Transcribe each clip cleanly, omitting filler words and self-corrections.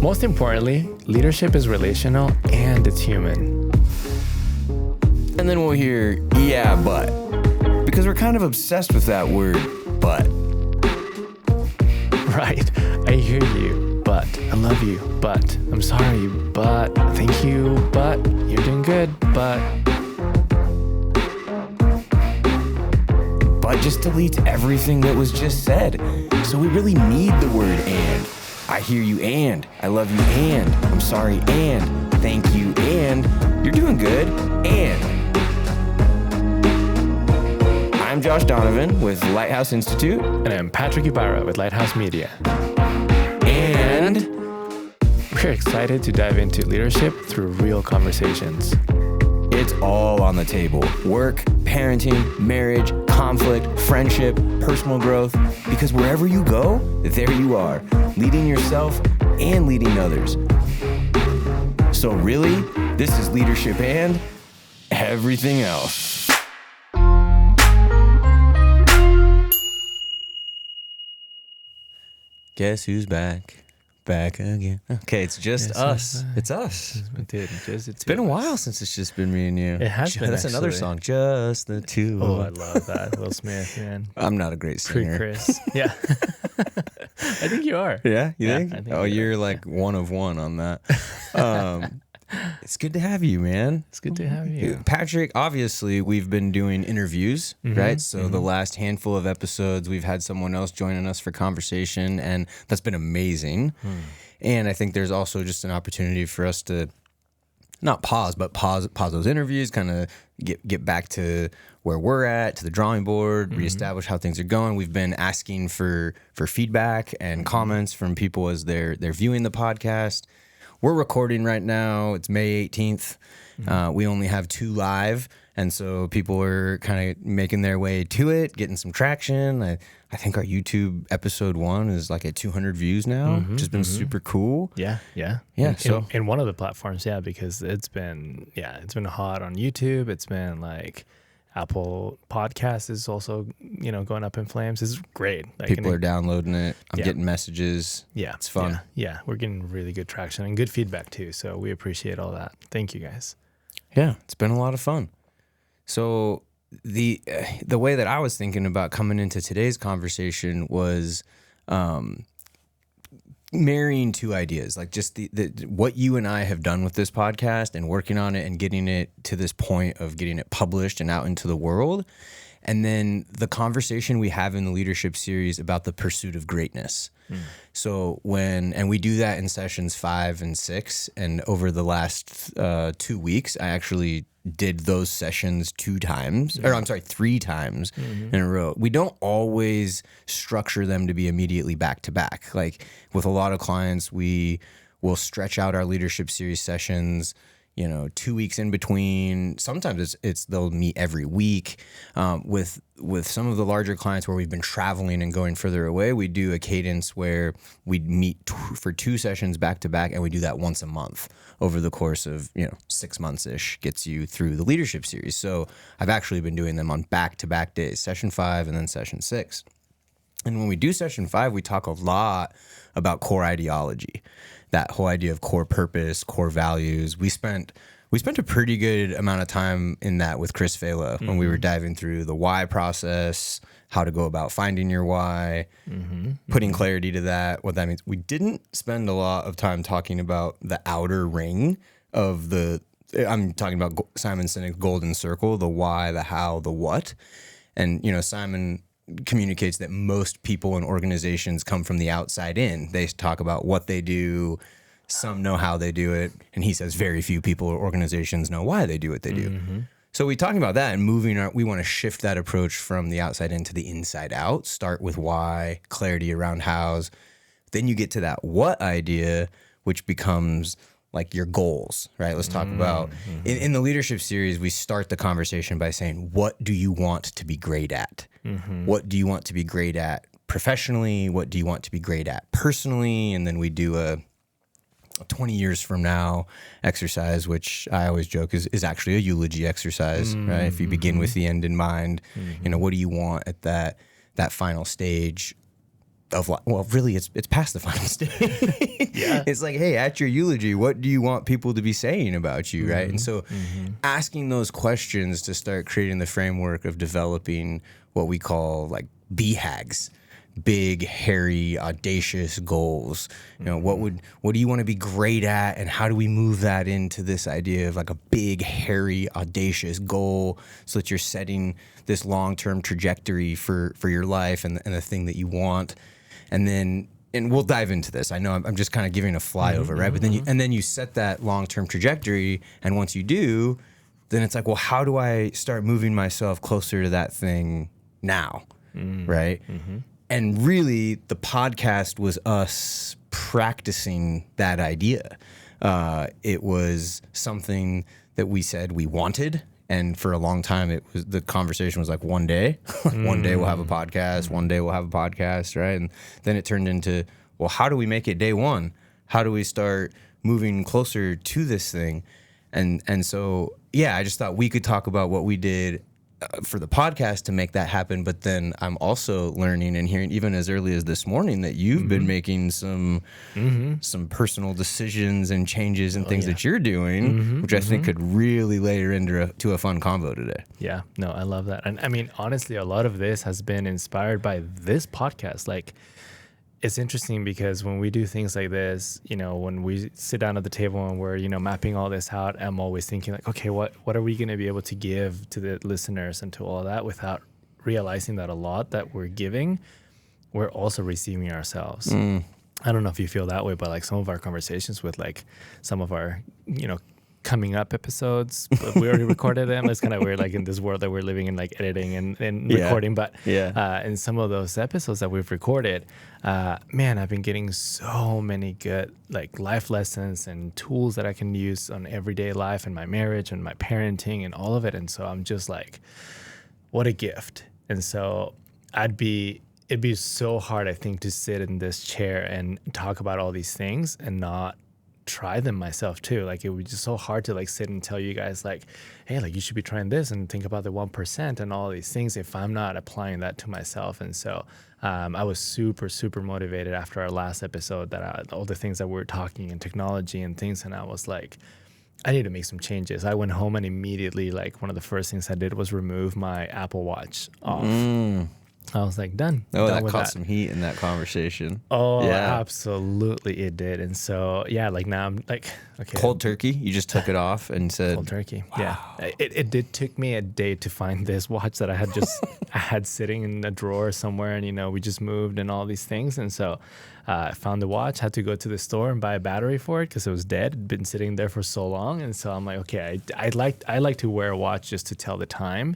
Most importantly, leadership is relational and it's human. And then we'll hear, yeah, but. Because we're kind of obsessed with that word, but. Right. I hear you, but I love you, but I'm sorry, but thank you, but you're doing good, but. But just deletes everything that was just said. So we really need the word and. I hear you and. I love you and. I'm sorry and. Thank you and. You're doing good and. I'm Josh Donovan with Lighthouse Institute. And I'm Patrick Ibarra with Lighthouse Media. And we're excited to dive into leadership through real conversations. It's all on the table. Work, parenting, marriage, conflict, friendship, personal growth. Because wherever you go, there you are, leading yourself and leading others. So really, this is leadership and everything else. Guess who's back? Back again. Okay, it's just us. It's us. It's been a while since it's just been me and you. It has been. That's another song. Just the two. Oh, I love that. Will Smith, man. I'm not a great singer. Pre-Chris. Yeah. I think you are. Yeah? You think? I think you're like one of one on that. It's good to have you, man. It's good to have you. Patrick, obviously, we've been doing interviews, right? So the last handful of episodes, we've had someone else joining us for conversation, and that's been amazing. And I think there's also just an opportunity for us to not pause, but pause those interviews, kind of get back to where we're at, to the drawing board, reestablish how things are going. We've been asking for feedback and comments from people as they're viewing the podcast. We're recording right now. It's May 18th. We only have 2 live, and so people are kind of making their way to it, getting some traction. I think our YouTube episode 1 is like at 200 views now, which has been super cool. Yeah. In one of the platforms, because it's been hot on YouTube. It's been like Apple Podcasts is also, going up in flames. It's great. People are downloading it. I'm getting messages. Yeah. It's fun. Yeah. We're getting really good traction and good feedback too. So we appreciate all that. Thank you guys. Yeah. It's been a lot of fun. So the way that I was thinking about coming into today's conversation was marrying 2 ideas, like just the what you and I have done with this podcast and working on it and getting it to this point of getting it published and out into the world. And then the conversation we have in the leadership series about the pursuit of greatness. So and we do that in sessions 5 and 6. And over the last 2 weeks, I actually did those sessions 3 times in a row. We don't always structure them to be immediately back to back. Like with a lot of clients, we will stretch out our leadership series sessions, 2 weeks in between. Sometimes they'll meet every week. With some of the larger clients where we've been traveling and going further away, we do a cadence where we meet for 2 sessions back to back, and we do that once a month over the course of 6 months-ish, gets you through the leadership series. So I've actually been doing them on back-to-back days, session 5 and then session 6. And when we do session 5, we talk a lot about core ideology, that whole idea of core purpose, core values. We spent a pretty good amount of time in that with Chris Fela when we were diving through the why process, how to go about finding your why, putting clarity to that, what that means. We didn't spend a lot of time talking about the outer ring of I'm talking about Simon Sinek's golden circle, the why, the how, the what. And, Simon communicates that most people in organizations come from the outside in. They talk about what they do. Some know how they do it. And he says very few people or organizations know why they do what they do. So we're talking about that and we want to shift that approach from the outside in to the inside out. Start with why, clarity around hows. Then you get to that what idea, which becomes like your goals, right? Let's talk about, in the leadership series, we start the conversation by saying, what do you want to be great at? What do you want to be great at professionally? What do you want to be great at personally? And then we do a 20 years from now exercise, which I always joke is actually a eulogy exercise, right? If you begin with the end in mind, what do you want at that final stage? well, really, it's past the final stage. Yeah. It's like, hey, at your eulogy, what do you want people to be saying about you, right? And so asking those questions to start creating the framework of developing what we call like BHAGs, big, hairy, audacious goals. You know, what do you want to be great at, and how do we move that into this idea of like a big, hairy, audacious goal, so that you're setting this long-term trajectory for your life and the thing that you want. And we'll dive into this. I know I'm just kind of giving a flyover, right? But then you set that long-term trajectory, and once you do, then it's like, well, how do I start moving myself closer to that thing now, right? And really, the podcast was us practicing that idea. It was something that we said we wanted. And for a long time, the conversation was like, one day we'll have a podcast, one day we'll have a podcast, right? And then it turned into, well, how do we make it day one? How do we start moving closer to this thing? And so, yeah, I just thought we could talk about what we did for the podcast to make that happen. But then I'm also learning and hearing, even as early as this morning, that you've been making some personal decisions and changes and things that you're doing, which I think could really layer into a fun convo today. Yeah, no, I love that. And I mean, honestly, a lot of this has been inspired by this podcast. Like, it's interesting because when we do things like this, you know, when we sit down at the table and we're, you know, mapping all this out, I'm always thinking like, okay, what are we going to be able to give to the listeners and to all that, without realizing that a lot that we're giving, we're also receiving ourselves. I don't know if you feel that way, but like some of our conversations with like some of our, you know, coming up episodes, but we already recorded them. It's kind of weird, like in this world that we're living in, like editing and recording. But in some of those episodes that we've recorded, man, I've been getting so many good like life lessons and tools that I can use on everyday life and my marriage and my parenting and all of it. And so I'm just like, what a gift. And so it'd be so hard, I think, to sit in this chair and talk about all these things and not try them myself too. Like, it would be just so hard to like sit and tell you guys like, hey, like you should be trying this and think about the 1% and all these things if I'm not applying that to myself. And so I was super, super motivated after our last episode that all the things that we were talking and technology and things. And I was like, I need to make some changes. I went home and immediately, like, one of the first things I did was remove my Apple Watch off. I was like, done. Oh, done that caught some heat in that conversation. Oh, yeah. Absolutely it did. And so, yeah, like now I'm like, okay. Cold turkey? You just took it off and said. Cold turkey, wow. Yeah. It did took me a day to find this watch that I had I had sitting in a drawer somewhere, and, you know, we just moved and all these things. And so I found the watch, had to go to the store and buy a battery for it because it was dead. It'd been sitting there for so long. And so I'm like, okay, I like to wear a watch just to tell the time.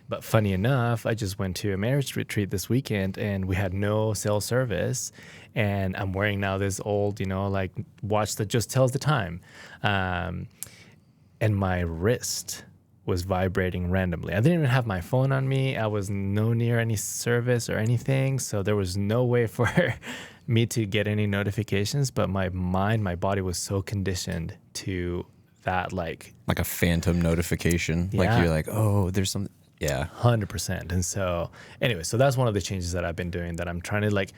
But funny enough, I just went to a marriage retreat this weekend and we had no cell service. And I'm wearing now this old, you know, like watch that just tells the time. And my wrist was vibrating randomly. I didn't even have my phone on me. I was no near any service or anything. So there was no way for me to get any notifications. But my body was so conditioned to that, like a phantom notification. Yeah. Like you're like, oh, there's some. Yeah. 100%. And so anyway, so that's one of the changes that I've been doing, that I'm trying to like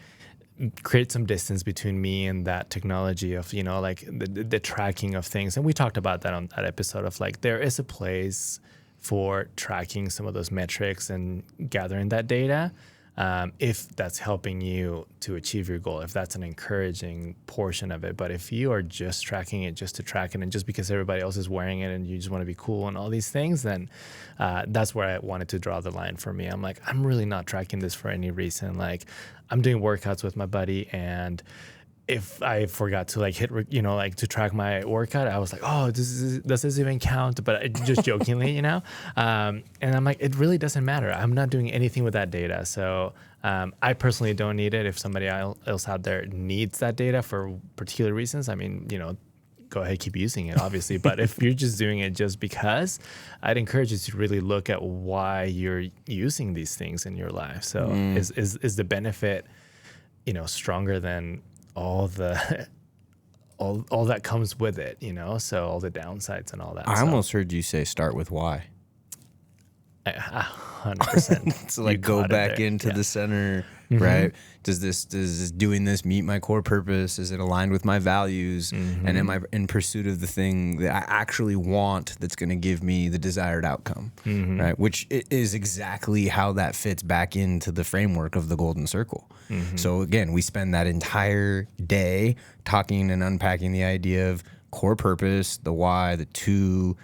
create some distance between me and that technology of, you know, like the tracking of things. And we talked about that on that episode of like, there is a place for tracking some of those metrics and gathering that data. If that's helping you to achieve your goal, if that's an encouraging portion of it. But if you are just tracking it just to track it and just because everybody else is wearing it and you just want to be cool and all these things, then that's where I wanted to draw the line for me. I'm like, I'm really not tracking this for any reason. Like, I'm doing workouts with my buddy, and if I forgot to like hit, you know, like to track my workout, I was like, oh, does this even count? But just jokingly, you know? And I'm like, it really doesn't matter. I'm not doing anything with that data. So I personally don't need it. If somebody else out there needs that data for particular reasons, I mean, you know, go ahead, keep using it, obviously. But if you're just doing it just because, I'd encourage you to really look at why you're using these things in your life. So is the benefit, you know, stronger than all the all that comes with it, you know, so all the downsides and all that. I almost heard you say start with why. 100%. So like go back into the center, right? Does this doing this meet my core purpose? Is it aligned with my values? And am I in pursuit of the thing that I actually want that's going to give me the desired outcome, right? Which is exactly how that fits back into the framework of the golden circle. So again, we spend that entire day talking and unpacking the idea of core purpose, the why, the two,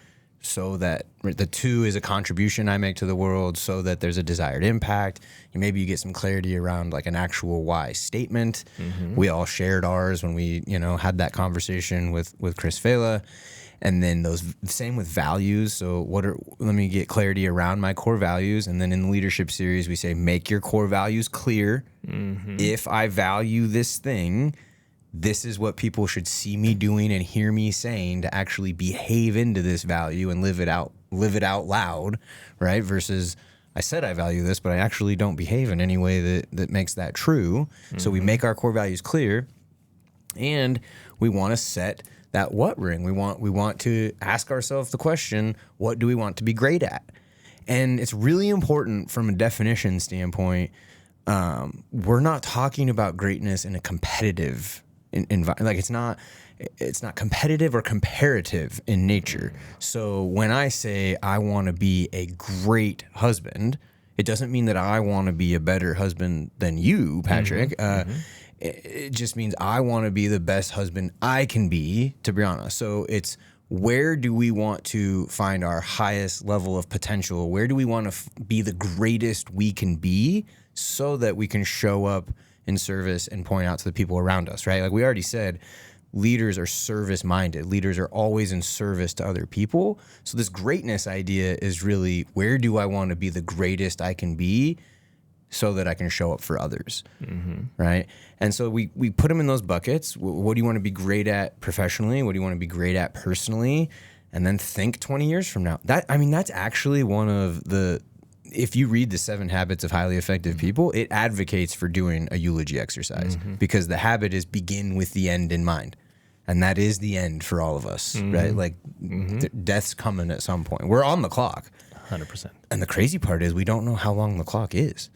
so that the two is a contribution I make to the world so that there's a desired impact. And maybe you get some clarity around like an actual why statement. We all shared ours when we, had that conversation with Chris Fela. And then those same with values. So let me get clarity around my core values. And then in the leadership series, we say, make your core values clear. If I value this thing, this is what people should see me doing and hear me saying to actually behave into this value and live it out loud, right? Versus I said I value this, but I actually don't behave in any way that makes that true. So we make our core values clear, and we want to set that what ring. We want to ask ourselves the question, what do we want to be great at? And it's really important from a definition standpoint. We're not talking about greatness in a competitive like it's not competitive or comparative in nature. So when I say I want to be a great husband, it doesn't mean that I want to be a better husband than you, Patrick. It just means I want to be the best husband I can be, to be honest. So it's where do we want to find our highest level of potential? Where do we want to be the greatest we can be so that we can show up in service and point out to the people around us, right? Like we already said, leaders are service-minded. Leaders are always in service to other people. So this greatness idea is really, where do I want to be the greatest I can be so that I can show up for others, right? And so we put them in those buckets. What do you want to be great at professionally? What do you want to be great at personally? And then think 20 years from now. That's actually one of the... If you read the 7 Habits of Highly Effective People, it advocates for doing a eulogy exercise because the habit is begin with the end in mind. And that is the end for all of us, right? Like death's coming at some point. We're on the clock. 100%. And the crazy part is we don't know how long the clock is.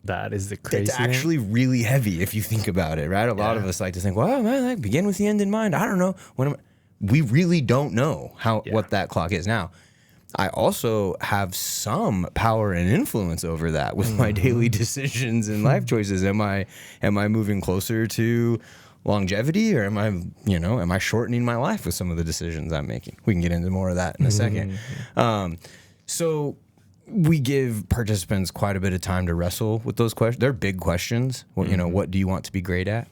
That is the crazy It's actually really heavy if you think about it, right? A lot of us like to think, well, man, like begin with the end in mind. I don't know. We really don't know what that clock is. Now, I also have some power and influence over that with my daily decisions and life choices. Am I moving closer to longevity, or am I shortening my life with some of the decisions I'm making? We can get into more of that in a second. So we give participants quite a bit of time to wrestle with those questions. They're big questions. Well, what do you want to be great at?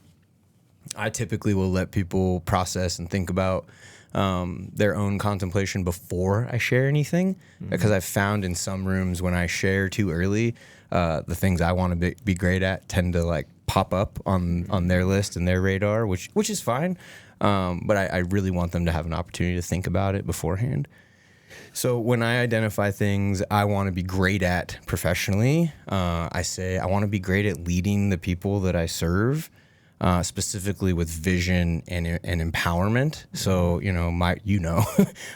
I typically will let people process and think about their own contemplation before I share anything, because I've found in some rooms when I share too early, the things I want to be great at tend to like pop up on their list and their radar, which is fine. But I really want them to have an opportunity to think about it beforehand. So when I identify things I want to be great at professionally, I say I want to be great at leading the people that I serve. Specifically with vision and empowerment. So,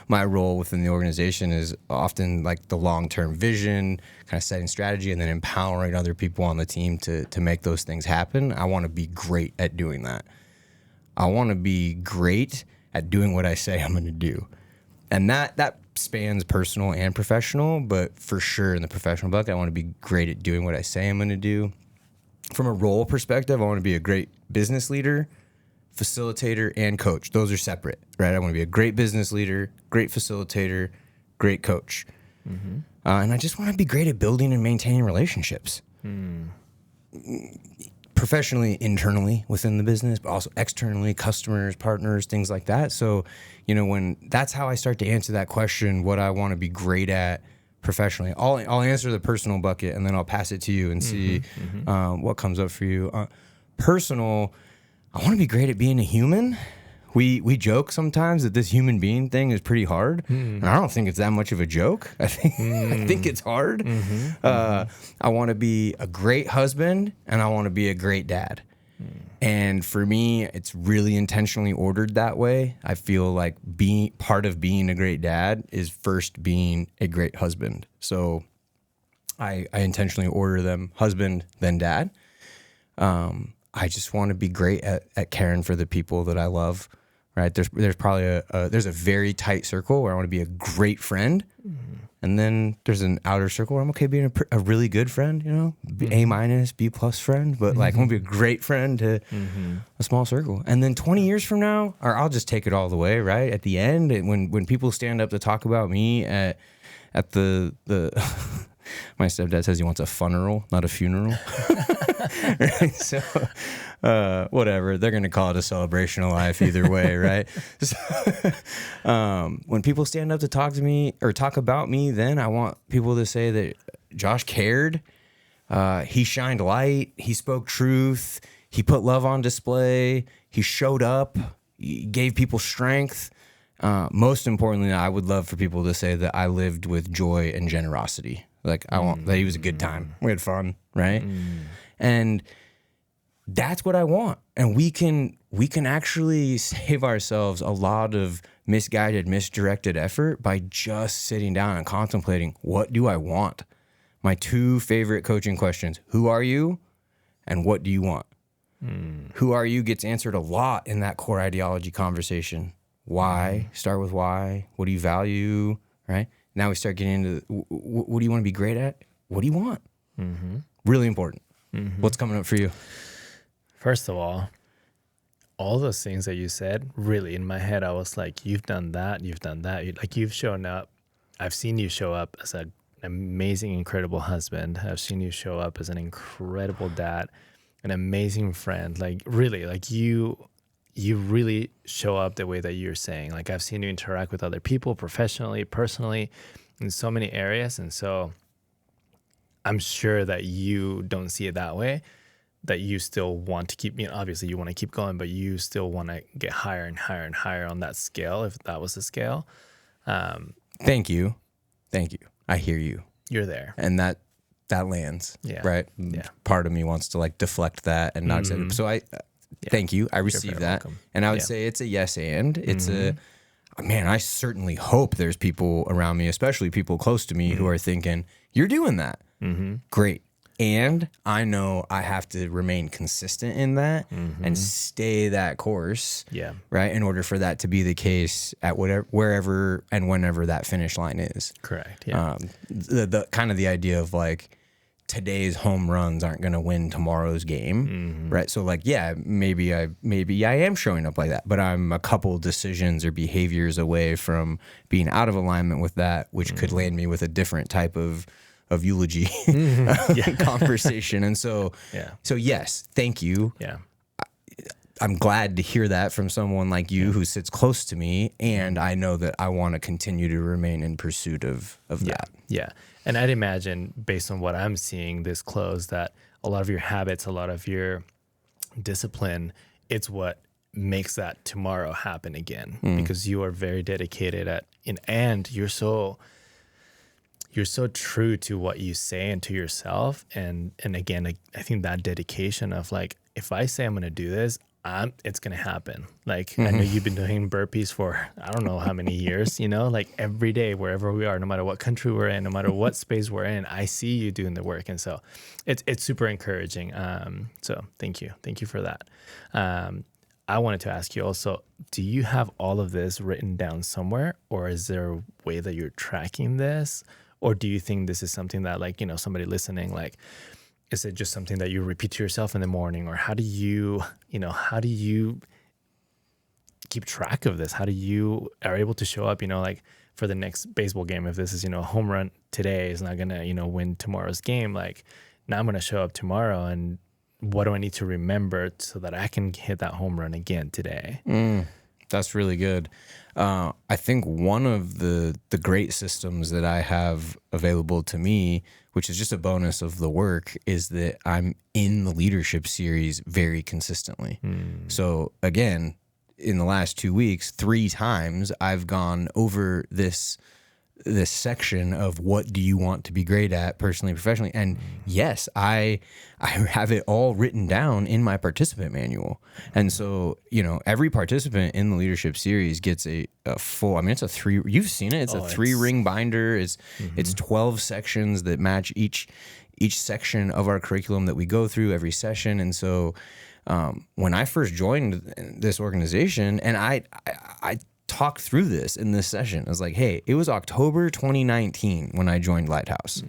my role within the organization is often like the long-term vision, kind of setting strategy, and then empowering other people on the team to make those things happen. I want to be great at doing that. I want to be great at doing what I say I'm going to do. And that spans personal and professional, but for sure in the professional bucket, I want to be great at doing what I say I'm going to do. From a role perspective, I want to be a great business leader, facilitator, and coach. Those are separate, right? I want to be a great business leader, great facilitator, great coach. And I just want to be great at building and maintaining relationships. Professionally, internally within the business, but also externally, customers, partners, things like that. So, when that's how I start to answer that question, what I want to be great at professionally. I'll answer the personal bucket, and then I'll pass it to you and see what comes up for you. Personal, I want to be great at being a human. We joke sometimes that this human being thing is pretty hard, and I don't think it's that much of a joke. I think it's hard. I want to be a great husband, and I want to be a great dad. And for me, it's really intentionally ordered that way. I feel like being part of being a great dad is first being a great husband. So I intentionally order them husband, then dad. I just want to be great at caring for the people that I love, right? There's probably there's a very tight circle where I want to be a great friend. And then there's an outer circle where I'm okay being a really good friend, you know, A-, B+ friend, but like I want to be a great friend to a small circle. And then 20 years from now, or I'll just take it all the way, right? At the end, when people stand up to talk about me at the my stepdad says he wants a funeral, not a funeral. Right? So whatever, they're going to call it a celebration of life either way, right? So, when people stand up to talk to me or talk about me, then I want people to say that Josh cared. He shined light. He spoke truth. He put love on display. He showed up. He gave people strength. Most importantly, I would love for people to say that I lived with joy and generosity. Like I want that he was a good time. We had fun, right? And that's what I want. And we can actually save ourselves a lot of misguided, misdirected effort by just sitting down and contemplating, what do I want? My two favorite coaching questions: who are you and what do you want? Who are you gets answered a lot in that core ideology conversation. Why? Start with why. What do you value? Right? Now we start getting into what do you want to be great at? What do you want? Really important. What's coming up for you? First of all those things that you said, really in my head, I was like, you've done that. You've shown up. I've seen you show up as an amazing, incredible husband. I've seen you show up as an incredible dad, an amazing friend. Like really, like you really show up the way that you're saying. Like I've seen you interact with other people professionally, personally, in so many areas. And so I'm sure that you don't see it that way, that you still want to keep, obviously you want to keep going, but you still want to get higher and higher and higher on that scale, if that was the scale. Thank you. I hear you. You're there. And that lands, right? Yeah. Part of me wants to like deflect that and not say it. So thank you. I receive that. Welcome. And I would say it's a yes and. It's man, I certainly hope there's people around me, especially people close to me, who are thinking, you're doing that. Great. And I know I have to remain consistent in that and stay that course, right? In order for that to be the case at wherever and whenever that finish line is. Correct. Yeah. The kind of the idea of like, today's home runs aren't going to win tomorrow's game, right? So like, yeah, maybe I am showing up like that, but I'm a couple decisions or behaviors away from being out of alignment with that, which could land me with a different type of eulogy conversation. And so yes, thank you. Yeah. I'm glad to hear that from someone like you who sits close to me, and I know that I want to continue to remain in pursuit of that. Yeah. And I'd imagine, based on what I'm seeing this close, that a lot of your habits, a lot of your discipline, it's what makes that tomorrow happen again, because you are very dedicated and you're so true to what you say and to yourself. And again, I think that dedication of like, if I say I'm going to do this, it's going to happen. Like, I know you've been doing burpees for, I don't know how many years, like every day, wherever we are, no matter what country we're in, no matter what space we're in, I see you doing the work. And so it's super encouraging. So thank you. Thank you for that. I wanted to ask you also, do you have all of this written down somewhere, or is there a way that you're tracking this? Or do you think this is something that, like, somebody listening, like, is it just something that you repeat to yourself in the morning? Or how do you keep track of this? How do you are able to show up, like for the next baseball game, if this is, a home run today is not going to, win tomorrow's game. Like, now I'm going to show up tomorrow, and what do I need to remember so that I can hit that home run again today? That's really good. I think one of the great systems that I have available to me, which is just a bonus of the work, is that I'm in the leadership series very consistently. So again, in the last 2 weeks, 3 times I've gone over this this section of what do you want to be great at personally, professionally. And yes, I have it all written down in my participant manual. And so, you know, every participant in the leadership series gets a full, I mean, it's a 3, you've seen it. It's a 3-ring binder. It's 12 sections that match each section of our curriculum that we go through every session. And so, when I first joined this organization, and I talked through this in this session, I was like, hey, it was October 2019 when I joined Lighthouse.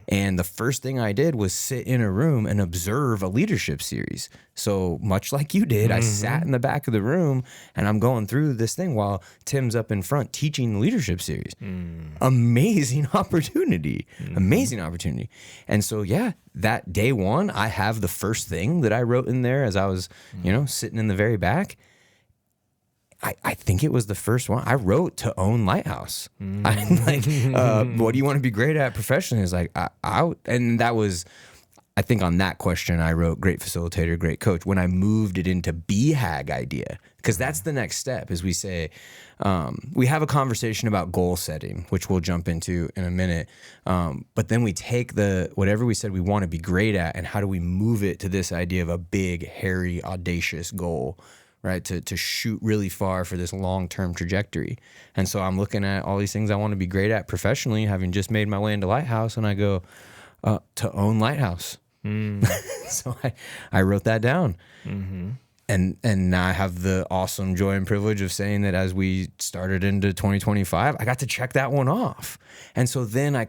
And the first thing I did was sit in a room and observe a leadership series. So much like you did, I sat in the back of the room and I'm going through this thing while Tim's up in front teaching the leadership series. Amazing opportunity. Amazing opportunity. And so, yeah, that day one, I have the first thing that I wrote in there as I was, you know, sitting in the very back. I think it was the first one I wrote to own Lighthouse. I'm like, what do you want to be great at professionally? It's like, and that was, I think on that question, I wrote great facilitator, great coach. When I moved it into BHAG idea, because that's the next step is we say, we have a conversation about goal setting, which we'll jump into in a minute. But then we take whatever we said we want to be great at and how do we move it to this idea of a big, hairy, audacious goal, right? To shoot really far for this long-term trajectory. And so I'm looking at all these things I want to be great at professionally, having just made my way into Lighthouse, and I go, to own Lighthouse. So I wrote that down. And now I have the awesome joy and privilege of saying that as we started into 2025, I got to check that one off. And so then I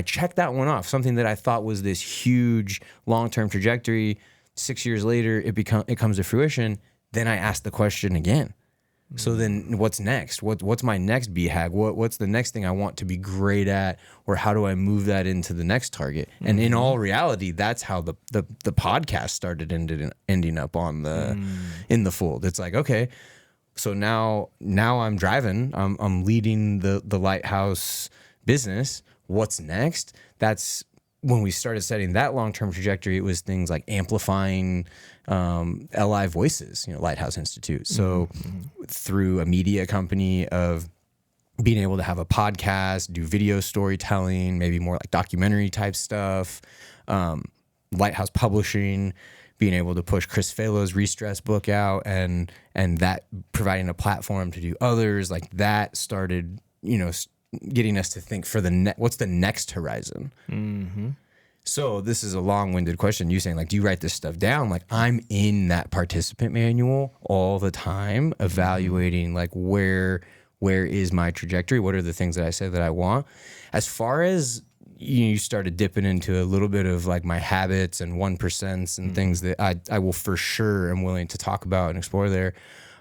checked that one off, something that I thought was this huge long-term trajectory. 6 years later, it comes to fruition. Then I asked the question again. So then what's next? What's my next BHAG? What's the next thing I want to be great at? Or how do I move that into the next target? And in all reality, that's how the podcast started ending up on in the fold. It's like, okay, so now I'm driving, I'm leading the Lighthouse business. What's next? That's when we started setting that long-term trajectory. It was things like amplifying LI voices, Lighthouse Institute. So through a media company of being able to have a podcast, do video storytelling, maybe more like documentary type stuff, Lighthouse Publishing, being able to push Chris Falo's Re-Stress book out and that providing a platform to do others, like that started, getting us to think for what's the next horizon. So this is a long-winded question. You saying, like, do you write this stuff down? Like, I'm in that participant manual all the time, evaluating, like, where is my trajectory? What are the things that I say that I want? As far as you started dipping into a little bit of, like, my habits and 1% and things that I will for sure am willing to talk about and explore there.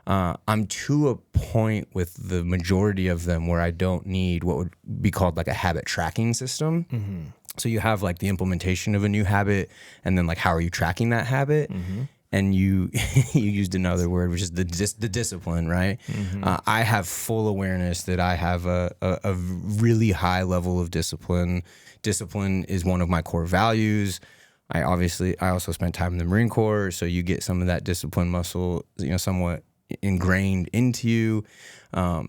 I'm to a point with the majority of them where I don't need what would be called like a habit tracking system. So you have like the implementation of a new habit and then like how are you tracking that habit? And you used another word, which is the discipline, right? I have full awareness that I have a really high level of discipline. Discipline is one of my core values. I also spent time in the Marine Corps, so you get some of that discipline muscle, somewhat ingrained into you.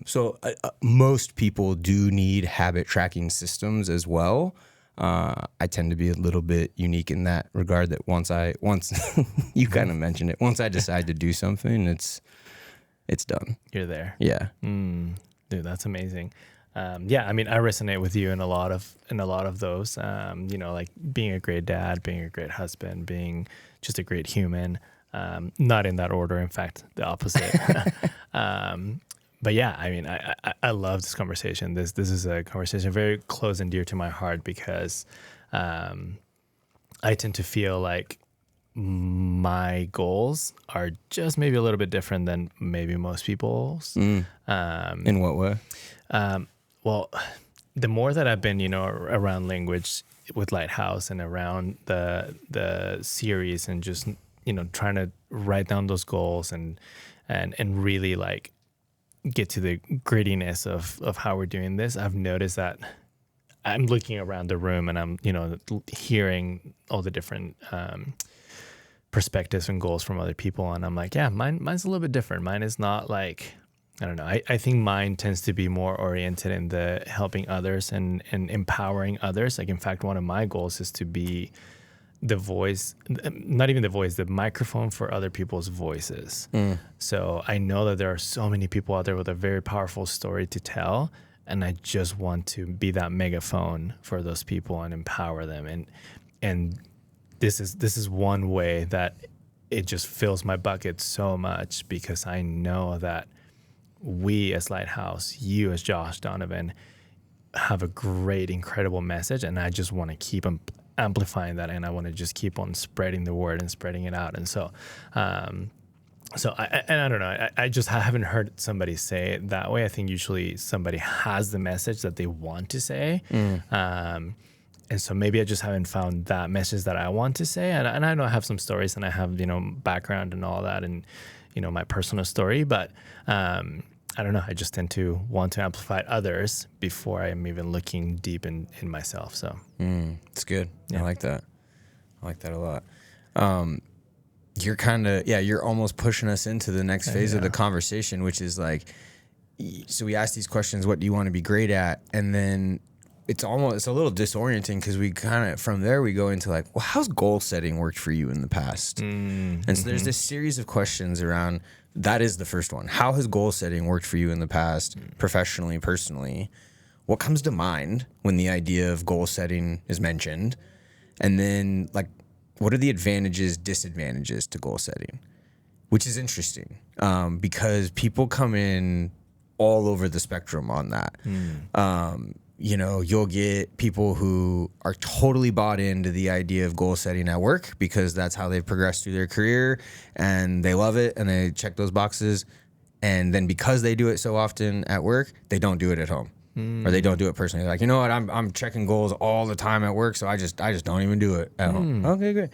So most people do need habit tracking systems as well. I tend to be a little bit unique in that regard that once you kind of mentioned it, once I decide to do something, it's done. You're there. Yeah. Dude, that's amazing. Yeah, I mean, I resonate with you in a lot of those, like being a great dad, being a great husband, being just a great human. Not in that order, in fact, the opposite. But yeah, I mean, I love this conversation. This is a conversation very close and dear to my heart because I tend to feel like my goals are just maybe a little bit different than maybe most people's. In what way? Well, the more that I've been, around language with Lighthouse and around the series and just trying to write down those goals and really like get to the grittiness of how we're doing this, I've noticed that I'm looking around the room and I'm, hearing all the different perspectives and goals from other people. And I'm like, yeah, mine's a little bit different. Mine is not like I don't know. I think mine tends to be more oriented in the helping others and empowering others. Like, in fact, one of my goals is to be the voice, not even the voice, the microphone for other people's voices. So I know that there are so many people out there with a very powerful story to tell, and I just want to be that megaphone for those people and empower them. And this is one way that it just fills my bucket so much, because I know that we as Lighthouse, you as Josh Donovan, have a great, incredible message, and I just want to keep amplifying that, and I want to just keep on spreading the word and spreading it out. And so, I don't know. I just haven't heard somebody say it that way. I think usually somebody has the message that they want to say. And so maybe I just haven't found that message that I want to say. And I know I have some stories, and I have, background and all that, and, my personal story, but, I don't know. I just tend to want to amplify others before I'm even looking deep in myself. So it's good. Yeah. I like that. I like that a lot. You're kind of, you're almost pushing us into the next phase of the conversation, which is like, so we ask these questions, what do you want to be great at? And then it's a little disorienting, because we kind of, from there, we go into like, well, how's goal setting worked for you in the past? And so there's this series of questions around, that is the first one. How has goal setting worked for you in the past, professionally, personally? What comes to mind when the idea of goal setting is mentioned? And then, like, what are the advantages, disadvantages to goal setting? Which is interesting, because people come in all over the spectrum on that. You'll get people who are totally bought into the idea of goal setting at work, because that's how they've progressed through their career and they love it and they check those boxes. And then because they do it so often at work, they don't do it at home, or they don't do it personally. Like, you know what, I'm checking goals all the time at work, so I just don't even do it at home. Okay, great.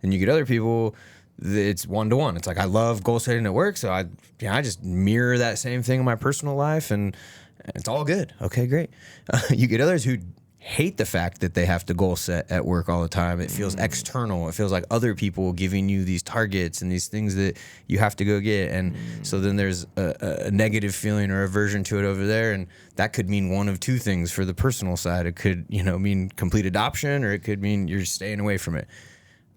And you get other people, it's one-to-one. It's like, I love goal setting at work, so I just mirror that same thing in my personal life, and it's all good. Okay, great. You get others who hate the fact that they have to goal set at work all the time. It feels external. It feels like other people giving you these targets and these things that you have to go get. And so then there's a negative feeling or aversion to it over there. And that could mean one of two things for the personal side. It could, mean complete adoption, or it could mean you're staying away from it.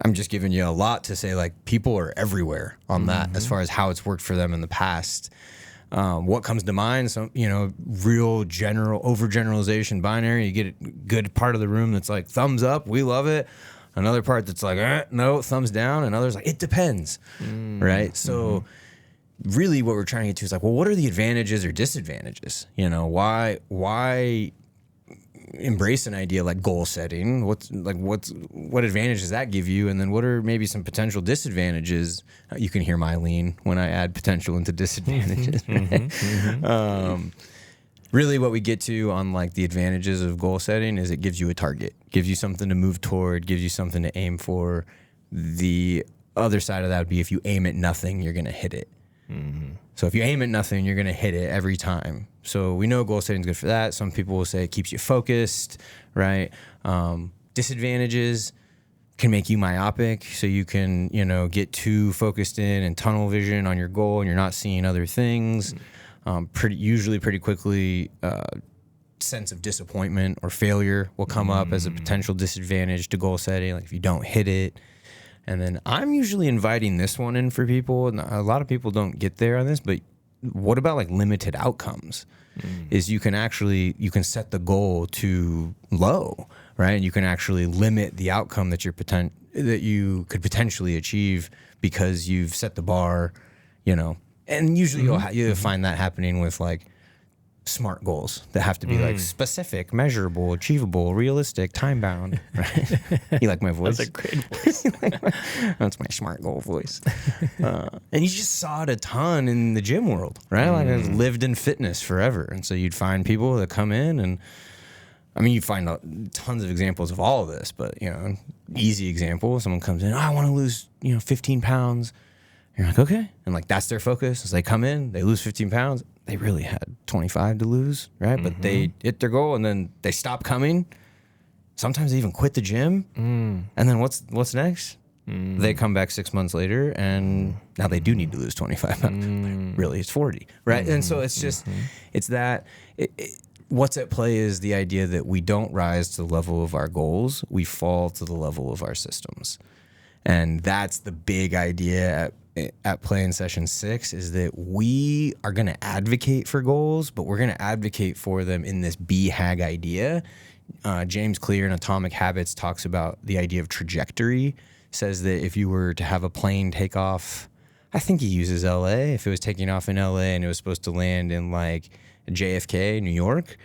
I'm just giving you a lot to say, like, people are everywhere on that as far as how it's worked for them in the past. What comes to mind? Some, real general overgeneralization binary. You get a good part of the room that's like, thumbs up, we love it. Another part that's like, no, thumbs down. And others like, it depends, right? So really what we're trying to get to is like, well, what are the advantages or disadvantages? Why embrace an idea like goal setting? What advantage does that give you? And then what are maybe some potential disadvantages? You can hear my lean when I add potential into disadvantages. Really what we get to on like the advantages of goal setting is it gives you a target, gives you something to move toward, gives you something to aim for. The other side of that would be if you aim at nothing, you're going to hit it. So if you aim at nothing, you're going to hit it every time. So we know goal setting is good for that. Some people will say it keeps you focused, right? Disadvantages can make you myopic. So you can, get too focused in and tunnel vision on your goal, and you're not seeing other things. Usually pretty quickly, sense of disappointment or failure will come up as a potential disadvantage to goal setting. Like if you don't hit it. And then I'm usually inviting this one in for people, and a lot of people don't get there on this, but what about like limited outcomes? Is you can set the goal to low, right? And you can actually limit the outcome that you could potentially achieve because you've set the bar, and usually you'll find that happening with like SMART goals that have to be like specific, measurable, achievable, realistic, time bound. Right? You like my voice? That's a great voice. That's my SMART goal voice. And you just saw it a ton in the gym world, right? Like I've lived in fitness forever, and so you'd find people that come in, and I mean, you find tons of examples of all of this, but easy example: someone comes in, I want to lose 15 pounds. You're like, okay, and like that's their focus. As they come in, they lose 15 pounds. They really had 25 to lose, right? But they hit their goal, and then they stop coming. Sometimes they even quit the gym. And then what's next? They come back 6 months later, and now they do need to lose 25 pounds. Really, it's 40, right? And so it's just, it's that, what's at play is the idea that we don't rise to the level of our goals, we fall to the level of our systems. And that's the big idea at play in session 6, is that we are going to advocate for goals, but we're going to advocate for them in this BHAG idea. James Clear in Atomic Habits talks about the idea of trajectory, says that if you were to have a plane take off, I think he uses LA, if it was taking off in LA and it was supposed to land in like JFK, New York,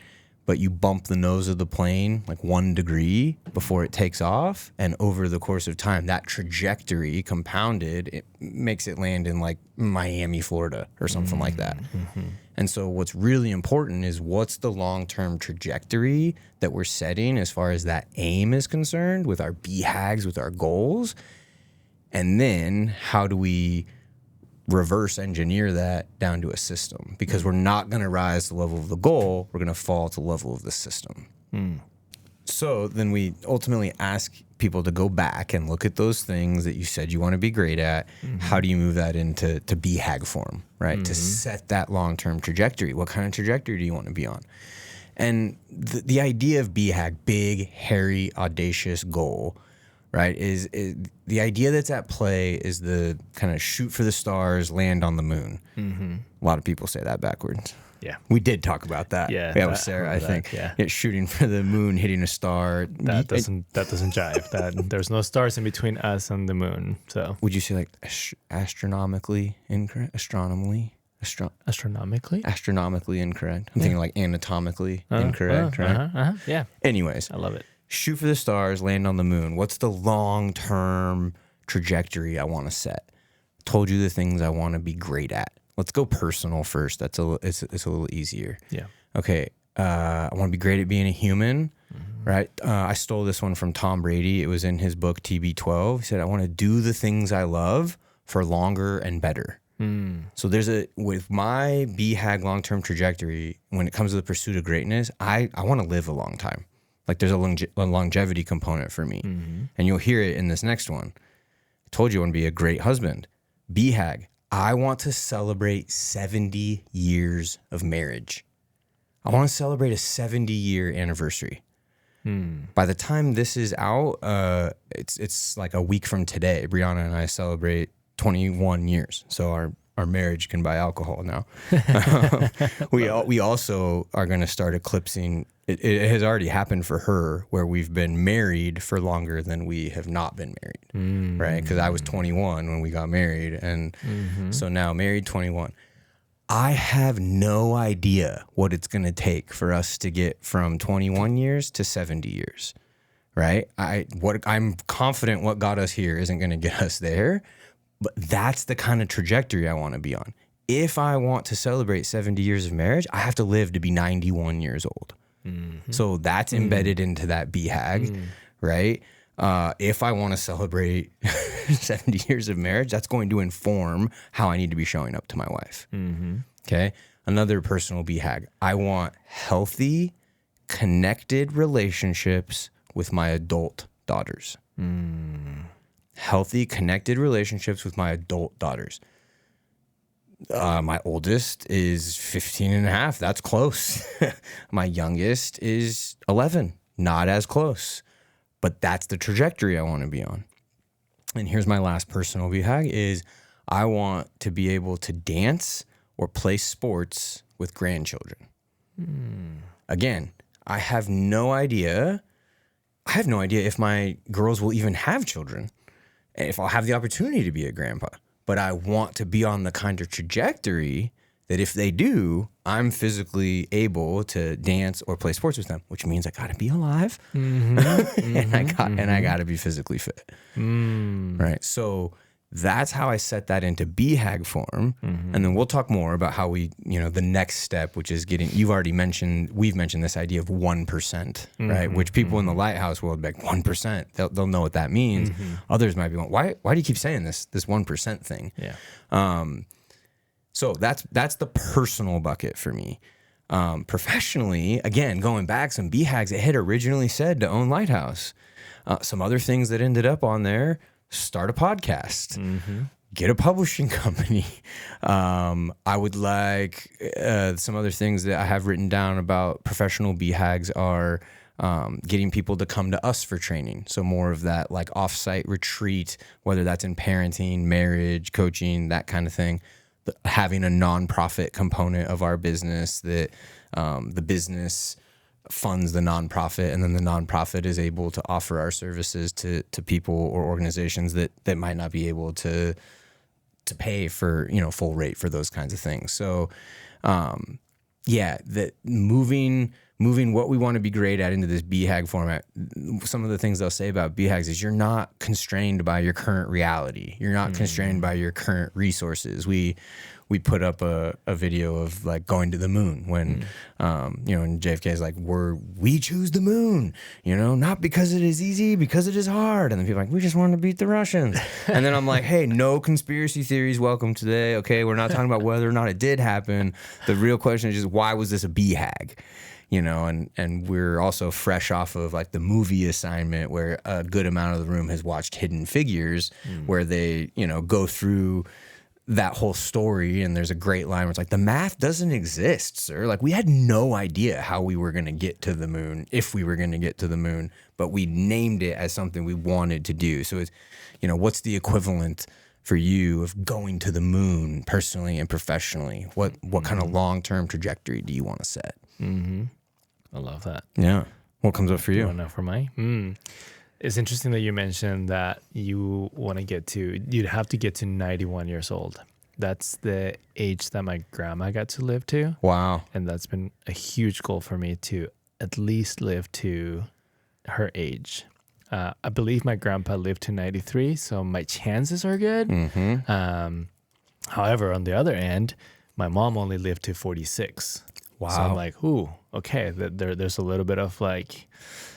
but you bump the nose of the plane like 1 degree before it takes off, and over the course of time, that trajectory compounded, it makes it land in like Miami, Florida, or something like that. And so what's really important is what's the long-term trajectory that we're setting as far as that aim is concerned with our BHAGs, with our goals, and then how do we reverse engineer that down to a system, because we're not going to rise to the level of the goal, we're going to fall to the level of the system. So then we ultimately ask people to go back and look at those things that you said you want to be great at. How do you move that into BHAG form, right? To set that long-term trajectory. What kind of trajectory do you want to be on? And the idea of BHAG, big, hairy, audacious goal, right, is the idea that's at play is the kind of shoot for the stars, land on the moon. A lot of people say that backwards. Yeah. We did talk about that. Yeah, with Sarah, I think. Yeah. Shooting for the moon, hitting a star. That doesn't jive. That there's no stars in between us and the moon. So Would you say like astronomically incorrect? Astronomically incorrect. I'm thinking like anatomically incorrect, right? Yeah. Anyways, I love it. shoot for the stars, land on the moon. What's the long-term trajectory I want to set? Told you the things I want to be great at. Let's go personal first. It's a little easier. Yeah. Okay. I want to be great at being a human, right? I stole this one from Tom Brady. It was in his book TB12. He said, I want to do the things I love for longer and better. So with my BHAG long-term trajectory, when it comes to the pursuit of greatness, I want to live a long time. Like there's a longevity component for me. And you'll hear it in this next one. I told you I want to be a great husband. BHAG, I want to celebrate 70 years of marriage. I want to celebrate a 70-year anniversary. By the time this is out, it's like a week from today. Brianna and I celebrate 21 years. So our marriage can buy alcohol now. We also are going to start eclipsing. It has already happened for her, where we've been married for longer than we have not been married, right? Because I was 21 when we got married, and so now married 21. I have no idea what it's going to take for us to get from 21 years to 70 years, right? I'm confident what got us here isn't going to get us there, but that's the kind of trajectory I want to be on. If I want to celebrate 70 years of marriage, I have to live to be 91 years old. So that's embedded into that BHAG, right? If I want to celebrate 70 years of marriage, that's going to inform how I need to be showing up to my wife. Okay. Another personal BHAG. I want healthy, connected relationships with my adult daughters. Healthy, connected relationships with my adult daughters. My oldest is 15 and a half. That's close. My youngest is 11. Not as close. But that's the trajectory I want to be on. And here's my last personal BHAG is I want to be able to dance or play sports with grandchildren. Again, I have no idea. If my girls will even have children, if I'll have the opportunity to be a grandpa. But I want to be on the kind of trajectory that if they do, I'm physically able to dance or play sports with them, which means I got to be alive and I got to be physically fit. Right. So that's how I set that into BHAG form. And then we'll talk more about how we, the next step, which is we've mentioned this idea of 1%, right? Which people in the Lighthouse world be like, 1%, they'll know what that means. Others might be going, why do you keep saying this 1% thing? Yeah. So that's the personal bucket for me. Professionally, again, going back, some BHAGs, it had originally said to own Lighthouse. Some other things that ended up on there, start a podcast, get a publishing company. I would like some other things that I have written down about professional BHAGs are getting people to come to us for training. So more of that like offsite retreat, whether that's in parenting, marriage, coaching, that kind of thing. Having a nonprofit component of our business that the business funds the nonprofit, and then the nonprofit is able to offer our services to people or organizations that might not be able to pay for, full rate for those kinds of things. So, that moving what we want to be great at into this BHAG format. Some of the things they'll say about BHAGs is you're not constrained by your current reality. You're not constrained by your current resources. We put up a video of like going to the moon when, and JFK is like, we choose the moon, not because it is easy, because it is hard. And then people are like, we just want to beat the Russians. And then I'm like, hey, no conspiracy theories welcome today. Okay. We're not talking about whether or not it did happen. The real question is just, why was this a BHAG? And we're also fresh off of like the movie assignment where a good amount of the room has watched Hidden Figures, where they, go through that whole story. And there's a great line where it's like, the math doesn't exist, sir. Like we had no idea how we were going to get to the moon, if we were going to get to the moon, but we named it as something we wanted to do. So it's, what's the equivalent for you of going to the moon personally and professionally? What kind of long-term trajectory do you want to set? I love that. Yeah. What comes up for you? You want to know for mine? It's interesting that you mentioned that you want to you'd have to get to 91 years old. That's the age that my grandma got to live to. Wow. And that's been a huge goal for me to at least live to her age. I believe my grandpa lived to 93, so my chances are good. However, on the other end, my mom only lived to 46. Wow. So I'm like, ooh, okay, there's a little bit of like,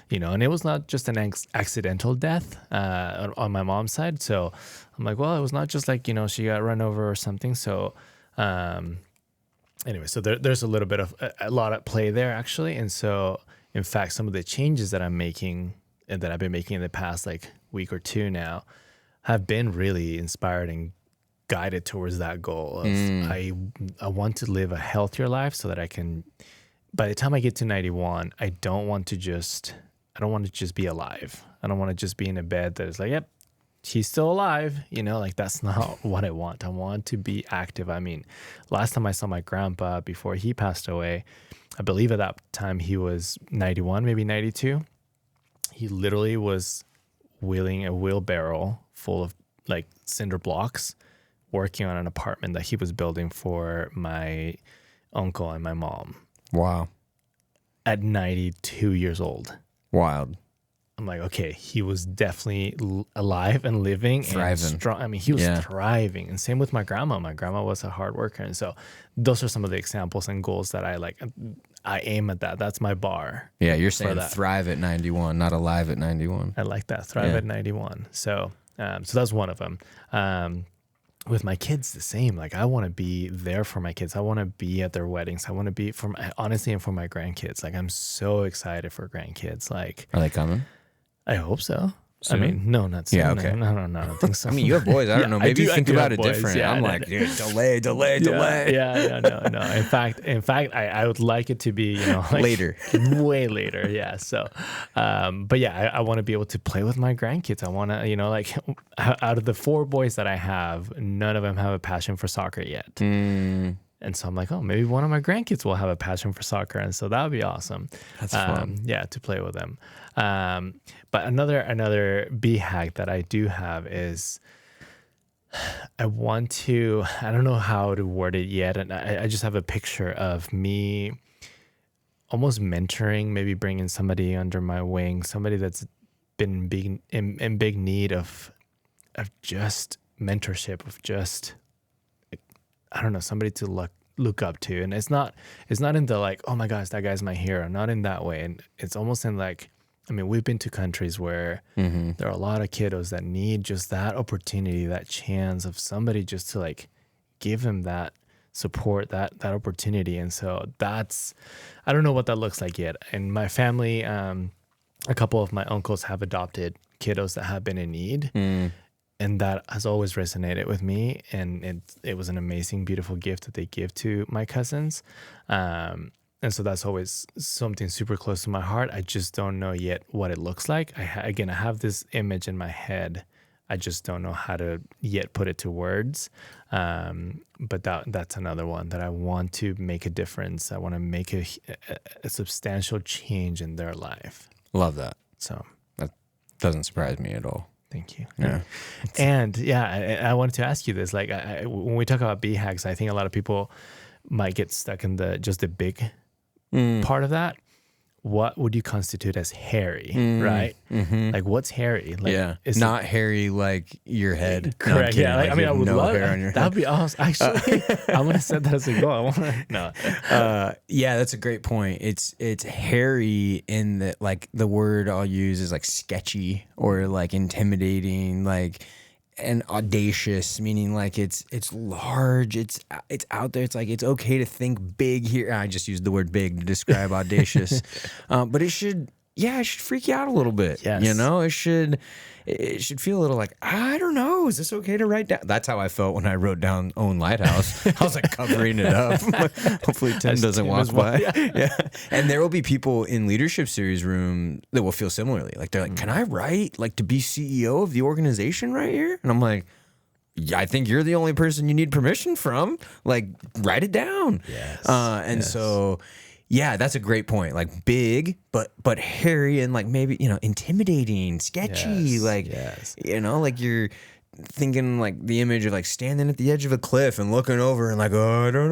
and it was not just an accidental death on my mom's side. So I'm like, well, it was not just like, she got run over or something. So anyway, so there's a little bit of a lot at play there actually. And so in fact, some of the changes that I'm making and that I've been making in the past like week or two now have been really inspired and guided towards that goal of I want to live a healthier life so that I can, by the time I get to 91, I don't want to just be alive. I don't want to just be in a bed that is like, yep, he's still alive. Like that's not what I want. I want to be active. I mean, last time I saw my grandpa before he passed away, I believe at that time he was 91, maybe 92. He literally was wheeling a wheelbarrow full of like cinder blocks, working on an apartment that he was building for my uncle and my mom. Wow. At 92 years old. Wild. I'm like, okay, he was definitely alive and living. Thriving. And strong. I mean, he was thriving. And same with my grandma. My grandma was a hard worker. And so those are some of the examples and goals that I aim at that. That's my bar. Yeah, you're saying thrive at 91, not alive at 91. I like that. Thrive at 91. So that's one of them. With my kids, the same. Like I want to be there for my kids. I want to be at their weddings. I want to be honestly, and for my grandkids. Like I'm so excited for grandkids. Like, are they coming? I hope so. Soon? I mean, no, not soon. Yeah, okay. No, I don't think so. I mean, you have boys. I don't know. Maybe think about it different. Yeah, I'm like, dude, delay. Yeah, no. In fact, I would like it to be, like later, way later. Yeah. So, but yeah, I want to be able to play with my grandkids. I want to, like, out of the 4 boys that I have, none of them have a passion for soccer yet. And so I'm like, oh, maybe one of my grandkids will have a passion for soccer. And so that would be awesome. That's fun. Yeah, to play with them. But another BHAG that I do have is I don't know how to word it yet. And I just have a picture of me almost mentoring, maybe bringing somebody under my wing, somebody that's been in big need of just mentorship, of just, I don't know, somebody to look up to. And it's not in the like, oh my gosh, that guy's my hero. Not in that way. And it's almost in like, I mean, we've been to countries where there are a lot of kiddos that need just that opportunity, that chance of somebody just to like give them that support, that opportunity. And so I don't know what that looks like yet. In my family, a couple of my uncles have adopted kiddos that have been in need. and that has always resonated with me, and it was an amazing, beautiful gift that they give to my cousins. And so that's always something super close to my heart. I just don't know yet what it looks like. Again, I have this image in my head. I just don't know how to yet put it to words. But that's another one that I want to make a difference. I want to make a substantial change in their life. Love that. So that doesn't surprise me at all. Thank you. Yeah. And yeah, I wanted to ask you this. Like, when we talk about BHAGs, I think a lot of people might get stuck in just the big part of that. What would you constitute as hairy, right? Mm-hmm. Like, what's hairy? Like, it's not hairy like your head. Correct. No, yeah. Like, I mean, I would love hair on your that. Would be awesome. Actually, I'm gonna set that as a goal. No. Yeah, that's a great point. It's hairy in that, like, the word I'll use is like sketchy or like intimidating, like, and audacious, meaning like it's large, it's out there. It's like, it's okay to think big here. I just used the word big to describe audacious, but it should freak you out a little bit. Yes. You know, it should feel a little like, I don't know, is this okay to write down? That's how I felt when I wrote down Own Lighthouse. I was like covering it up. Hopefully Tim doesn't walk by. Yeah. And there will be people in Leadership Series room that will feel similarly. Like, they're like, can I write, like, to be CEO of the organization right here? And I'm like, yeah, I think you're the only person you need permission from. Like, write it down. Yes. So, yeah, that's a great point. Like, big, but hairy, and like maybe, you know, intimidating, sketchy. You know, like you're thinking like the image of like standing at the edge of a cliff and looking over and like, oh, I don't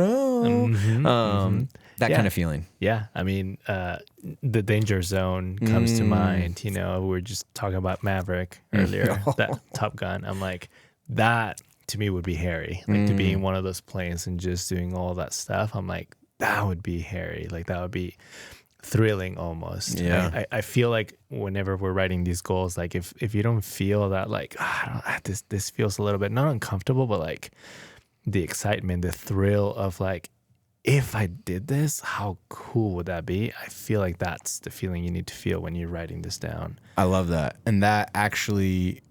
know. That kind of feeling. Yeah. I mean, the danger zone comes to mind. You know, we were just talking about Maverick earlier, that Top Gun. I'm like, that to me would be hairy. Like, to be in one of those planes and just doing all that stuff. I'm like, that would be hairy. Like, that would be thrilling almost. Yeah. I feel like whenever we're writing these goals, like if you don't feel that, like, this feels a little bit not uncomfortable, but like the excitement, the thrill of like, if I did this, how cool would that be? I feel like that's the feeling you need to feel when you're writing this down. I love that. And that actually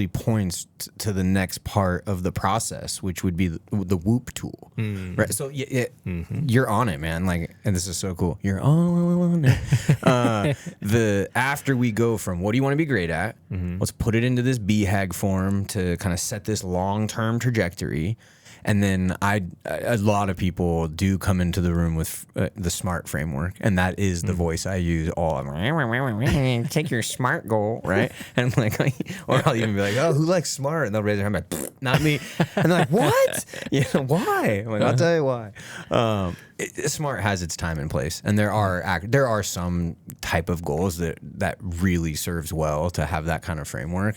points to the next part of the process, which would be the WOOP tool. Right. So you're on it, man. Like, and this is so cool. You're on it. After we go from what do you want to be great at? Let's put it into this BHAG form to kind of set this long-term trajectory. And then a lot of people do come into the room with the SMART framework, and that is the voice I use all of them. Take your SMART goal, right? And like, or I'll even be like, oh, who likes SMART? And they'll raise their hand, like, not me. And they're like, what? You know, why? I'm like, I'll tell you why. SMART has its time and place, and there are some type of goals that really serves well to have that kind of framework.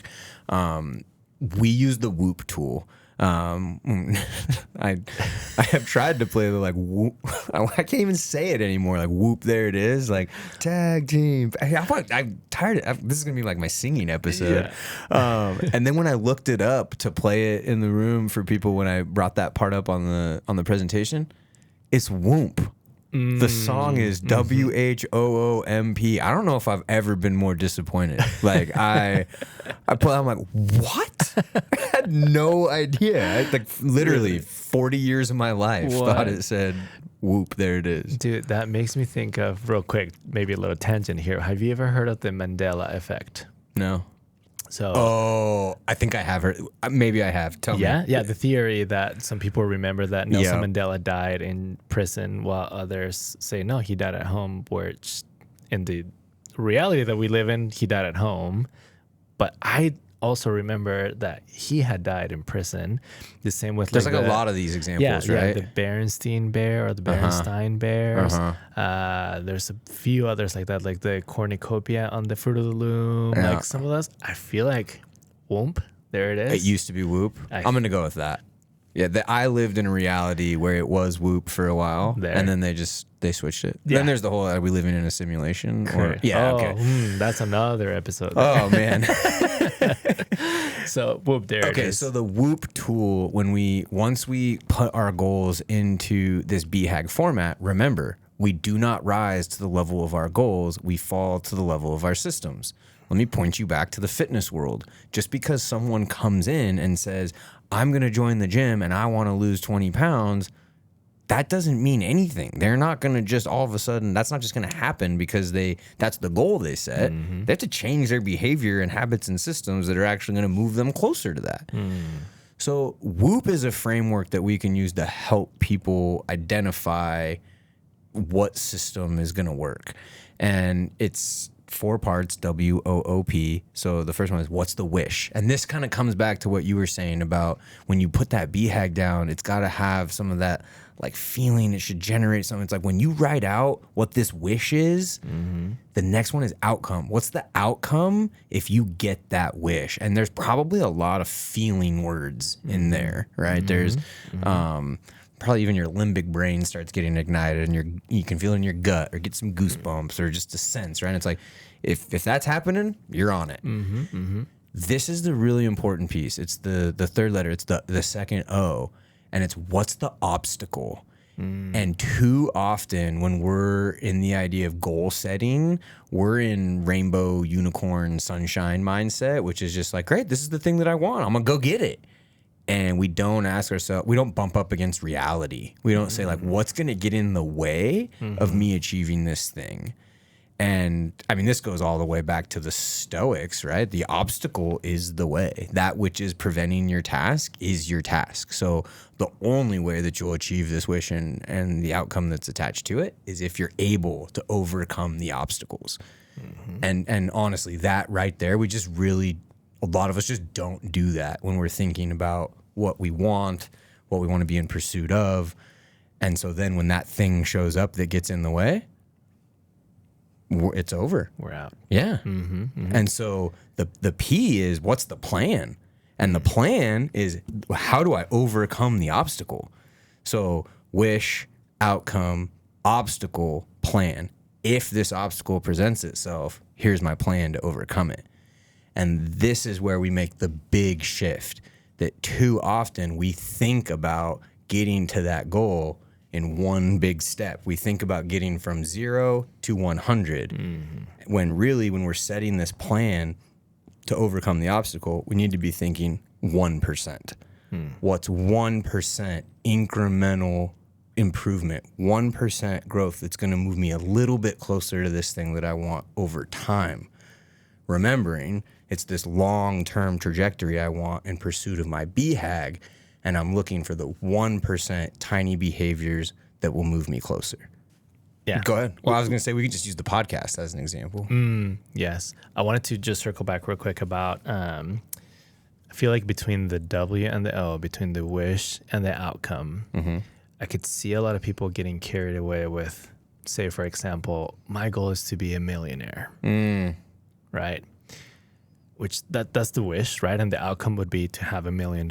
We use the WOOP tool. I have tried to play the like whoop. I can't even say it anymore. Like, whoop, there it is. Like, tag team. I'm tired. This is gonna be like my singing episode. Yeah. And then when I looked it up to play it in the room for people, when I brought that part up on the presentation, it's WOOP. The song is WHOOMP. I don't know if I've ever been more disappointed. Like, I play, I'm like, what? I had no idea. Like, literally 40 years of my life thought it said WOOP, there it is. Dude, that makes me think of, real quick, maybe a little tangent here. Have you ever heard of the Mandela effect? No. So, I think I have heard. Maybe I have. Tell me. Yeah. The theory that some people remember that Nelson Mandela died in prison, while others say no, he died at home. Which, in the reality that we live in, he died at home. But I also remember that he had died in prison. The same with there's like a lot of these examples, right? Yeah, the Berenstein Bear or the Berenstein Bears. There's a few others like that, like the cornucopia on the Fruit of the Loom. Yeah. Like some of those, I feel like WOOP. There it is. It used to be WOOP. I'm gonna go with that. Yeah, I lived in a reality where it was WOOP for a while, and then they switched it. Yeah. Then there's the whole, are we living in a simulation? Okay. That's another episode. Oh, man. So, WOOP, there it is. Okay, so the WOOP tool, once we put our goals into this BHAG format, remember, we do not rise to the level of our goals, we fall to the level of our systems. let me point you back to the fitness world. Just because someone comes in and says, I'm going to join the gym and I want to lose 20 pounds, that doesn't mean anything. They're not going to just all of a sudden, that's not just going to happen because that's the goal they set. They have to change their behavior and habits and systems that are actually going to move them closer to that. So WOOP is a framework that we can use to help people identify what system is going to work. And it's 4 parts, WOOP. So the first one is, what's the wish? And this kind of comes back to what you were saying about when you put that BHAG down, it's got to have some of that like feeling. It should generate something. It's like when you write out what this wish is, the next one is outcome. What's the outcome if you get that wish? And there's probably a lot of feeling words in there, right? There's probably even your limbic brain starts getting ignited and you can feel it in your gut or get some goosebumps or just a sense, right? And it's like, if that's happening, you're on it. This is the really important piece. It's the third letter. It's the second O. And it's, what's the obstacle? And too often when we're in the idea of goal setting, we're in rainbow, unicorn, sunshine mindset, which is just like, great, this is the thing that I want. I'm going to go get it. And we don't ask ourselves, we don't bump up against reality. We don't say like, what's going to get in the way of me achieving this thing? And I mean, this goes all the way back to the Stoics, right? The obstacle is the way. That which is preventing your task is your task. So the only way that you'll achieve this wish and the outcome that's attached to it is if you're able to overcome the obstacles. And honestly, that right there, a lot of us just don't do that when we're thinking about what we want to be in pursuit of. And so then when that thing shows up that gets in the way, it's over. We're out. Yeah. And so the P is, what's the plan? And the plan is, how do I overcome the obstacle? So wish, outcome, obstacle, plan. If this obstacle presents itself, here's my plan to overcome it. And this is where we make the big shift that too often we think about getting to that goal in one big step. We think about getting from 0 to 100, when really, when we're setting this plan to overcome the obstacle, we need to be thinking 1%. What's 1% incremental improvement, 1% growth that's going to move me a little bit closer to this thing that I want over time? Remembering it's this long-term trajectory I want in pursuit of my BHAG, and I'm looking for the 1% tiny behaviors that will move me closer. Yeah. Go ahead. Well, I was going to say we could just use the podcast as an example. Yes. I wanted to just circle back real quick about, I feel like between the W and the O, between the wish and the outcome, I could see a lot of people getting carried away with, say, for example, my goal is to be a millionaire, right? Which that's the wish, right? And the outcome would be to have $1 million.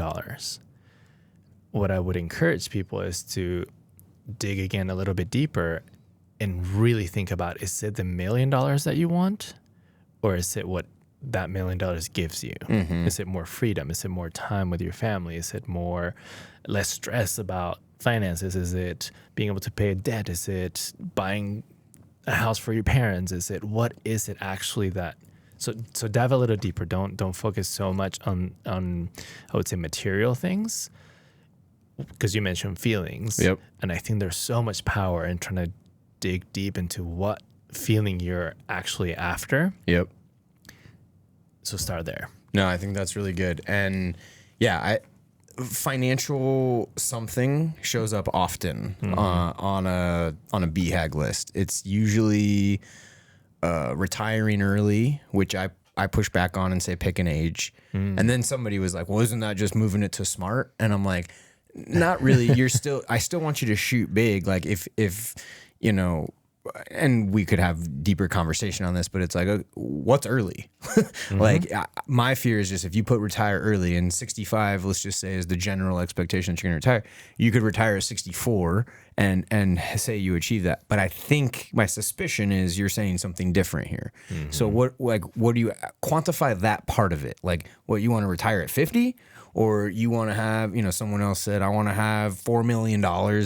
What I would encourage people is to dig again a little bit deeper and really think about, is it the $1 million that you want, or is it what that $1 million gives you? Is it more freedom? Is it more time with your family? Is it less stress about finances? Is it being able to pay a debt? Is it buying a house for your parents? What is it actually that? So dive a little deeper. Don't focus so much on I would say material things, because you mentioned feelings. Yep. And I think there's so much power in trying to dig deep into what feeling you're actually after. Yep. So start there. No, I think that's really good. And yeah, financial something shows up often on a BHAG list. It's usually retiring early, which I push back on and say pick an age. And then somebody was like, well, isn't that just moving it to SMART? And I'm like, not really. I still want you to shoot big. Like if you know, and we could have deeper conversation on this, but it's like, what's early? Like my fear is just, if you put retire early, and 65, let's just say, is the general expectation that you're going to retire, you could retire at 64 and say you achieve that. But I think my suspicion is you're saying something different here. So what do you quantify that part of it? Like, what, you want to retire at 50? Or you want to have, someone else said, I want to have $4 million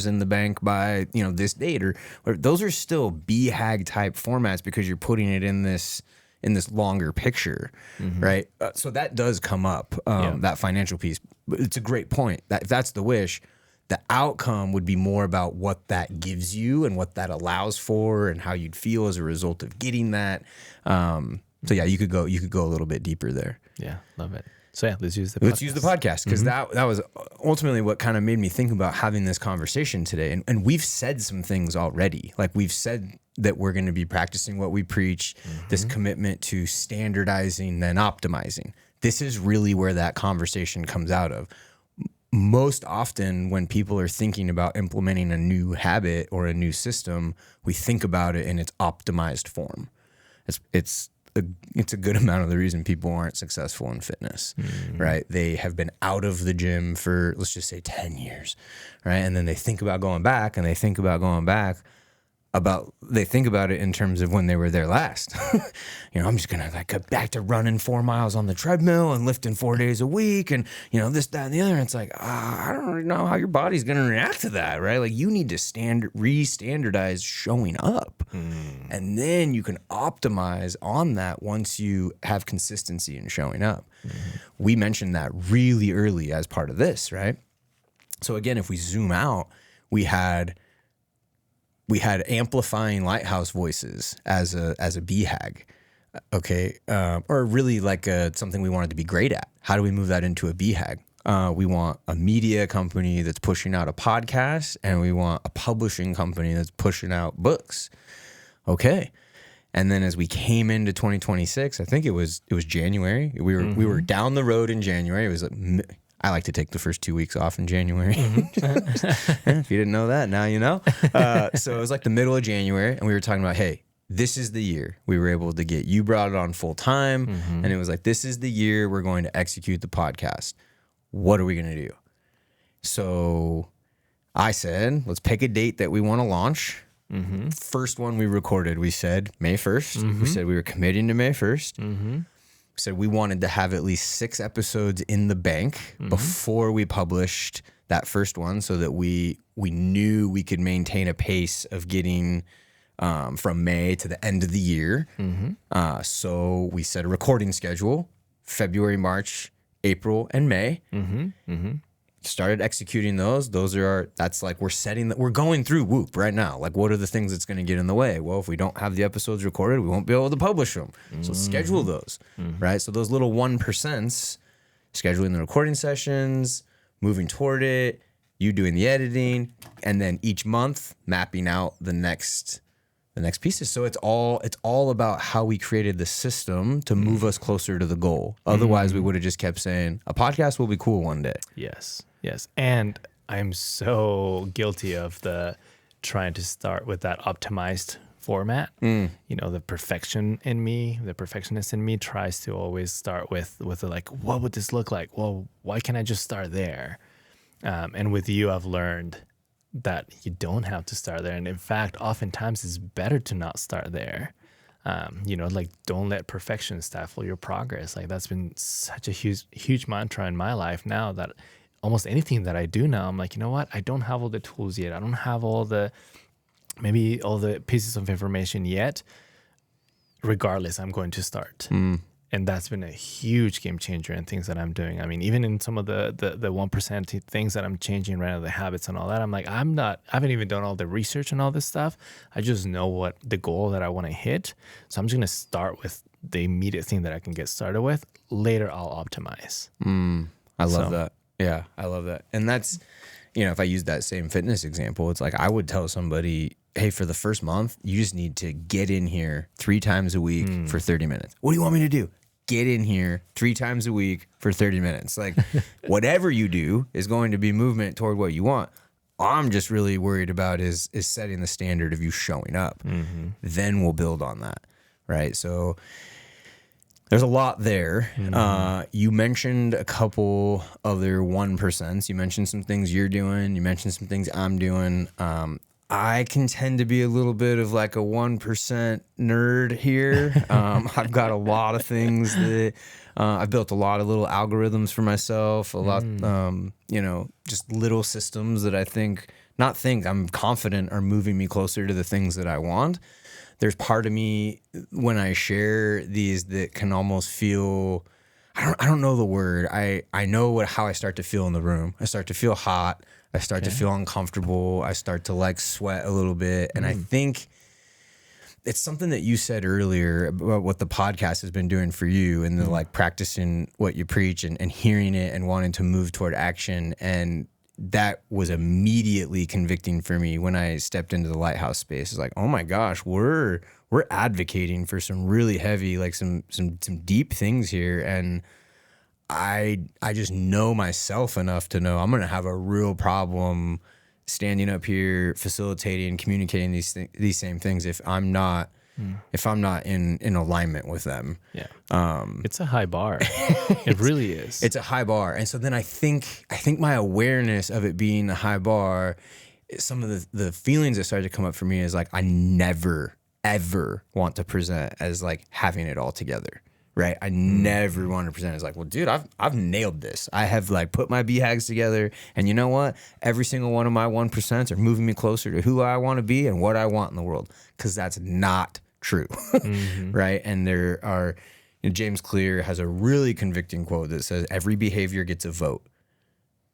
in the bank by, this date, or those are still BHAG type formats, because you're putting it in this in this longer picture, right? So that does come up, that financial piece. But it's a great point. That if that's the wish, the outcome would be more about what that gives you and what that allows for and how you'd feel as a result of getting that. So yeah, you could go a little bit deeper there. Yeah, love it. So yeah, let's use the podcast because that was ultimately what kind of made me think about having this conversation today. And we've said some things already. Like we've said that we're going to be practicing what we preach, this commitment to standardizing, then optimizing. This is really where that conversation comes out of. Most often when people are thinking about implementing a new habit or a new system, we think about it in its optimized form. It's a good amount of the reason people aren't successful in fitness, right? They have been out of the gym for, let's just say 10 years, right? And then they think about going back and they think about it in terms of when they were there last. I'm just going to like get back to running 4 miles on the treadmill and lifting 4 days a week and, this, that, and the other. And it's like, I don't really know how your body's going to react to that, right? Like you need to re-standardize showing up. And then you can optimize on that once you have consistency in showing up. We mentioned that really early as part of this, right? So again, if we zoom out, we had amplifying lighthouse voices as a BHAG, okay, or really like something we wanted to be great at. How do we move that into a BHAG? We want a media company that's pushing out a podcast, and we want a publishing company that's pushing out books. Okay, and then as we came into 2026, I think it was January. We were down the road in January. It was I like to take the first 2 weeks off in January. If you didn't know that, now you know. So it was like the middle of January, and we were talking about, hey, this is the year. We were able to get you brought it on full time, and it was like, this is the year we're going to execute the podcast. What are we going to do? So I said, let's pick a date that we want to launch. First one we recorded, we said May 1st. We said we were committing to May 1st. Said we wanted to have at least 6 episodes in the bank before we published that first one, so that we knew we could maintain a pace of getting from May to the end of the year. So we set a recording schedule: February, March, April, and May. Started executing those. That's like we're going through WOOP right now. Like, what are the things that's going to get in the way? Well, if we don't have the episodes recorded, we won't be able to publish them. So schedule those, right? So those little 1%, scheduling the recording sessions, moving toward it, you doing the editing, and then each month mapping out the next pieces. So it's all about how we created the system to move us closer to the goal. Otherwise, we would have just kept saying a podcast will be cool one day. Yes. And I'm so guilty of the trying to start with that optimized format. The perfectionist in me tries to always start with like, what would this look like? Well, why can't I just start there? And with you, I've learned that you don't have to start there. And in fact, oftentimes it's better to not start there. Like, don't let perfection stifle your progress. Like, that's been such a huge mantra in my life now, that almost anything that I do now, I'm like, you know what? I don't have all the tools yet. I don't have all the pieces of information yet. Regardless, I'm going to start. And that's been a huge game changer in things that I'm doing. I mean, even in some of the 1% things that I'm changing right now, the habits and all that, I'm like, I haven't even done all the research and all this stuff. I just know what the goal that I want to hit. So I'm just going to start with the immediate thing that I can get started with. Later, I'll optimize. I love that. Yeah, I love that. And that's, if I use that same fitness example, it's like I would tell somebody, hey, for the first month, you just need to get in here 3 times a week for 30 minutes. What do you want me to do? Get in here 3 times a week for 30 minutes. Like, whatever you do is going to be movement toward what you want. All I'm just really worried about is setting the standard of you showing up. Then we'll build on that, right? So there's a lot there. You mentioned a couple other 1%. You mentioned some things you're doing. You mentioned some things I'm doing. I can tend to be a little bit of like a 1% nerd here. I've got a lot of things that I've built a lot of little algorithms for myself, a lot, just little systems that I'm confident are moving me closer to the things that I want. there's part of me when I share these that can almost feel, I don't know the word. I know how I start to feel in the room. I start to feel hot. I start to feel uncomfortable. I start to like sweat a little bit. And I think it's something that you said earlier about what the podcast has been doing for you, and the like practicing what you preach and hearing it and wanting to move toward action. And that was immediately convicting for me when I stepped into the Lighthouse space. It's like, oh my gosh, we're advocating for some really heavy, like some deep things here. And I just know myself enough to know I'm going to have a real problem standing up here, facilitating, communicating these same things if I'm not in alignment with them. Yeah. It's a high bar. It really is. It's a high bar. And so then I think my awareness of it being a high bar, some of the feelings that started to come up for me is like, I never, ever want to present as like having it all together. Right. I never want to present as like, well, dude, I've nailed this. I have like put my BHAGs together, and you know what? Every single one of my 1% are moving me closer to who I want to be and what I want in the world. Cause that's not true. Right. And there are, James Clear has a really convicting quote that says, every behavior gets a vote.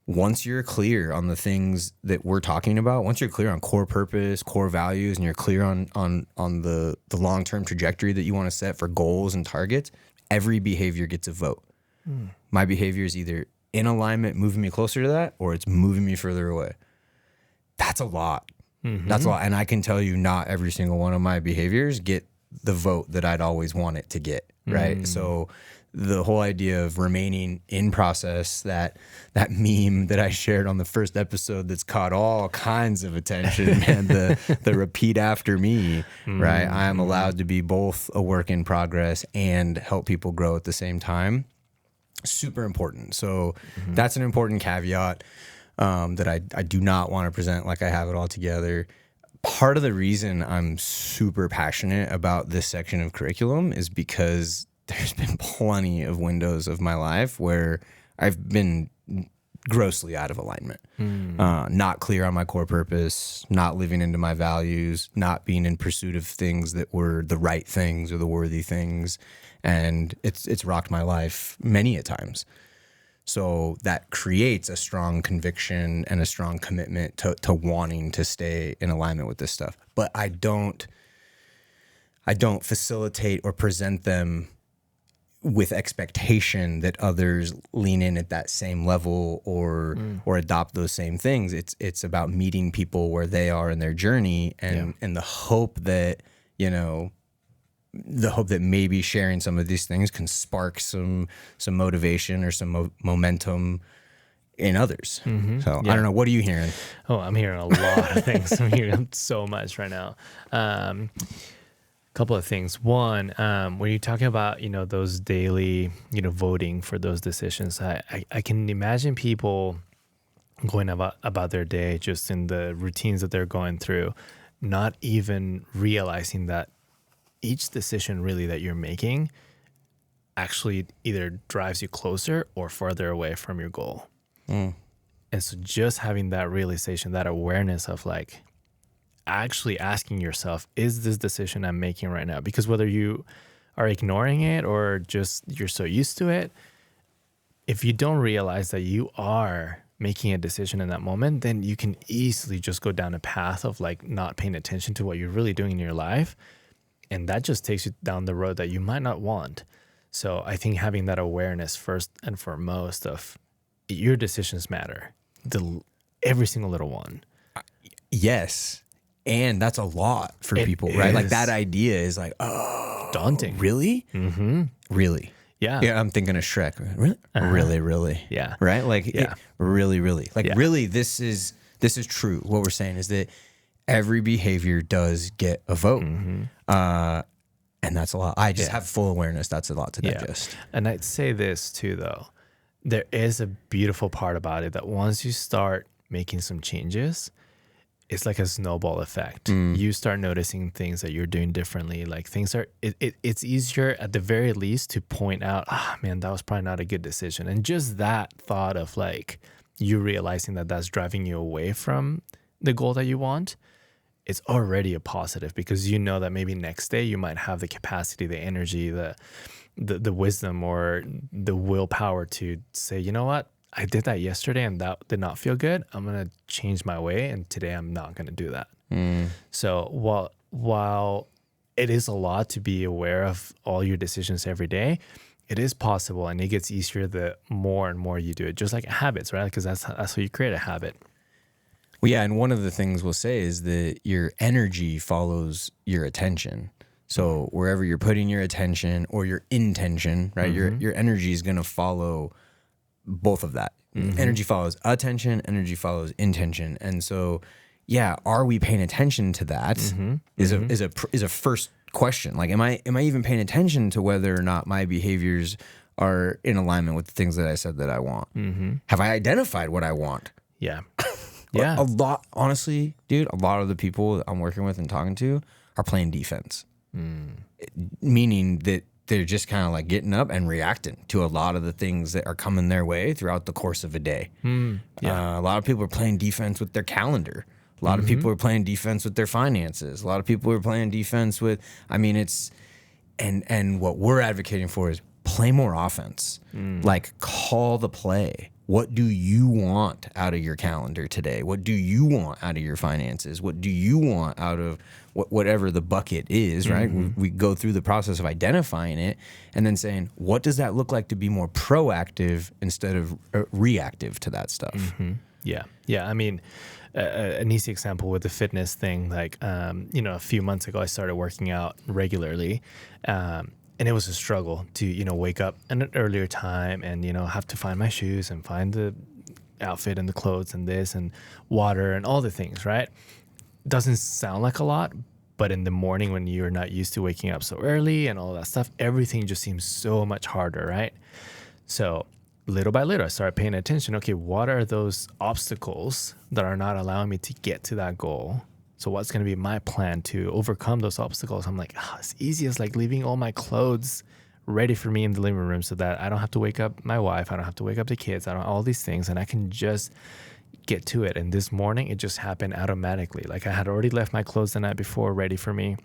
Once you're clear on the things that we're talking about, once you're clear on core purpose, core values, and you're clear on the long-term trajectory that you want to set for goals and targets, every behavior gets a vote. My behavior is either in alignment, moving me closer to that, or it's moving me further away. That's a lot. That's a lot. And I can tell you not every single one of my behaviors get the vote that I'd always want it to get, right? So the whole idea of remaining in process, that meme that I shared on the first episode that's caught all kinds of attention, and the repeat after me, right? I am allowed to be both a work in progress and help people grow at the same time. Super important. So that's an important caveat that I do not want to present like I have it all together. Part of the reason I'm super passionate about this section of curriculum is because there's been plenty of windows of my life where I've been grossly out of alignment, not clear on my core purpose, not living into my values, not being in pursuit of things that were the right things or the worthy things. And it's rocked my life many a times. So that creates a strong conviction and a strong commitment to wanting to stay in alignment with this stuff. But I don't facilitate or present them with expectation that others lean in at that same level or adopt those same things. It's about meeting people where they are in their journey, and the hope that, maybe sharing some of these things can spark some motivation or some momentum in others. So I don't know. What are you hearing? Oh, I'm hearing a lot of things. I'm hearing so much right now. Couple of things. One, when you're talking about, those daily, voting for those decisions, I can imagine people going about their day just in the routines that they're going through, not even realizing that each decision really that you're making actually either drives you closer or farther away from your goal. And so just having that realization, that awareness of like, actually asking yourself, is this decision I'm making right now? Because whether you are ignoring it or just you're so used to it, if you don't realize that you are making a decision in that moment, then you can easily just go down a path of like not paying attention to what you're really doing in your life. And that just takes you down the road that you might not want. So I think having that awareness first and foremost of your decisions matter, every single little one. Yes. And that's a lot for people, right? Like that idea is like, oh, daunting. Really? Really? Yeah. Yeah. I'm thinking of Shrek. Really? Really? Yeah. Right? Like, really? Like, Yeah. really, this is true. What we're saying is that every behavior does get a vote. And that's a lot. I just have full awareness. That's a lot to digest. And I'd say this too, though. There is a beautiful part about it that once you start making some changes, it's like a snowball effect. You start noticing things that you're doing differently. Like things are, it's easier at the very least to point out, man, that was probably not a good decision. And just that thought of like you realizing that that's driving you away from the goal that you want, it's already a positive, because you know that maybe next day you might have the capacity, the energy, the wisdom, or the willpower to say, you know what, I did that yesterday and that did not feel good. I'm going to change my way, and today I'm not going to do that. So while it is a lot to be aware of all your decisions every day, it is possible, and it gets easier the more and more you do it, just like habits, right? Because that's how you create a habit. Well, yeah, and one of the things we'll say is that your energy follows your attention. So wherever you're putting your attention or your intention, right, your energy is going to follow both of that. Energy follows attention, energy follows intention. And so, yeah, are we paying attention to that? Is a first question. Like, am I even paying attention to whether or not my behaviors are in alignment with the things that I said that I want? Have I identified what I want? Yeah. A lot, honestly, dude, a lot of the people that I'm working with and talking to are playing defense. Meaning that they're just kind of like getting up and reacting to a lot of the things that are coming their way throughout the course of a day. A lot of people are playing defense with their calendar. A lot of people are playing defense with their finances. A lot of people are playing defense with, and what we're advocating for is play more offense. Like, call the play. What do you want out of your calendar today? What do you want out of your finances? What do you want out of whatever the bucket is, right? We go through the process of identifying it and then saying, what does that look like to be more proactive instead of reactive to that stuff? Yeah. I mean, an easy example with the fitness thing, like, a few months ago, I started working out regularly. And it was a struggle to, wake up at an earlier time and, have to find my shoes and find the outfit and the clothes and this and water and all the things, right? Doesn't sound like a lot, but in the morning when you're not used to waking up so early and all that stuff, everything just seems so much harder, right? So little by little, I started paying attention. Okay, what are those obstacles that are not allowing me to get to that goal? So what's going to be my plan to overcome those obstacles? I'm like, as easy as like leaving all my clothes ready for me in the living room so that I don't have to wake up my wife. I don't have to wake up the kids. I don't all these things. And I can just get to it. And this morning, it just happened automatically. Like, I had already left my clothes the night before ready for me.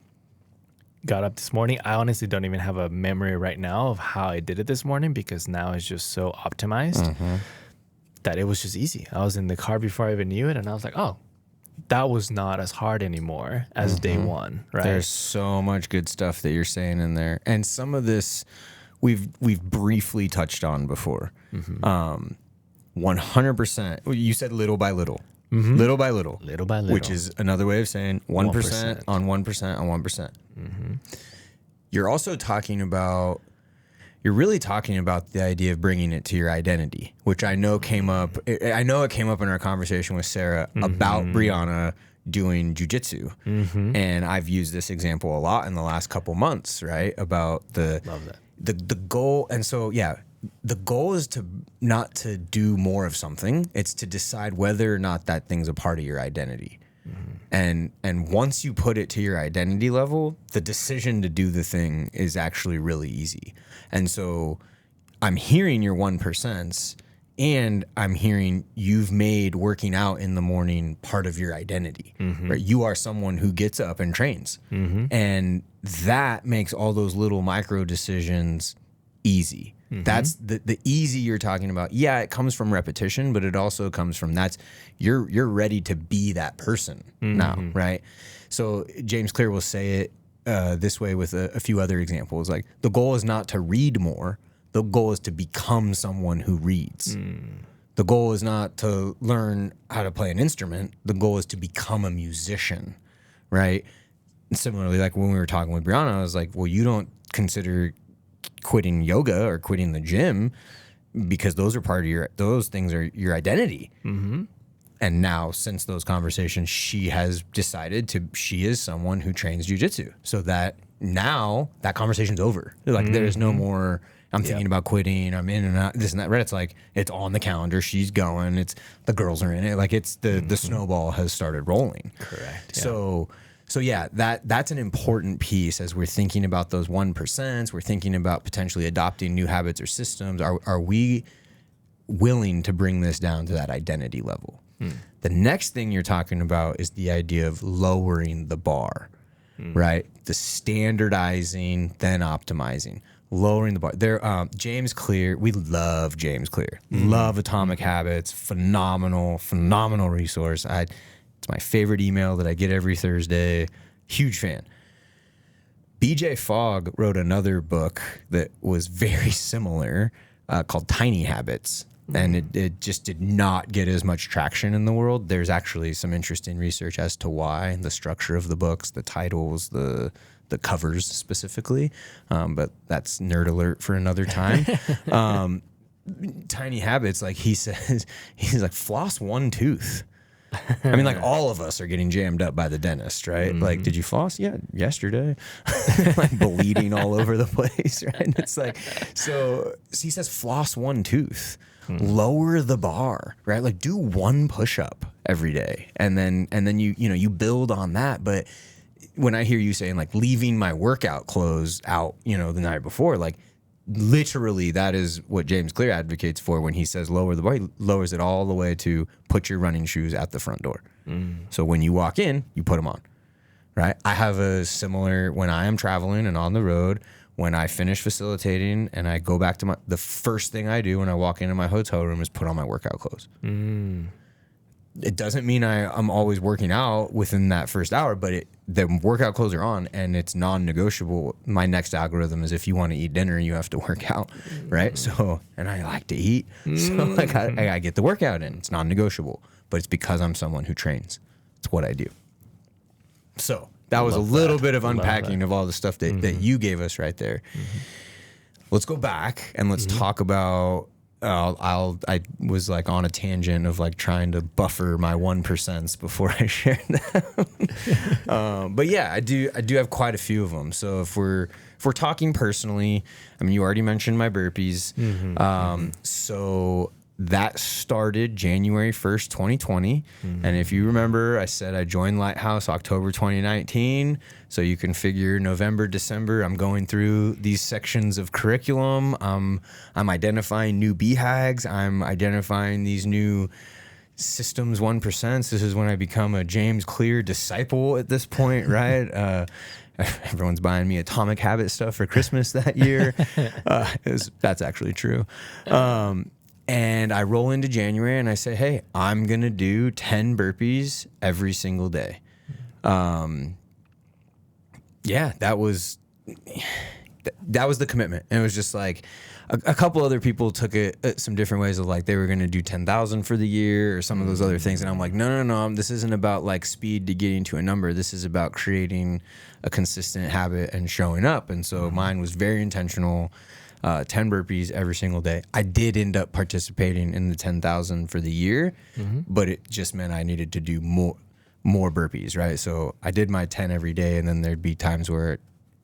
Got up this morning. I honestly don't even have a memory right now of how I did it this morning, because now it's just so optimized that it was just easy. I was in the car before I even knew it. And I was like, oh, that was not as hard anymore as day one, right? There's so much good stuff that you're saying in there. And some of this we've briefly touched on before. 100%. You said little by little. Little by little. Little by little. Which is another way of saying 1% on 1% on 1%. You're also talking about, you're really talking about the idea of bringing it to your identity, which I know came up. I know it came up in our conversation with Sarah about Brianna doing jujitsu. And I've used this example a lot in the last couple months, right? About the goal. And so, yeah, the goal is to not to do more of something. It's to decide whether or not that thing's a part of your identity. And once you put it to your identity level, the decision to do the thing is actually really easy. And so I'm hearing your 1%, and I'm hearing you've made working out in the morning part of your identity. Right? You are someone who gets up and trains. And that makes all those little micro decisions easy. That's the easy you're talking about. Yeah, it comes from repetition, but it also comes from you're ready to be that person now, right? So James Clear will say it this way with a few other examples. Like, the goal is not to read more. The goal is to become someone who reads. The goal is not to learn how to play an instrument. The goal is to become a musician, right? And similarly, like when we were talking with Brianna, I was like, well, you don't consider quitting yoga or quitting the gym because those are those things are your identity. And now, since those conversations, she has decided she is someone who trains jujitsu, so that now that conversation's over. Like, there's no more, I'm thinking about quitting, I'm in and out, this and that, right? It's like, it's on the calendar, she's going, it's, the girls are in it. Like, it's the snowball has started rolling. Correct. Yeah. So yeah, that's an important piece as we're thinking about those 1%. We're thinking about potentially adopting new habits or systems. Are we willing to bring this down to that identity level? The next thing you're talking about is the idea of lowering the bar, right? The standardizing, then optimizing, lowering the bar. There, James Clear, we love James Clear. Love Atomic Habits, phenomenal resource. It's my favorite email that I get every Thursday. Huge fan. BJ Fogg wrote another book that was very similar called Tiny Habits. And it just did not get as much traction in the world. There's actually some interesting research as to why, the structure of the books, the titles, the covers specifically. But that's nerd alert for another time. Tiny Habits, like he says, he's like, floss one tooth. I mean, like all of us are getting jammed up by the dentist, right? Like, did you floss? Yeah, yesterday. Like bleeding all over the place, right? And it's like, so he says floss one tooth, lower the bar, right? Like do one push-up every day. And then you build on that. But when I hear you saying like leaving my workout clothes out, the night before, like literally that is what James Clear advocates for when he says lower the bar. He lowers it all the way to put your running shoes at the front door. So when you walk in, you put them on, right? I have a similar, when I am traveling and on the road, when I finish facilitating and I go back to the first thing I do when I walk into my hotel room is put on my workout clothes. It doesn't mean I'm always working out within that first hour, but the workout clothes are on and it's non-negotiable. My next algorithm is if you want to eat dinner, you have to work out, right? So, and I like to eat. So like I get the workout in. It's non-negotiable, but it's because I'm someone who trains. It's what I do. So that was a little bit of unpacking of all the stuff that you gave us right there. Let's go back and let's talk about I was like on a tangent of like trying to buffer my 1% before I shared them. But yeah, I do have quite a few of them. So if we're talking personally, I mean, you already mentioned my burpees. So that started January 1st, 2020. And if you remember, I said I joined Lighthouse October 2019. So you can figure November, December, I'm going through these sections of curriculum. I'm identifying new BHAGs. I'm identifying these new systems 1%. This is when I become a James Clear disciple at this point, right? Everyone's buying me Atomic Habit stuff for Christmas that year. That's actually true. And I roll into January and I say, hey, I'm going to do 10 burpees every single day. Yeah, that was the commitment. And it was just like a couple other people took it some different ways of like they were going to do 10,000 for the year or some of those other things. And I'm like, no, this isn't about like speed to getting to a number. This is about creating a consistent habit and showing up. And so mine was very intentional. 10 burpees every single day. I did end up participating in the 10,000 for the year, but it just meant I needed to do more burpees, right? So I did my 10 every day, and then there'd be times where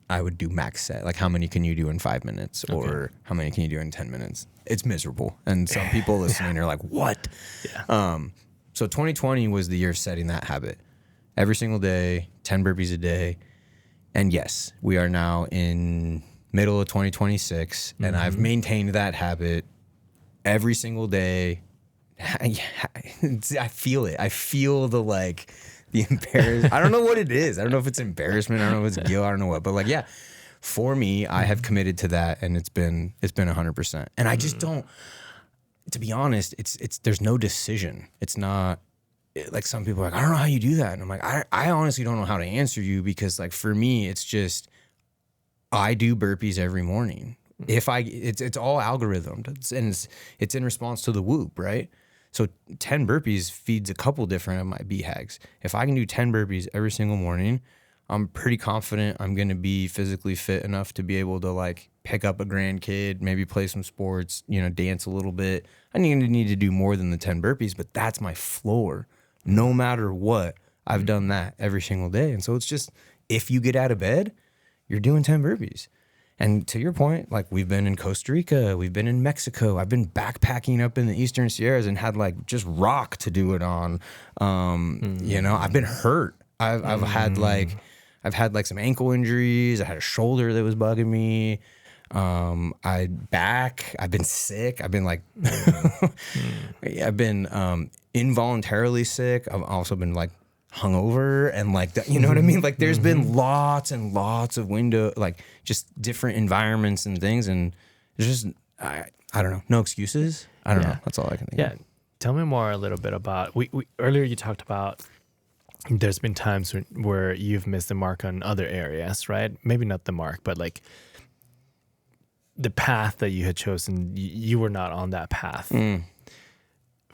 I would do max set, like how many can you do in 5 minutes or how many can you do in 10 minutes? It's miserable. And some people listening are like, what? Yeah. So 2020 was the year of setting that habit. Every single day, 10 burpees a day. And yes, we are now in middle of 2026, and I've maintained that habit every single day. I feel it. I feel the embarrassment. I don't know what it is. I don't know if it's embarrassment. I don't know if it's guilt. I don't know what. But like, yeah, for me, I have committed to that, and it's been 100%. And I just don't. To be honest, it's there's no decision. It's not. Like some people are like, I don't know how you do that, and I'm like, I honestly don't know how to answer you, because like for me, it's just. I do burpees every morning. It's all algorithmed, and it's in response to the WOOP, right? So 10 burpees feeds a couple different of my BHAGs. If I can do 10 burpees every single morning, I'm pretty confident I'm going to be physically fit enough to be able to like pick up a grandkid, maybe play some sports, dance a little bit. I need to do more than the 10 burpees, but that's my floor. No matter what, I've done that every single day. And so it's just, if you get out of bed, you're doing 10 burpees. And to your point, like we've been in Costa Rica, we've been in Mexico, I've been backpacking up in the Eastern Sierras and had like just rock to do it on. I've been hurt. I've had like some ankle injuries. I had a shoulder that was bugging me. I've been sick. I've been like, I've been involuntarily sick. I've also been like hungover and like that, you know what I mean? Like there's been lots and lots of like just different environments and things. And it's just, I don't know, no excuses. I don't know. That's all I can think of. Tell me more a little bit about, we earlier you talked about there's been times where you've missed the mark on other areas, right? Maybe not the mark, but like the path that you had chosen, you were not on that path.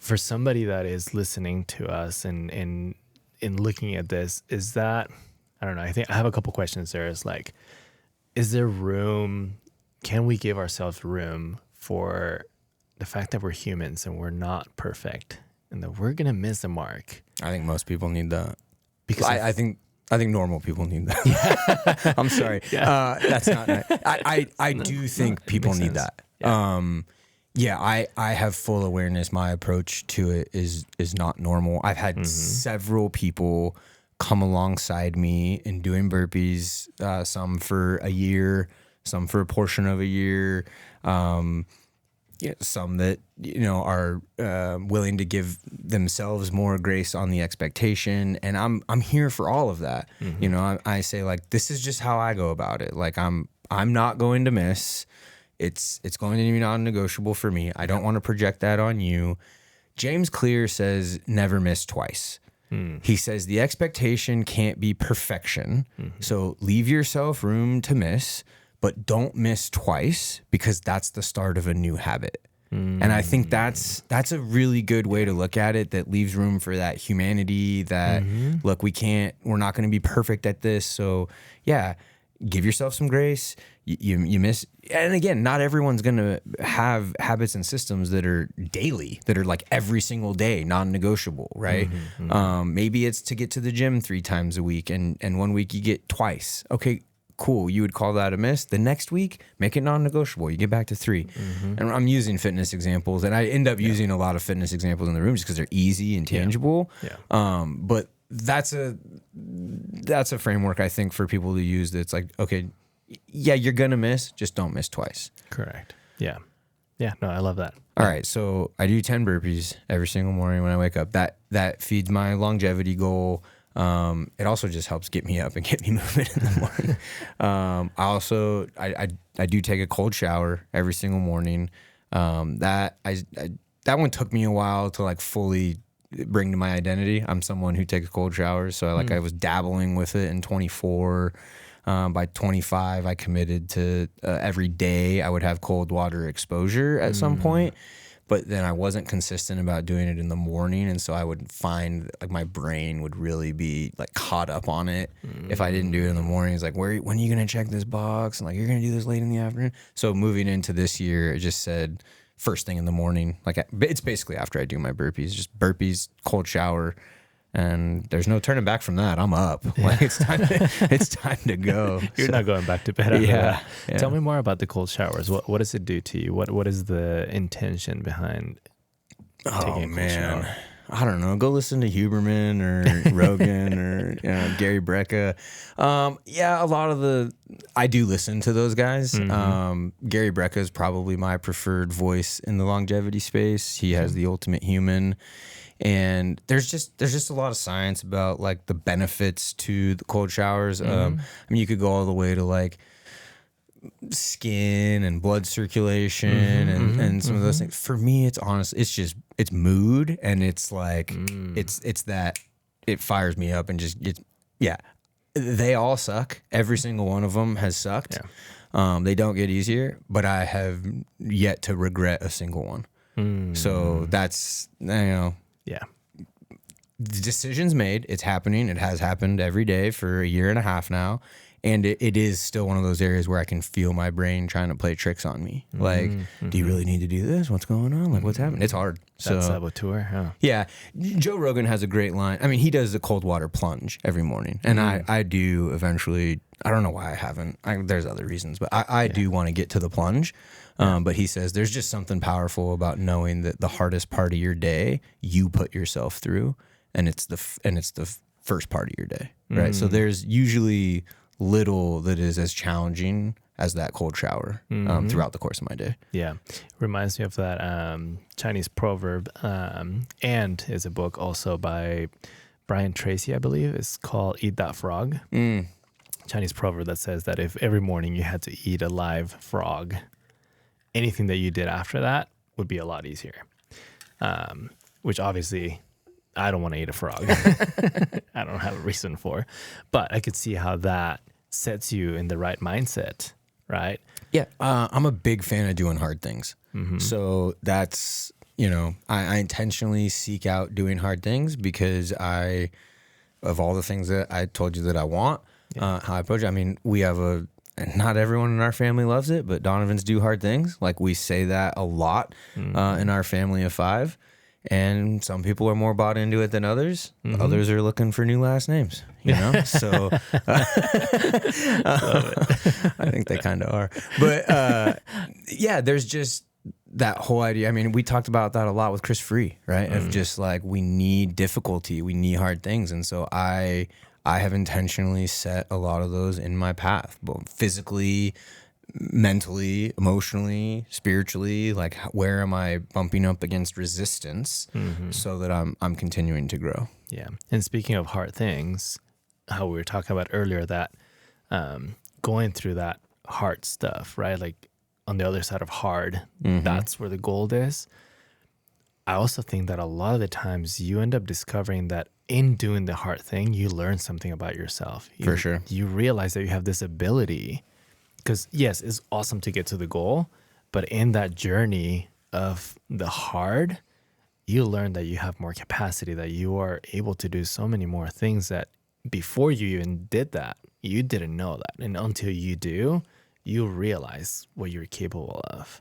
For somebody that is listening to us and in looking at this, is that, I don't know, I think I have a couple questions there. Is like, is there room, can we give ourselves room for the fact that we're humans and we're not perfect and that we're going to miss the mark? I think most people need that. Because I think normal people need that. I'm sorry. That's not nice. I do think people need that. I have full awareness. My approach to it is not normal. I've had several people come alongside me in doing burpees, some for a year, some for a portion of a year, some that, are willing to give themselves more grace on the expectation. And I'm here for all of that. I say like, this is just how I go about it. Like I'm not going to miss. It's going to be non-negotiable for me. I don't want to project that on you. James Clear says never miss twice. He says the expectation can't be perfection. So leave yourself room to miss, but don't miss twice, because that's the start of a new habit. And I think that's a really good way to look at it, that leaves room for that humanity that, look, we're not going to be perfect at this. So give yourself some grace. You miss, and again, not everyone's going to have habits and systems that are daily, that are like every single day, non-negotiable, right? Maybe it's to get to the gym 3 times a week, and 1 week you get twice. Okay, cool. You would call that a miss. The next week, make it non-negotiable. You get back to 3. And I'm using fitness examples, and I end up using a lot of fitness examples in the room just because they're easy and tangible. But that's a framework, I think, for people to use. That's like, okay, you're gonna miss, just don't miss twice. Correct. No, I love that. All right, so I do 10 burpees every single morning when I wake up. That feeds my longevity goal. It also just helps get me up and get me moving in the morning. I do take a cold shower every single morning. That one took me a while to like fully bring to my identity. I'm someone who takes cold showers, so I was dabbling with it in 24. By 25, I committed to every day I would have cold water exposure at some point. But then I wasn't consistent about doing it in the morning, and so I would find like my brain would really be like caught up on it if I didn't do it in the morning. It's like, when are you gonna check this box? And like, you're gonna do this late in the afternoon. So moving into this year, it just said first thing in the morning. Like it's basically after I do my burpees, just burpees, cold shower. And there's no turning back from that. I'm up. Like it's time to go. You're not going back to bed after that. Tell me more about the cold showers. What does it do to you? What is the intention behind taking a cold shower? I don't know. Go listen to Huberman or Rogan or Gary Brecka. A lot of I do listen to those guys. Gary Brecka is probably my preferred voice in the longevity space. He has The Ultimate Human. And there's just a lot of science about like the benefits to the cold showers. I mean, you could go all the way to like skin and blood circulation and some of those things. For me, it's mood, and it's like it's that it fires me up and just they all suck. Every single one of them has sucked. They don't get easier, but I have yet to regret a single one. So that's the decision's made. It's happening. It has happened every day for a year and a half now. And it is still one of those areas where I can feel my brain trying to play tricks on me. Like, do you really need to do this? What's going on? Like, what's happening? It's hard. That's saboteur, huh? Yeah. Joe Rogan has a great line. I mean, he does the cold water plunge every morning. And I do eventually. I don't know why I haven't. There's other reasons. But I do want to get to the plunge. But he says there's just something powerful about knowing that the hardest part of your day, you put yourself through. And it's the first part of your day, right? So there's usually little that is as challenging as that cold shower throughout the course of my day. Yeah. Reminds me of that Chinese proverb. And is a book also by Brian Tracy, I believe. It's called Eat That Frog. Chinese proverb that says that if every morning you had to eat a live frog, anything that you did after that would be a lot easier. Which obviously I don't want to eat a frog. I don't have a reason for, but I could see how that sets you in the right mindset, right? Yeah. I'm a big fan of doing hard things. So that's, I intentionally seek out doing hard things because of all the things that I told you that I want, how I approach it. I mean, we have not everyone in our family loves it, but Donovans do hard things. Like we say that a lot in our family of 5. And some people are more bought into it than others. Others are looking for new last names, So I think they kind of are. But there's just that whole idea. I mean, we talked about that a lot with Chris Free, right? Of just like we need difficulty, we need hard things. And so I have intentionally set a lot of those in my path, both physically, mentally, emotionally, spiritually. Like where am I bumping up against resistance so that I'm continuing to grow? Yeah. And speaking of hard things, how we were talking about earlier, that going through that hard stuff, right? Like on the other side of hard, that's where the gold is. I also think that a lot of the times you end up discovering that in doing the hard thing, you learn something about yourself. For sure. You realize that you have this ability. Because, yes, it's awesome to get to the goal, but in that journey of the hard, you learn that you have more capacity, that you are able to do so many more things that before you even did that, you didn't know that. And until you do, you realize what you're capable of.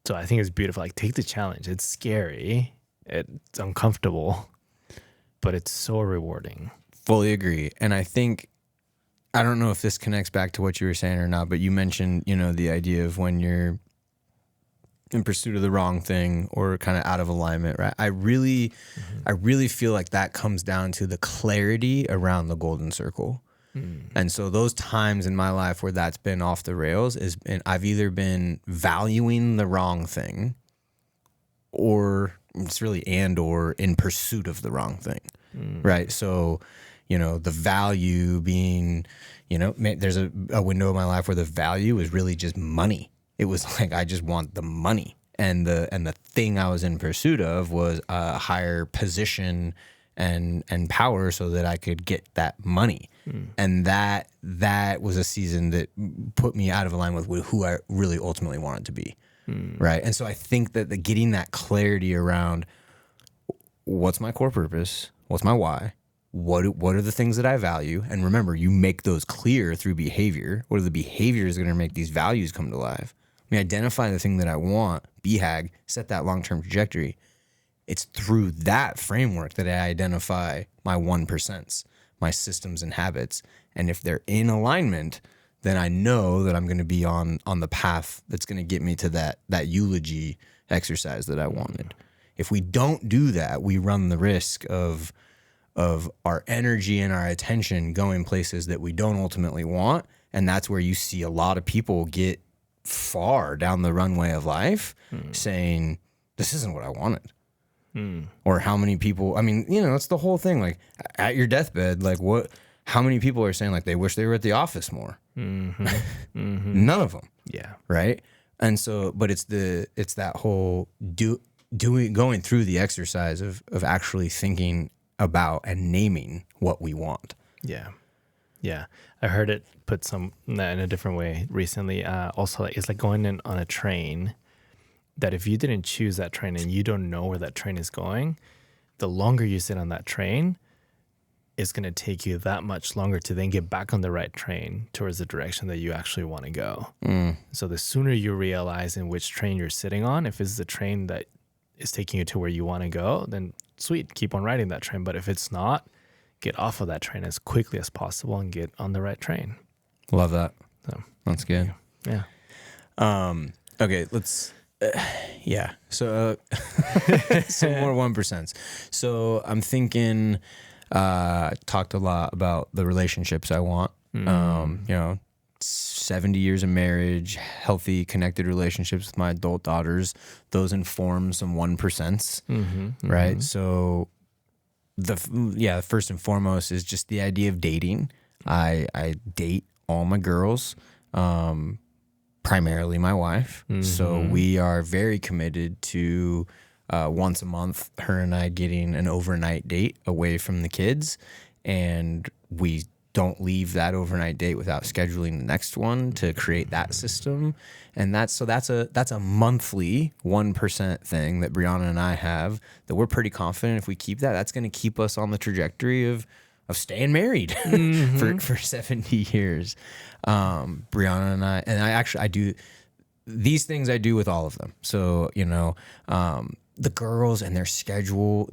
So I think it's beautiful. Like, take the challenge. It's scary. It's uncomfortable, but it's so rewarding. Fully agree. And I think, I don't know if this connects back to what you were saying or not, but you mentioned, the idea of when you're in pursuit of the wrong thing or kind of out of alignment, right? I really feel like that comes down to the clarity around the golden circle. And so those times in my life where that's been off the rails I've either been valuing the wrong thing or in pursuit of the wrong thing, right? So, the value being, there's a window in my life where the value is really just money. It was like, I just want the money. And the thing I was in pursuit of was a higher position and power so that I could get that money. And that was a season that put me out of alignment with who I really ultimately wanted to be. Right. And so I think that getting that clarity around what's my core purpose, what's my why, what are the things that I value? And remember, you make those clear through behavior. What are the behaviors that are going to make these values come to life? I mean, identify the thing that I want, BHAG, set that long-term trajectory. It's through that framework that I identify my 1%, my systems and habits. And if they're in alignment, then I know that I'm going to be on the path that's going to get me to that eulogy exercise that I wanted. If we don't do that, we run the risk of our energy and our attention going places that we don't ultimately want. And that's where you see a lot of people get far down the runway of life saying, this isn't what I wanted. Or how many people, I mean, it's the whole thing. Like at your deathbed, like how many people are saying like they wish they were at the office more? None of them. Yeah. Right. And so, but it's that whole going through the exercise of actually thinking about and naming what we want. Yeah. Yeah. I heard it put in a different way recently. Also, it's like going in on a train, that if you didn't choose that train and you don't know where that train is going, the longer you sit on that train, it's going to take you that much longer to then get back on the right train towards the direction that you actually want to go. So the sooner you realize in which train you're sitting on, if it's the train that is taking you to where you want to go, then sweet, keep on riding that train. But if it's not, get off of that train as quickly as possible and get on the right train. Love that. So that's good. Yeah. Okay, let's... yeah. So some more 1%. So I'm thinking, talked a lot about the relationships I want. 70 years of marriage, healthy, connected relationships with my adult daughters. Those inform some 1%, right? So first and foremost is just the idea of dating. I date all my girls, primarily my wife. So we are very committed to once a month, her and I getting an overnight date away from the kids, and we don't leave that overnight date without scheduling the next one to create that system. And that's a monthly 1% thing that Brianna and I have that we're pretty confident if we keep that, that's going to keep us on the trajectory of staying married for 70 years. Brianna and I do these things I do with all of them. So, the girls and their schedule,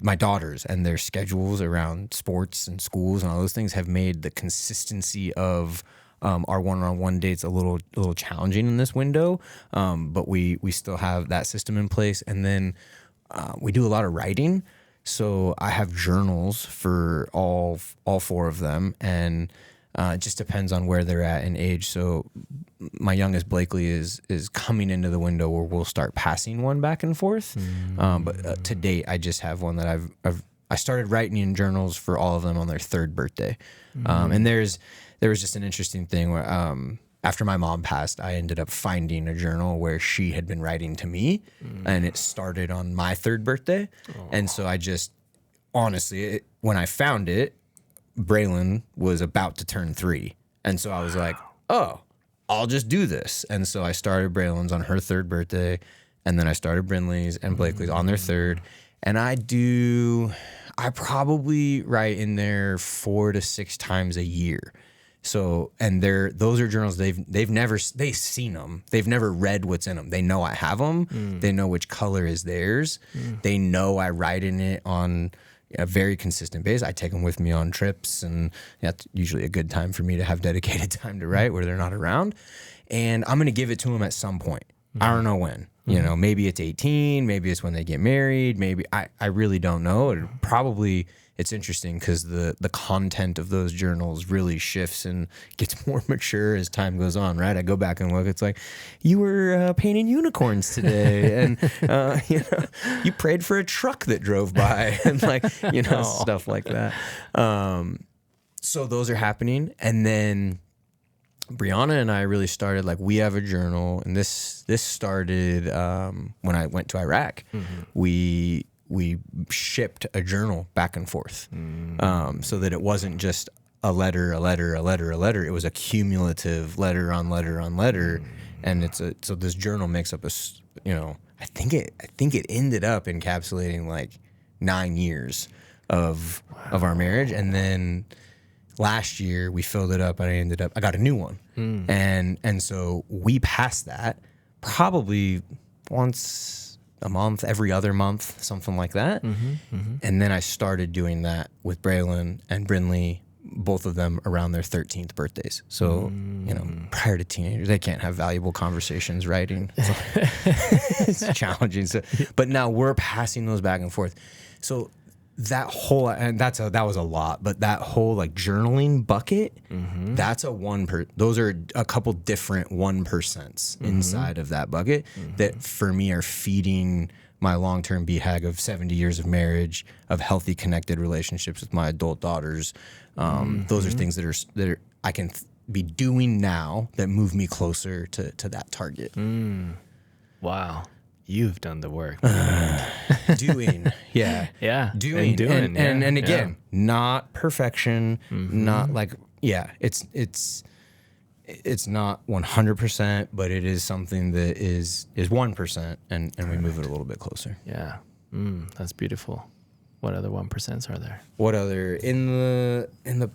my daughters and their schedules around sports and schools and all those things have made the consistency of our one-on-one dates a little challenging in this window. But we still have that system in place. And then we do a lot of writing. So I have journals for all four of them, and it just depends on where they're at in age. So my youngest Blakely is coming into the window where we'll start passing one back and forth. But to date, I just have one that I started writing in journals for all of them on their third birthday. And there was just an interesting thing where after my mom passed, I ended up finding a journal where she had been writing to me, and it started on my third birthday. And so I just, honestly, when I found it, Braylon was about to turn 3. And so I was like, oh, I'll just do this. And so I started Braylon's on her third birthday, and then I started Brinley's and Blakely's on their third. And I probably write in there 4 to 6 times a year. So, and those are journals they've seen them. They've never read what's in them. They know I have them. They know which color is theirs. They know I write in it on a very consistent basis. I take them with me on trips, and that's usually a good time for me to have dedicated time to write where they're not around. And I'm going to give it to them at some point. I don't know when. Maybe it's 18, maybe it's when they get married, maybe I really don't know. It's interesting because the content of those journals really shifts and gets more mature as time goes on, right? I go back and look, it's like, you were painting unicorns today, and you prayed for a truck that drove by, and stuff like that. So those are happening. And then Brianna and I really started, we have a journal, and this started when I went to Iraq. We shipped a journal back and forth, so that it wasn't just a letter. It was a cumulative letter on letter on letter, and so this journal makes up I think it ended up encapsulating 9 years of our marriage, and then last year we filled it up, and I got a new one, and so we passed that probably once a month, every other month, something like that. And then I started doing that with Braylon and Brinley, both of them around their 13th birthdays. So, prior to teenagers, they can't have valuable conversations writing. So it's challenging. So, but now we're passing those back and forth. So that whole, and that was a lot, but that whole journaling bucket, that's those are a couple different 1% inside of that bucket that for me are feeding my long-term BHAG of 70 years of marriage, of healthy connected relationships with my adult daughters. Those are things that I can be doing now that move me closer to that target. Wow. You've done the work. Doing. Yeah. Doing. And again, not perfection, not it's not 100%, but it is something that is 1%, and we move it a little bit closer. Yeah. That's beautiful. What other 1% are there? What other in the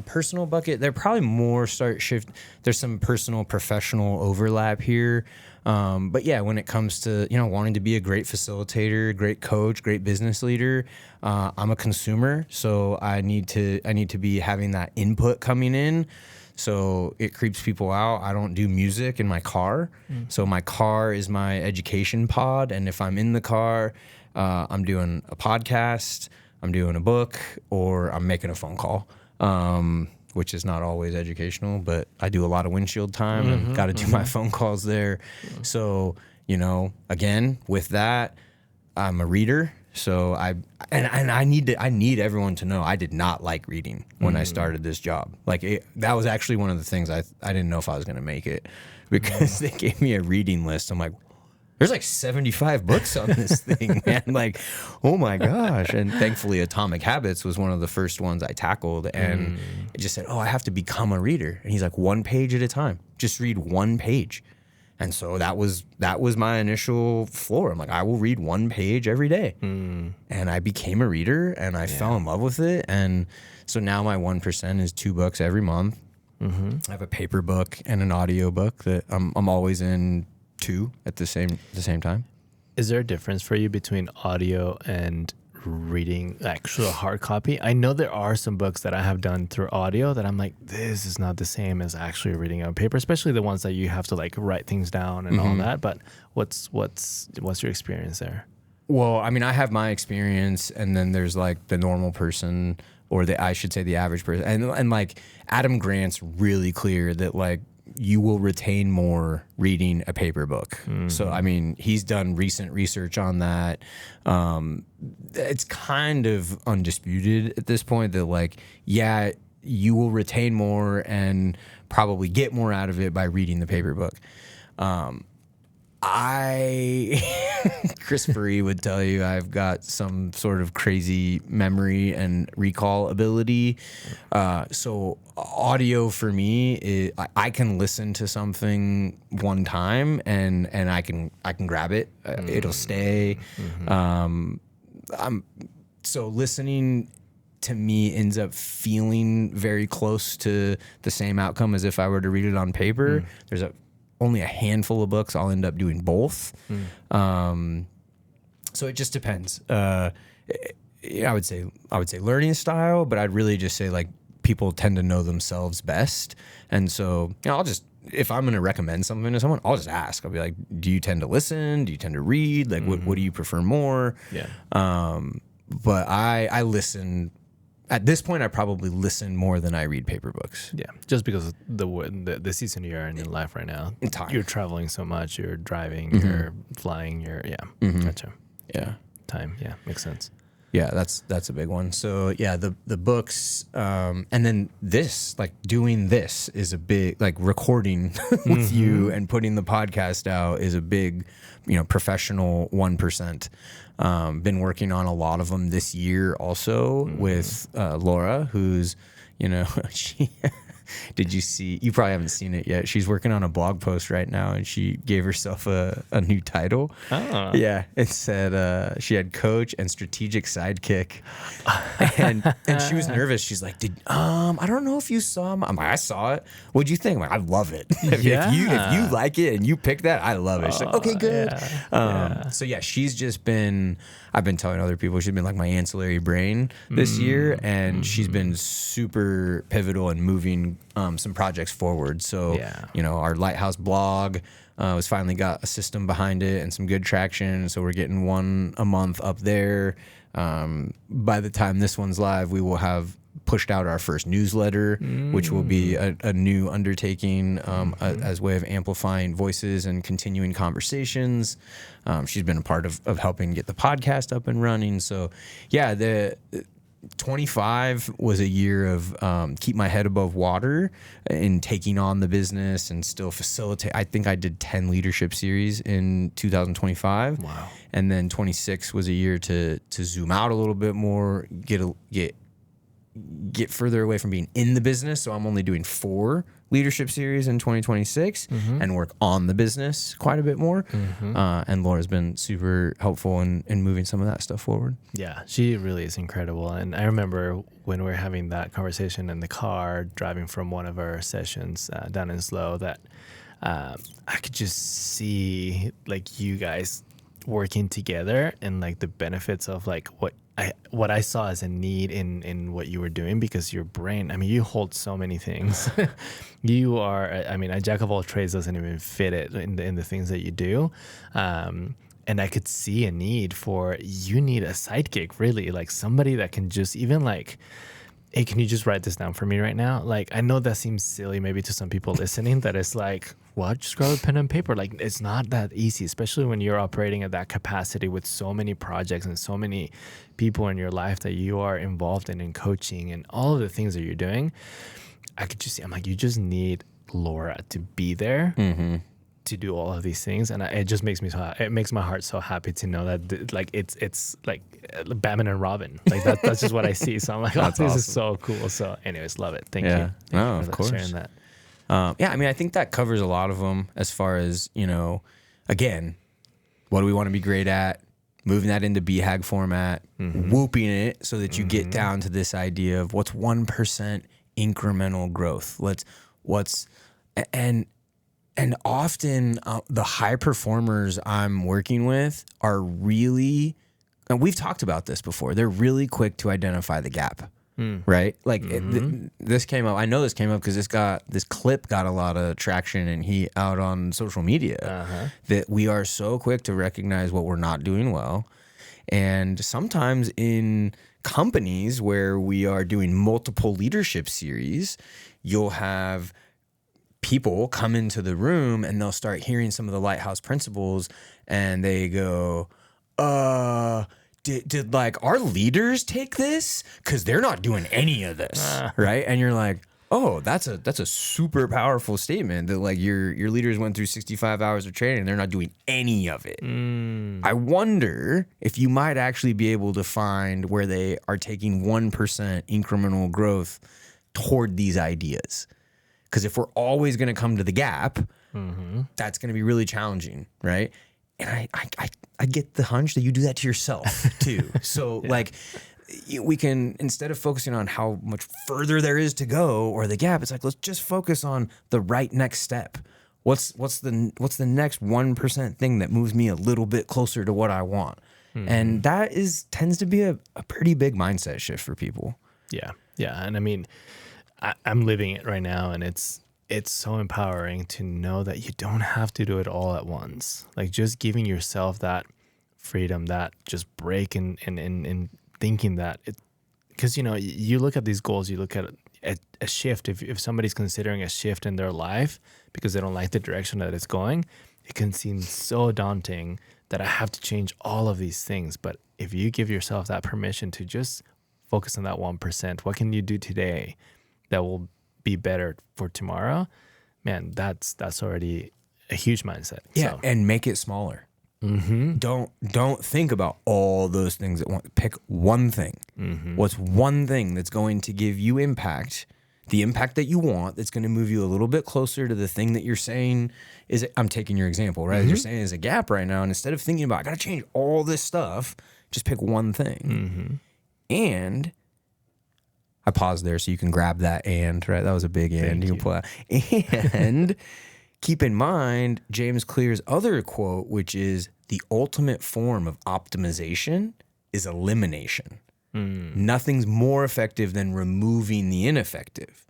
personal bucket? There probably more there's some personal professional overlap here. But yeah, when it comes to, wanting to be a great facilitator, great coach, great business leader, I'm a consumer, so I need to be having that input coming in. So it creeps people out. I don't do music in my car. So my car is my education pod. And if I'm in the car, I'm doing a podcast, I'm doing a book, or I'm making a phone call. which is not always educational, but I do a lot of windshield time and got to do my phone calls there. So, you know, again, with that, I'm a reader. So I need everyone to know I did not like reading when I started this job. Like that was actually one of the things I didn't know if I was going to make it, because they gave me a reading list. I'm like, there's like 75 books on this thing, man. Like, oh my gosh. And thankfully Atomic Habits was one of the first ones I tackled, and it just said, oh, I have to become a reader. And he's like, 1 page at a time, just read 1 page. And so that was my initial floor. I'm like, I will read 1 page every day. And I became a reader, and I fell in love with it. And so now my 1% is 2 books every month. I have a paper book and an audio book that I'm always in 2 at the same time. Is there a difference for you between audio and reading actual hard copy? I know there are some books that I have done through audio that I'm like, this is not the same as actually reading on paper, especially the ones that you have to like write things down and all that. But what's your experience there? Well, I mean, I have my experience, and then there's like the normal person, or I should say the average person. And like Adam Grant's really clear that like you will retain more reading a paper book. So, I mean, he's done recent research on that. It's kind of undisputed at this point that like, yeah, you will retain more and probably get more out of it by reading the paper book. Chris Faree would tell you I've got some sort of crazy memory and recall ability. So audio for me, I can listen to something one time and I can grab it. It'll stay. So listening to me ends up feeling very close to the same outcome as if I were to read it on paper. There's only a handful of books I'll end up doing both. So it just depends. I would say learning style, but I'd really just say like people tend to know themselves best. And so, you know, I'll just, if I'm going to recommend something to someone, I'll just ask. I'll be like, do you tend to listen? Do you tend to read? Like, what do you prefer more? Yeah. But I listen. At this point, I probably listen more than I read paper books. Yeah, just because of the season you're in life right now. Time. You're traveling so much. You're driving. You're flying. Gotcha. Yeah. Time. Yeah, makes sense. Yeah, that's a big one. So yeah, the books, and then this, like doing this is a big, like recording with you and putting the podcast out is a big, you know, professional 1%. Been working on a lot of them this year also with Laura, who's, you know, did you see, you probably haven't seen it yet. She's working on a blog post right now, and she gave herself a new title. Oh. Yeah. It said she had coach and strategic sidekick. and she was nervous. She's like, I don't know if you saw I'm like, I saw it. What'd you think? I'm like, I love it. If you like it and you pick that, I love it. She's like, okay, good. So yeah, she's just been, I've been telling other people, she's been like my ancillary brain this year, and she's been super pivotal in moving some projects forward. So, you know, our Lighthouse blog was finally got a system behind it and some good traction. So we're getting one a month up there. By the time this one's live, we will have pushed out our first newsletter, which will be a new undertaking as a way of amplifying voices and continuing conversations. She's been a part of helping get the podcast up and running. So yeah, the 25 was a year of keep my head above water in taking on the business and still facilitate. I think I did 10 leadership series in 2025. Wow. And then 26 was a year to zoom out a little bit more, get further away from being in the business. So I'm only doing 4 leadership series in 2026 and work on the business quite a bit more. And Laura's been super helpful in moving some of that stuff forward. Yeah, she really is incredible. And I remember when we were having that conversation in the car, driving from one of our sessions down in Slow, that I could just see like you guys working together and like the benefits of like what I saw as a need in what you were doing, because your brain, I mean, you hold so many things. You are, I mean, a jack of all trades doesn't even fit it in the things that you do. And I could see a need for, you need a sidekick, really, like somebody that can just even like, hey, can you just write this down for me right now? Like, I know that seems silly maybe to some people listening, that it's like, what? Just grab a pen and paper. Like, it's not that easy, especially when you're operating at that capacity with so many projects and so many people in your life that you are involved in coaching and all of the things that you're doing. I could just see, I'm like, you just need Laura to be there to do all of these things, and it just makes me it makes my heart so happy to know that like it's like Batman and Robin, like that's just what I see. So I'm like, oh, this is so cool. So anyways, love it. Thank you. No, of course. Sharing that. Yeah, I mean, I think that covers a lot of them as far as, again, what do we want to be great at? Moving that into BHAG format, whooping it so that you get down to this idea of what's 1% incremental growth. And often the high performers I'm working with are really, and we've talked about this before, they're really quick to identify the gap, right? Like this came up, I know this came up because this clip got a lot of traction and out on social media, that we are so quick to recognize what we're not doing well. And sometimes in companies where we are doing multiple leadership series, you'll have people come into the room and they'll start hearing some of the Lighthouse principles and they go, did like our leaders take this? Because they're not doing any of this, right? And you're like, oh, that's a super powerful statement that like your leaders went through 65 hours of training and they're not doing any of it. I wonder if you might actually be able to find where they are taking 1% incremental growth toward these ideas. Because if we're always going to come to the gap, that's going to be really challenging, right? And I get the hunch that you do that to yourself too. So like we can, instead of focusing on how much further there is to go or the gap, it's like, let's just focus on the right next step. What's the next 1% thing that moves me a little bit closer to what I want? And that tends to be a pretty big mindset shift for people. Yeah. And I mean, I'm living it right now, and it's so empowering to know that you don't have to do it all at once. Like just giving yourself that freedom, that just break in thinking that it, because you look at these goals, you look at a shift. If somebody's considering a shift in their life because they don't like the direction that it's going, it can seem so daunting that I have to change all of these things. But if you give yourself that permission to just focus on that 1%, what can you do today that will be better for tomorrow? Man, that's already a huge mindset. Yeah, so. And make it smaller. Don't think about all those things at once. Pick one thing. What's one thing that's going to give you impact, the impact that you want, that's going to move you a little bit closer to the thing that you're saying is, I'm taking your example, right? You're saying is a gap right now. And instead of thinking about, I got to change all this stuff, just pick one thing. And I paused there so you can grab that and, right? That was a big and. You can pull out. And keep in mind James Clear's other quote, which is the ultimate form of optimization is elimination. Nothing's more effective than removing the ineffective.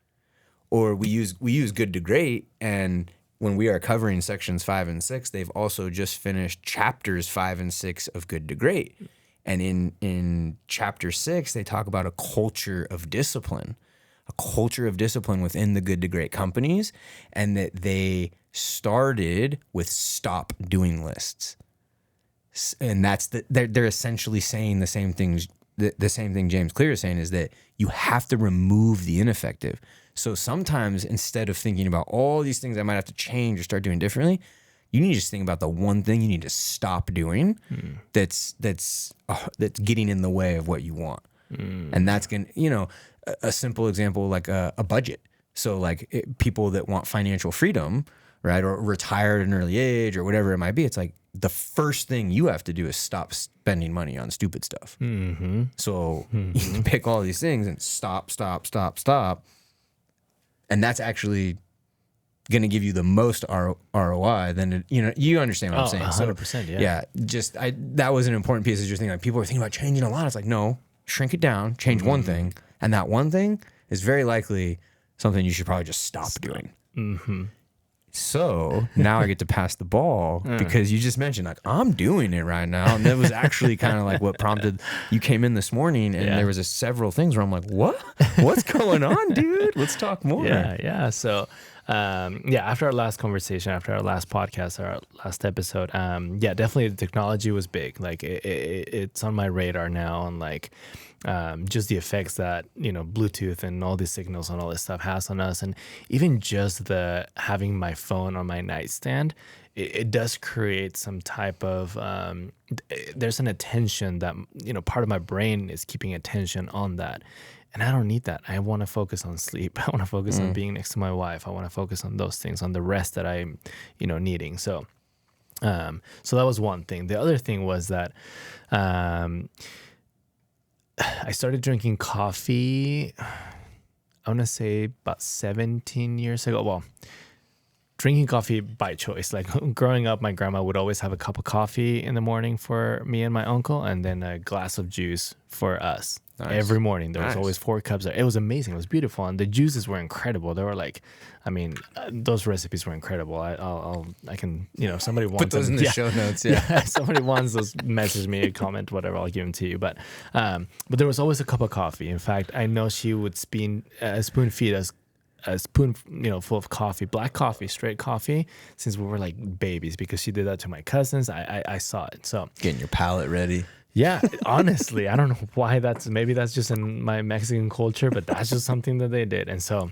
Or we use good to great, and when we are covering sections 5 and 6, they've also just finished chapters 5 and 6 of Good to Great. And in chapter 6, they talk about a culture of discipline within the Good to Great companies, and that they started with stop doing lists. And that's they're essentially saying the same things. The same thing James Clear is saying is that you have to remove the ineffective. So sometimes instead of thinking about all these things I might have to change or start doing differently, you need to just think about the one thing you need to stop doing that's getting in the way of what you want. And that's going to, a simple example like a budget. So like people that want financial freedom, right, or retired at an early age or whatever it might be, it's like the first thing you have to do is stop spending money on stupid stuff. So you can pick all these things and stop. And that's actually going to give you the most ROI. Then you understand what I'm saying. 100%, yeah. That was an important piece. Is just thinking like people are thinking about changing a lot. It's like, no, shrink it down, change one thing, and that one thing is very likely something you should probably just stop doing. So now I get to pass the ball because you just mentioned like I'm doing it right now, and that was actually kind of like what prompted you came in this morning, and there was several things where I'm like, what's going on, dude? Let's talk more. Yeah. So, after our last conversation, after our last podcast, our last episode, definitely the technology was big. Like it's on my radar now, and like just the effects that Bluetooth and all these signals and all this stuff has on us, and even just the having my phone on my nightstand, it does create some type of there's an attention that part of my brain is keeping attention on that, and I don't need that. I want to focus on sleep. I want to focus on being next to my wife. I want to focus on those things, on the rest that I'm needing. So that was one thing. The other thing was that I started drinking coffee, I want to say about 17 years ago. Well, drinking coffee by choice. Like growing up, my grandma would always have a cup of coffee in the morning for me and my uncle, and then a glass of juice for us. Nice. Every morning. There was always 4 cups there. It was amazing. It was beautiful. And the juices were incredible. They were like, those recipes were incredible. I can, if somebody wants put those in the show notes. Yeah. If somebody wants those, message me, comment, whatever, I'll give them to you. But there was always a cup of coffee. In fact, I know she would spoon feed us a spoon, full of coffee, black coffee, straight coffee, since we were like babies, because she did that to my cousins. I saw it. So getting your palate ready. Yeah, honestly, I don't know why maybe that's just in my Mexican culture, but that's just something that they did. And so,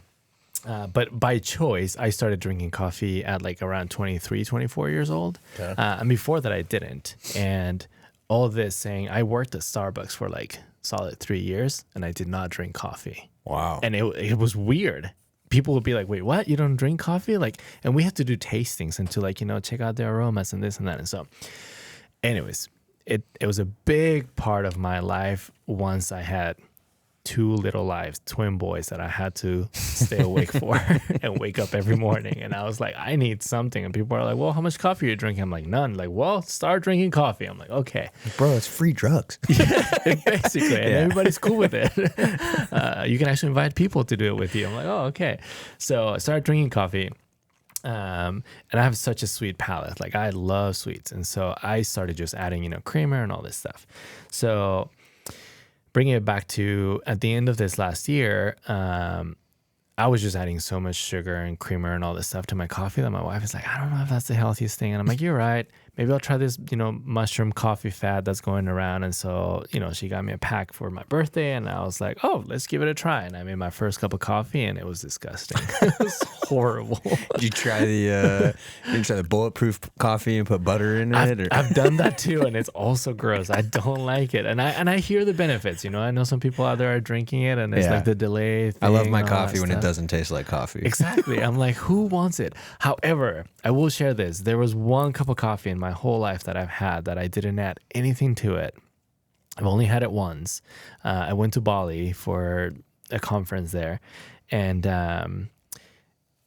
but by choice, I started drinking coffee at like around 23, 24 years old. Okay. And before that, I didn't. And all of this saying, I worked at Starbucks for like solid 3 years, and I did not drink coffee. Wow. And it was weird. People would be like, wait, what? You don't drink coffee? Like, and we had to do tastings and to like, check out the aromas and this and that. And so anyways, it was a big part of my life once I had 2 little lives, twin boys that I had to stay awake for and wake up every morning. And I was like, I need something. And people are like, well, how much coffee are you drinking? I'm like, none. Like, well, start drinking coffee. I'm like, okay. Bro, it's free drugs. Basically. And everybody's cool with it. You can actually invite people to do it with you. I'm like, oh, okay. So I started drinking coffee. And I have such a sweet palate. Like I love sweets. And so I started just adding, creamer and all this stuff. So bringing it back to at the end of this last year, I was just adding so much sugar and creamer and all this stuff to my coffee that my wife is like, I don't know if that's the healthiest thing. And I'm like, you're right. Maybe I'll try this, mushroom coffee fad that's going around. And so, she got me a pack for my birthday, and I was like, oh, let's give it a try. And I made my first cup of coffee, and it was disgusting. It was horrible. Did you try the bulletproof coffee and put butter in it? I've done that too, and it's also gross. I don't like it. And I hear the benefits. I know some people out there are drinking it, and it's like the delay thing. I love my coffee when it doesn't taste like coffee. Exactly. I'm like, who wants it? However, I will share this. There was one cup of coffee in my whole life that I've had that I didn't add anything to it. I've only had it once. I went to Bali for a conference there, and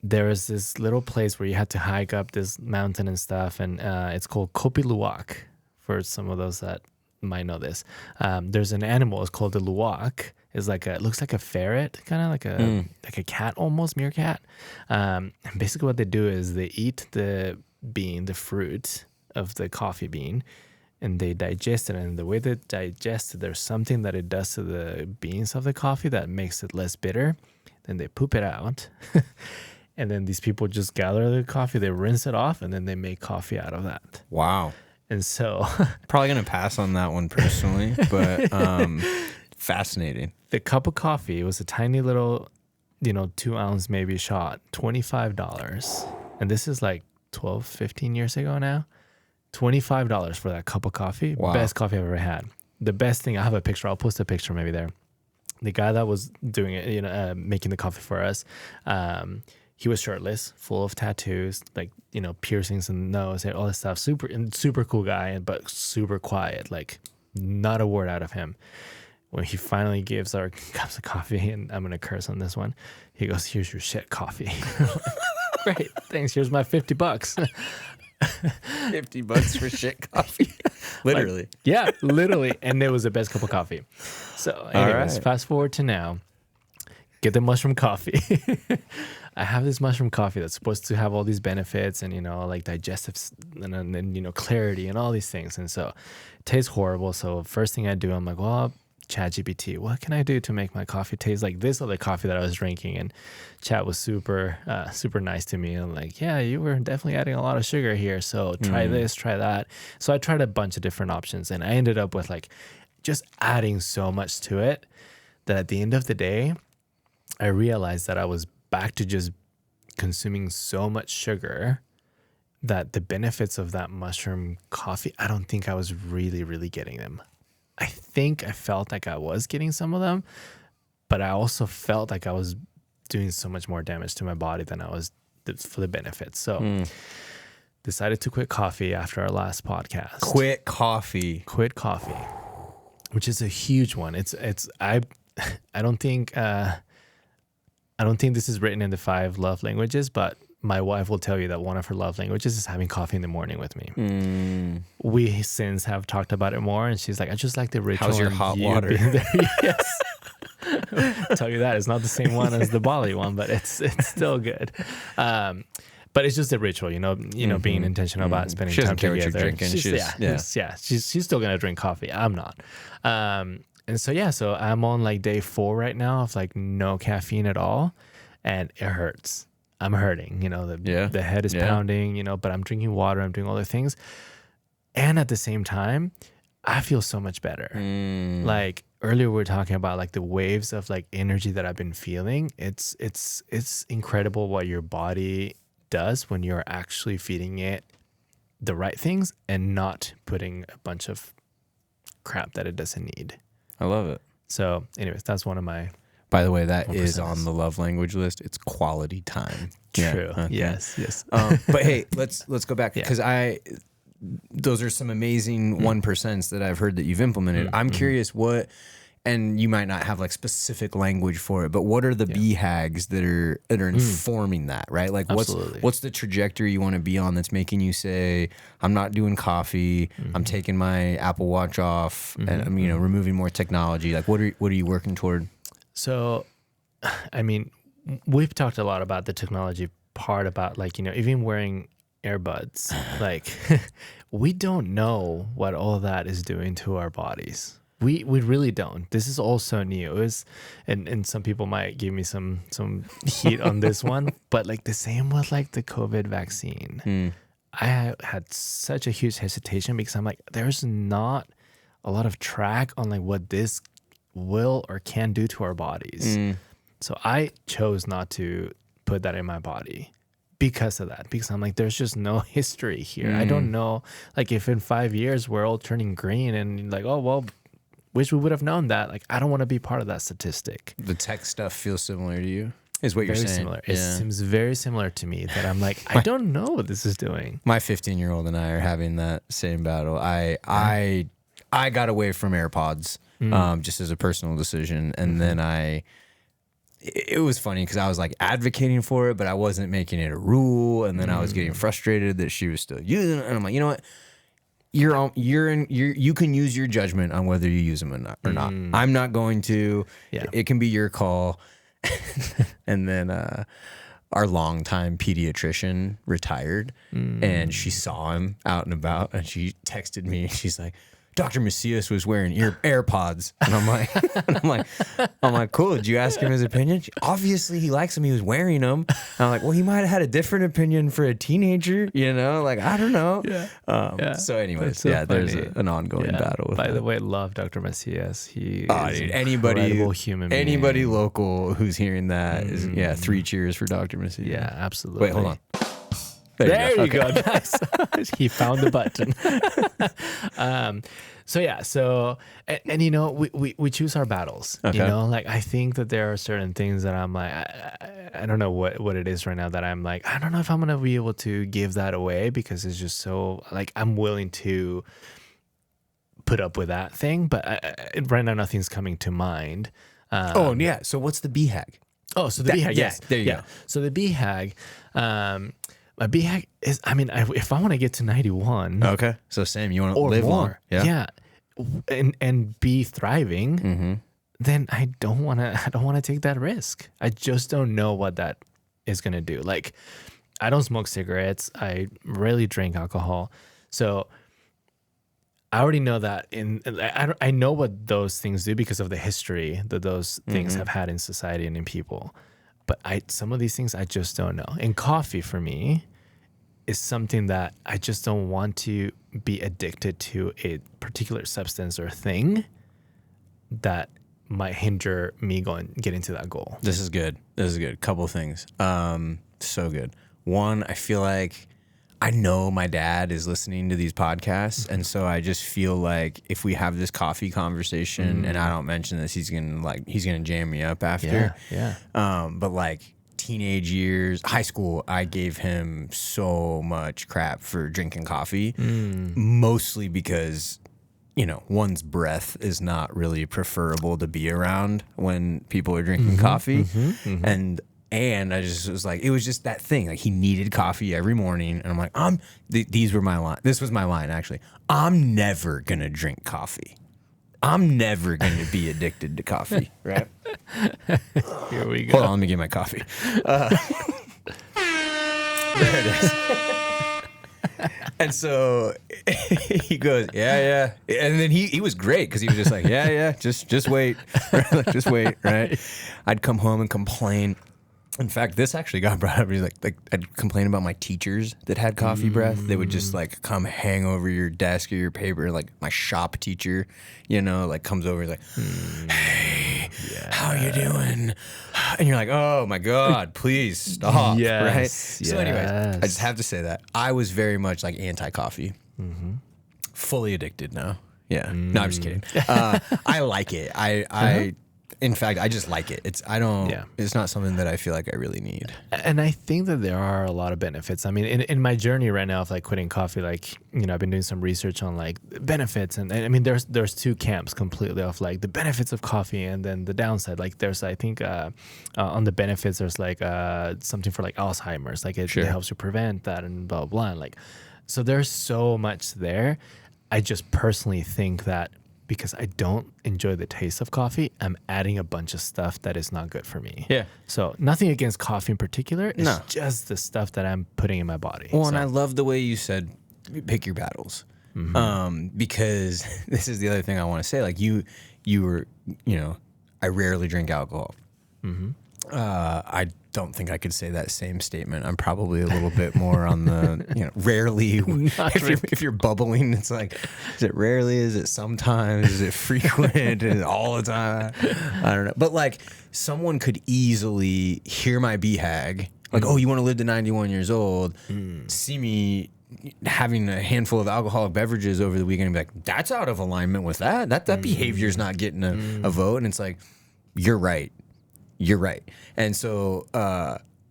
there was this little place where you had to hike up this mountain and stuff, and it's called Kopi Luwak, for some of those that might know this. There's an animal, it's called the luwak. It's like it looks like a ferret, kind of like a cat, almost meerkat. And basically what they do is they eat the bean, the fruit of the coffee bean, and they digest it. And the way they digest it, there's something that it does to the beans of the coffee that makes it less bitter. Then they poop it out. And then these people just gather the coffee, they rinse it off, and then they make coffee out of that. Wow. And so probably going to pass on that one personally, but fascinating. The cup of coffee was a tiny little, 2 ounce maybe shot, $25. And this is like 12, 15 years ago now. $25 for that cup of coffee. Wow. Best coffee I've ever had. The best thing, I have a picture. I'll post a picture maybe there. The guy that was doing it, making the coffee for us, he was shirtless, full of tattoos, like, piercings in the nose, all this stuff. Super cool guy, but super quiet, like not a word out of him. When he finally gives our cups of coffee, and I'm going to curse on this one, he goes, here's your shit coffee. Great, thanks. Here's my $50. $50 for shit coffee. Literally. Like, yeah, literally. And it was the best cup of coffee. So anyways, fast forward to now. get the mushroom coffee. I have this mushroom coffee that's supposed to have all these benefits and, you know, like digestive and you know, clarity and all these things. And so it tastes horrible. So first thing I do, I'm like, well, ChatGPT, what can I do to make my coffee taste like this other coffee that I was drinking? And Chat was super nice to me. I'm like, yeah, you were definitely adding a lot of sugar here. So try this, try that. So I tried a bunch of different options and I ended up with like just adding so much to it that at the end of the day, I realized that I was back to just consuming so much sugar that the benefits of that mushroom coffee, I don't think I was really getting them. I think I felt like I was getting some of them, but I also felt like I was doing so much more damage to my body than I was for the benefits. So decided to quit coffee after our last podcast. Quit coffee, which is a huge one. I don't think this is written in the 5 love languages, but my wife will tell you that one of her love languages is having coffee in the morning with me. We since have talked about it more, and she's like, I just like the ritual. How's your hot water? Yes. I'll tell you that. It's not the same one as the Bali one, but it's still good. But it's just a ritual, you know, being intentional about spending time together. She doesn't care what you're drinking. She's still gonna drink coffee. I'm not. And so I'm on like day 4 right now of like no caffeine at all, and it hurts. I'm hurting, you know, the head is pounding, you know, but I'm drinking water, I'm doing all the things. And at the same time, I feel so much better. Like earlier we were talking about like the waves of like energy that I've been feeling. It's incredible what your body does when you're actually feeding it the right things and not putting a bunch of crap that it doesn't need. I love it. So anyways, that's one of my... By the way, that is on the love language list. It's quality time. True. Yeah. Okay. Yes. But hey, let's go back because those are some amazing 1% that I've heard that you've implemented. I'm curious what, and you might not have like specific language for it, but what are the BHAGs that are informing that, right? Like what's the trajectory you want to be on that's making you say, I'm not doing coffee, I'm taking my Apple Watch off, and I'm removing more technology. Like what are you working toward? So, I mean, we've talked a lot about the technology part about like, you know, even wearing earbuds, like we don't know what all that is doing to our bodies. We really don't. This is all so new. And some people might give me some heat on this one, but like the same with like the COVID vaccine. I had such a huge hesitation because I'm like, there's not a lot of track on like what this will or can do to our bodies. So I chose not to put that in my body because of that, because I'm like, there's just no history here. I don't know, like if in 5 years we're all turning green and like, oh, well, wish we would have known that. Like, I don't want to be part of that statistic. The tech stuff feels similar to you, is what you're saying. Similar. It seems very similar to me that I'm like, I don't know what this is doing. My 15-year-old and I are having that same battle. I got away from AirPods. Just as a personal decision. And then it was funny because I was like advocating for it, but I wasn't making it a rule. And then I was getting frustrated that she was still using it. And I'm like, you know what? You can use your judgment on whether you use them or not. I'm not going to. Yeah. It can be your call. And then our longtime pediatrician retired, and she saw him out and about, and she texted me. She's like, Dr. Macias was wearing AirPods. And I'm like, cool. Did you ask him his opinion? Obviously he likes them. He was wearing them. And I'm like, well, he might've had a different opinion for a teenager, you know, like, I don't know. So anyways, there's an ongoing battle with By that. the way, love Dr. Macias. He is anybody human being. Anybody local who's hearing that is 3 cheers for Dr. Macias. Yeah, absolutely. Wait, hold on. There you go. Nice. He found the button. And you know, we choose our battles. Okay. You know, like I think that there are certain things that I'm like, I don't know what it is right now that I'm like, I don't know if I'm gonna be able to give that away because it's just so like I'm willing to put up with that thing, but right now nothing's coming to mind. So what's the BHAG? Oh, so the BHAG, yes, there you go. So the BHAG. My BHAG is, I mean, if I want to get to 91. Okay. So, Sam, you want to live more, long. Yeah. And be thriving, then I don't want to take that risk. I just don't know what that is going to do. Like, I don't smoke cigarettes. I rarely drink alcohol. So I already know that I know what those things do because of the history that those things have had in society and in people. But some of these things I just don't know. And coffee for me is something that I just don't want to be addicted to a particular substance or thing that might hinder me getting to that goal. This is good. Couple things. So good. One, I feel like I know my dad is listening to these podcasts, and so I just feel like if we have this coffee conversation and I don't mention this, he's gonna jam me up after. Yeah. But like teenage years, high school, I gave him so much crap for drinking coffee, mostly because, you know, one's breath is not really preferable to be around when people are drinking coffee. And I just was like, it was just that thing. Like, he needed coffee every morning. And I'm like, these were my line. This was my line, actually. I'm never going to drink coffee. I'm never going to be addicted to coffee. Right? Here we go. Hold on, let me get my coffee. There it is. And so he goes, yeah. And then he was great because he was just like, yeah, just wait. Like, just wait, right? I'd come home and complain. In fact, this actually got brought up. He's like I'd complain about my teachers that had coffee breath. They would just like come hang over your desk or your paper. Like my shop teacher, you know, like comes over, like, hey, how you doing? And you're like, oh my God, please stop. Right? So anyways, I just have to say that I was very much like anti-coffee, fully addicted now. Yeah. No, I'm just kidding. I like it. In fact, I just like it. It's not something that I feel like I really need. And I think that there are a lot of benefits. I mean, in my journey right now of like quitting coffee, like, you know, I've been doing some research on like benefits. And I mean, there's two camps completely of like the benefits of coffee and then the downside. Like there's, I think, on the benefits, there's like something for like Alzheimer's, like it helps you prevent that and blah, blah, blah. And like, so there's so much there. I just personally think that because I don't enjoy the taste of coffee, I'm adding a bunch of stuff that is not good for me. Yeah. So nothing against coffee in particular. It's just the stuff that I'm putting in my body. Well, and I love the way you said, pick your battles. Because this is the other thing I want to say. Like you were, you know, I rarely drink alcohol. I don't think I could say that same statement. I'm probably a little bit more on the, you know, rarely. If you're bubbling, it's like, is it rarely? Is it sometimes? Is it frequent? Is it all the time? I don't know. But like, someone could easily hear my BHAG, like, oh, you want to live to 91 years old, see me having a handful of alcoholic beverages over the weekend and be like, that's out of alignment with that. That behavior's not getting a vote. And it's like, you're right. And so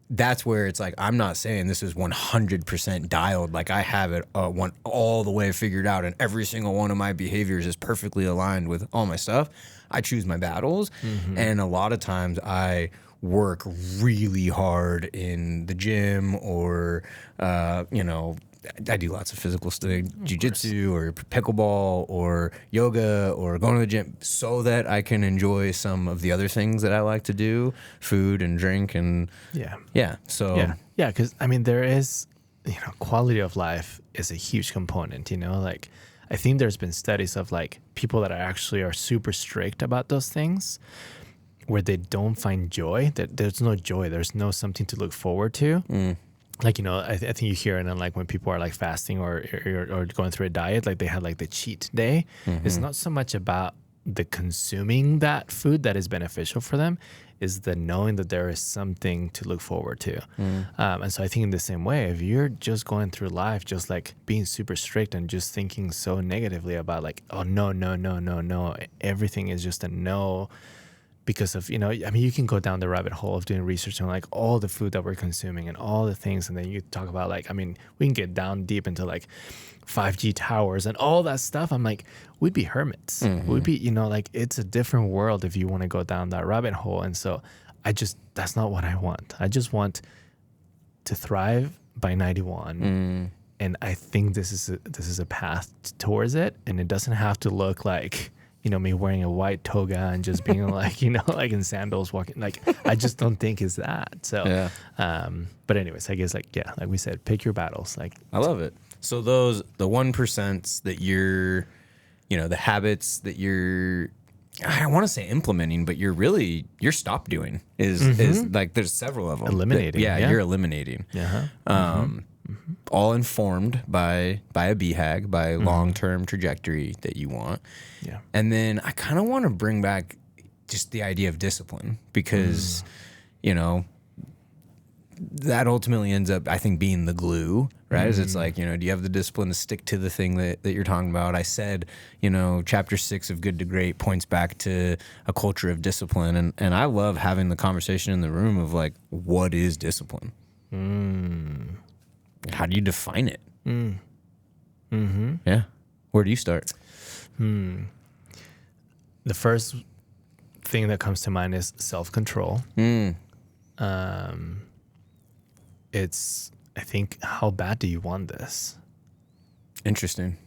that's where it's like, I'm not saying this is 100% dialed. Like I have it all the way figured out and every single one of my behaviors is perfectly aligned with all my stuff. I choose my battles. And a lot of times I work really hard in the gym or, you know, I do lots of physical stuff, jiu-jitsu or pickleball or yoga or going to the gym so that I can enjoy some of the other things that I like to do, food and drink and because I mean there is, you know, quality of life is a huge component, you know, like I think there's been studies of like people that are super strict about those things where they don't find joy, that there's no joy, there's no something to look forward to. Like, you know, I think you hear it, and like when people are like fasting or going through a diet, like they have like the cheat day. It's not so much about the consuming that food that is beneficial for them, is the knowing that there is something to look forward to. And so I think in the same way, if you're just going through life, just like being super strict and just thinking so negatively about like, oh, no, everything is just a no. Because of, you know, I mean, you can go down the rabbit hole of doing research on like all the food that we're consuming and all the things. And then you talk about like, I mean, we can get down deep into like 5G towers and all that stuff. I'm like, we'd be hermits. We'd be, you know, like it's a different world if you want to go down that rabbit hole. And so that's not what I want. I just want to thrive by 91. And I think this is a path towards it. And it doesn't have to look like, me wearing a white toga and just being like, like in sandals walking. Like, I just don't think it's that. So, but anyways, I guess like we said, pick your battles. Like, I love it. So the 1% that you're, the habits that you're, I want to say implementing, but you're stopped doing is like, there's several of them. Eliminating. You're eliminating. All informed by a BHAG, by long-term trajectory that you want. Yeah. And then I kind of want to bring back just the idea of discipline because, that ultimately ends up, I think, being the glue, right? Is it's like, do you have the discipline to stick to the thing that you're talking about? I said, chapter 6 of Good to Great points back to a culture of discipline. And I love having the conversation in the room of like, what is discipline? How do you define it? Yeah. Where do you start? The first thing that comes to mind is self-control. It's, I think, how bad do you want this? Interesting.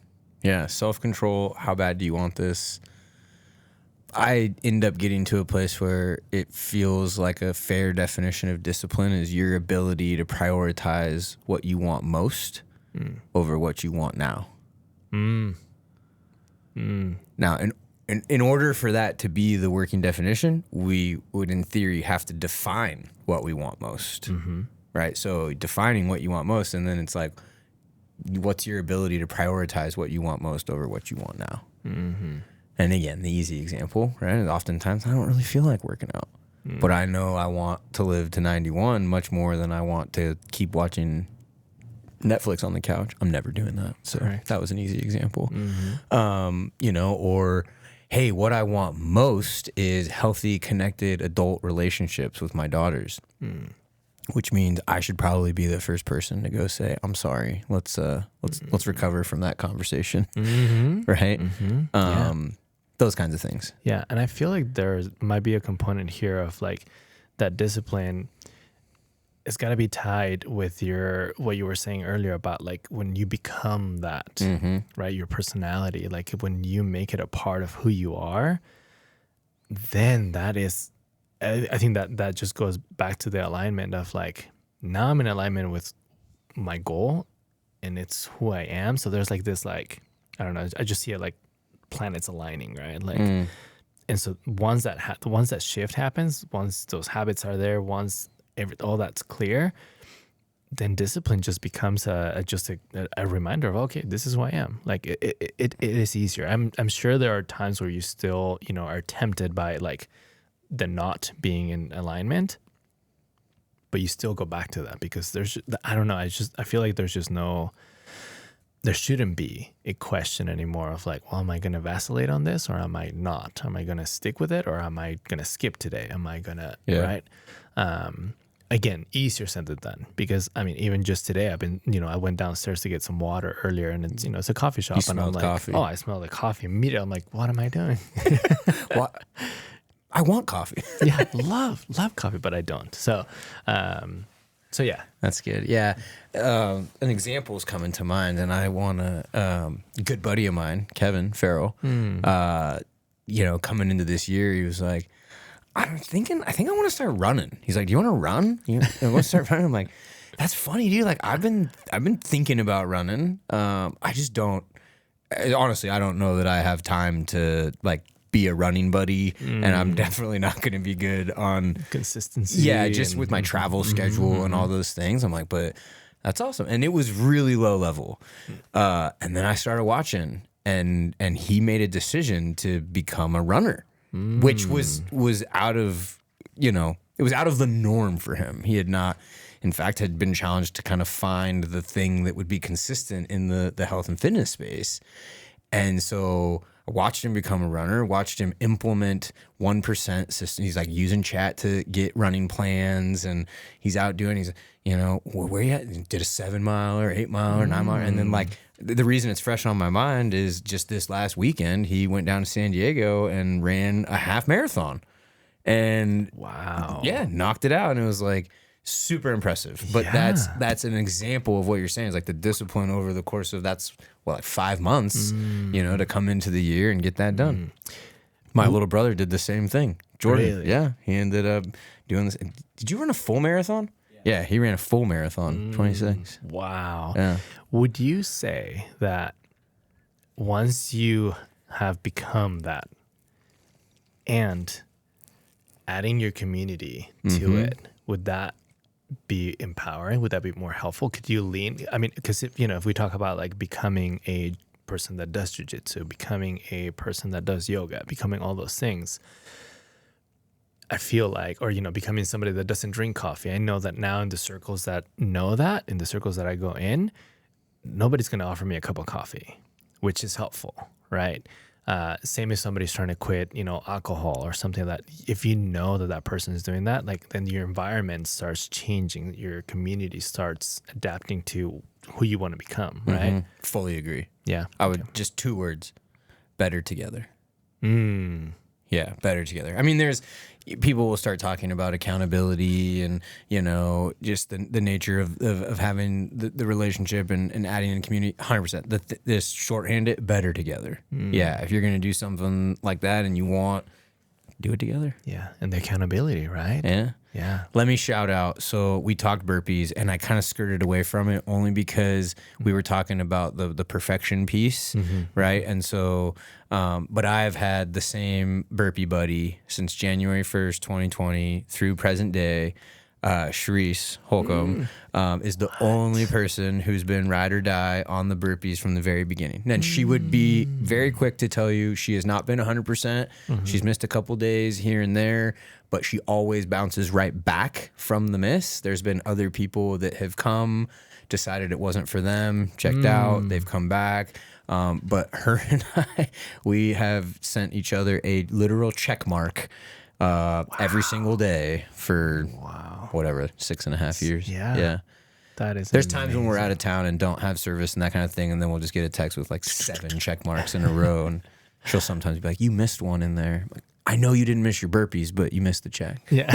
Yeah. Self-control. How bad do you want this? I end up getting to a place where it feels like a fair definition of discipline is your ability to prioritize what you want most over what you want now. Now, in order for that to be the working definition, we would, in theory, have to define what we want most. Right? So defining what you want most, and then it's like, what's your ability to prioritize what you want most over what you want now? And again, the easy example, right? Oftentimes, I don't really feel like working out. But I know I want to live to 91 much more than I want to keep watching Netflix on the couch. I'm never doing that. So that was an easy example. Or, hey, what I want most is healthy, connected adult relationships with my daughters. Which means I should probably be the first person to go say, "I'm sorry. Let's recover from that conversation." Right? Those kinds of things. Yeah, and I feel like there might be a component here of like that discipline. It's got to be tied with what you were saying earlier about like when you become that, right? Your personality, like when you make it a part of who you are, then that is. I think that just goes back to the alignment of like, now I'm in alignment with my goal and it's who I am. So there's like this, like, I don't know, I just see it like planets aligning, right? Like, and so once that shift happens, once those habits are there, once all that's clear, then discipline just becomes a reminder of, okay, this is who I am. Like it is easier. I'm sure there are times where you still, are tempted by like, the not being in alignment, but you still go back to that because I don't know. I feel like there shouldn't be a question anymore of like, well, am I going to vacillate on this or am I not? Am I going to stick with it or am I going to skip today? Am I going to, right? Again, easier said than done because I mean, even just today I've been, I went downstairs to get some water earlier and it's, it's a coffee shop and I'm like, coffee. Oh, I smell the coffee immediately. I'm like, what am I doing? What? I want coffee. Yeah, love coffee, but I don't. So yeah. That's good. Yeah. An example is coming to mind, and I want to, a good buddy of mine, Kevin Farrell, coming into this year, he was like, I think I want to start running. He's like, do you want to run? You want to start running? I'm like, that's funny, dude. Like I've been thinking about running. I just don't, honestly, I don't know that I have time to like, be a running buddy, and I'm definitely not going to be good on consistency. Yeah, just with my travel schedule and all those things. I'm like, but that's awesome. And it was really low level. And then I started watching, and he made a decision to become a runner, which was out of, it was out of the norm for him. He had not, in fact, had been challenged to kind of find the thing that would be consistent in the health and fitness space. And so I watched him become a runner, watched him implement 1% system. He's like using chat to get running plans, and he's out doing, where you at? Did a 7 miler, 8 miler, 9 miler. And then like the reason it's fresh on my mind is just this last weekend, he went down to San Diego and ran a half marathon and wow. Yeah, knocked it out. And it was like, super impressive. But Yeah. that's an example of what you're saying. Is like the discipline over the course of like 5 months, to come into the year and get that done. My little brother did the same thing. Jordan. Really? Yeah. He ended up doing this. Did you run a full marathon? Yeah, he ran a full marathon, 26. Wow. Yeah. Would you say that once you have become that and adding your community to it, would that be empowering? Would that be more helpful? Could you lean? I mean, because if we talk about like becoming a person that does jujitsu, becoming a person that does yoga, becoming all those things, I feel like, or becoming somebody that doesn't drink coffee. I know that now in the circles that know that, in the circles that I go in, nobody's going to offer me a cup of coffee, which is helpful, right? Same as somebody's trying to quit, alcohol or something like that. If you know that person is doing that, like then your environment starts changing, your community starts adapting to who you want to become, right? Fully agree. Yeah. I would just 2 words: better together. Yeah, better together. I mean, people will start talking about accountability and, just the nature of having the relationship and adding in community. 100%. This shorthand it, better together. Yeah. If you're going to do something like that and you do it together. Yeah. And the accountability, right? Yeah. Yeah. Let me shout out. So we talked burpees and I kind of skirted away from it only because we were talking about the perfection piece. Right. And so, but I've had the same burpee buddy since January 1st, 2020 through present day. Sharice Holcomb is the only person who's been ride or die on the burpees from the very beginning. And she would be very quick to tell you she has not been 100%. She's missed a couple days here and there, but she always bounces right back from the miss. There's been other people that have come, decided it wasn't for them, checked out, they've come back. But her and I, we have sent each other a literal check mark every single day for whatever 6.5 years. Yeah. That is There's times when we're out of town and don't have service and that kind of thing, and then we'll just get a text with like 7 check marks in a row, and she'll sometimes be like, "You missed one in there." I'm like, I know you didn't miss your burpees, but you missed the check. Yeah.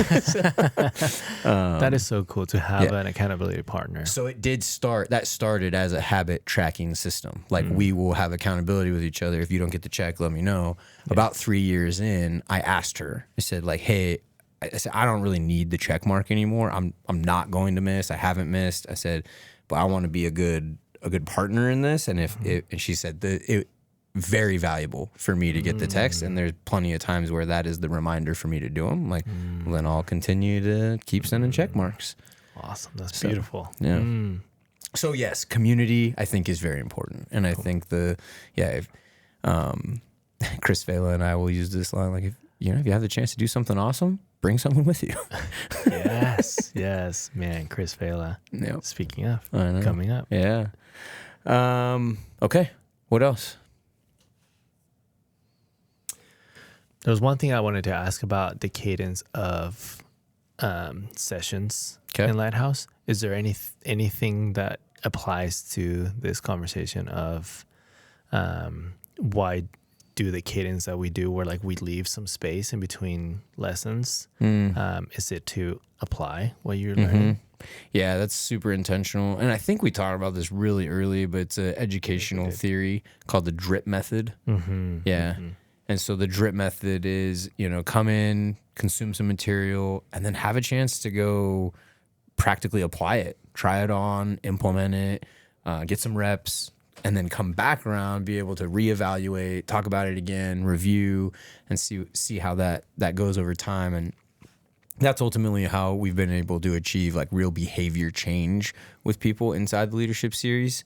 That is so cool to have an accountability partner. So that started as a habit tracking system. Like we will have accountability with each other. If you don't get the check, let me know. About 3 years in, I asked her, I said like, hey, I said, I don't really need the check mark anymore. I'm not going to miss. I haven't missed. I said, but I want to be a good partner in this. And and she said it very valuable for me to get the text, and there's plenty of times where that is the reminder for me to do them. Like, well, then I'll continue to keep sending check marks. Awesome. That's beautiful. Yeah. So yes, community I think is very important, and I think Chris Vela and I will use this line like if you have the chance to do something awesome, bring someone with you. yes, man. Chris Vela. Yep. Speaking of, coming up. Yeah. Okay. What else? There was one thing I wanted to ask about the cadence of sessions in Lighthouse. Is there anything that applies to this conversation of why do the cadence that we do where like we leave some space in between lessons? Is it to apply what you're learning? Yeah, that's super intentional. And I think we talked about this really early, but it's an educational theory called the drip method. Yeah. And so the drip method is, come in, consume some material, and then have a chance to go practically apply it, try it on, implement it, get some reps, and then come back around, be able to reevaluate, talk about it again, review, and see how that goes over time. And that's ultimately how we've been able to achieve like real behavior change with people inside the leadership series.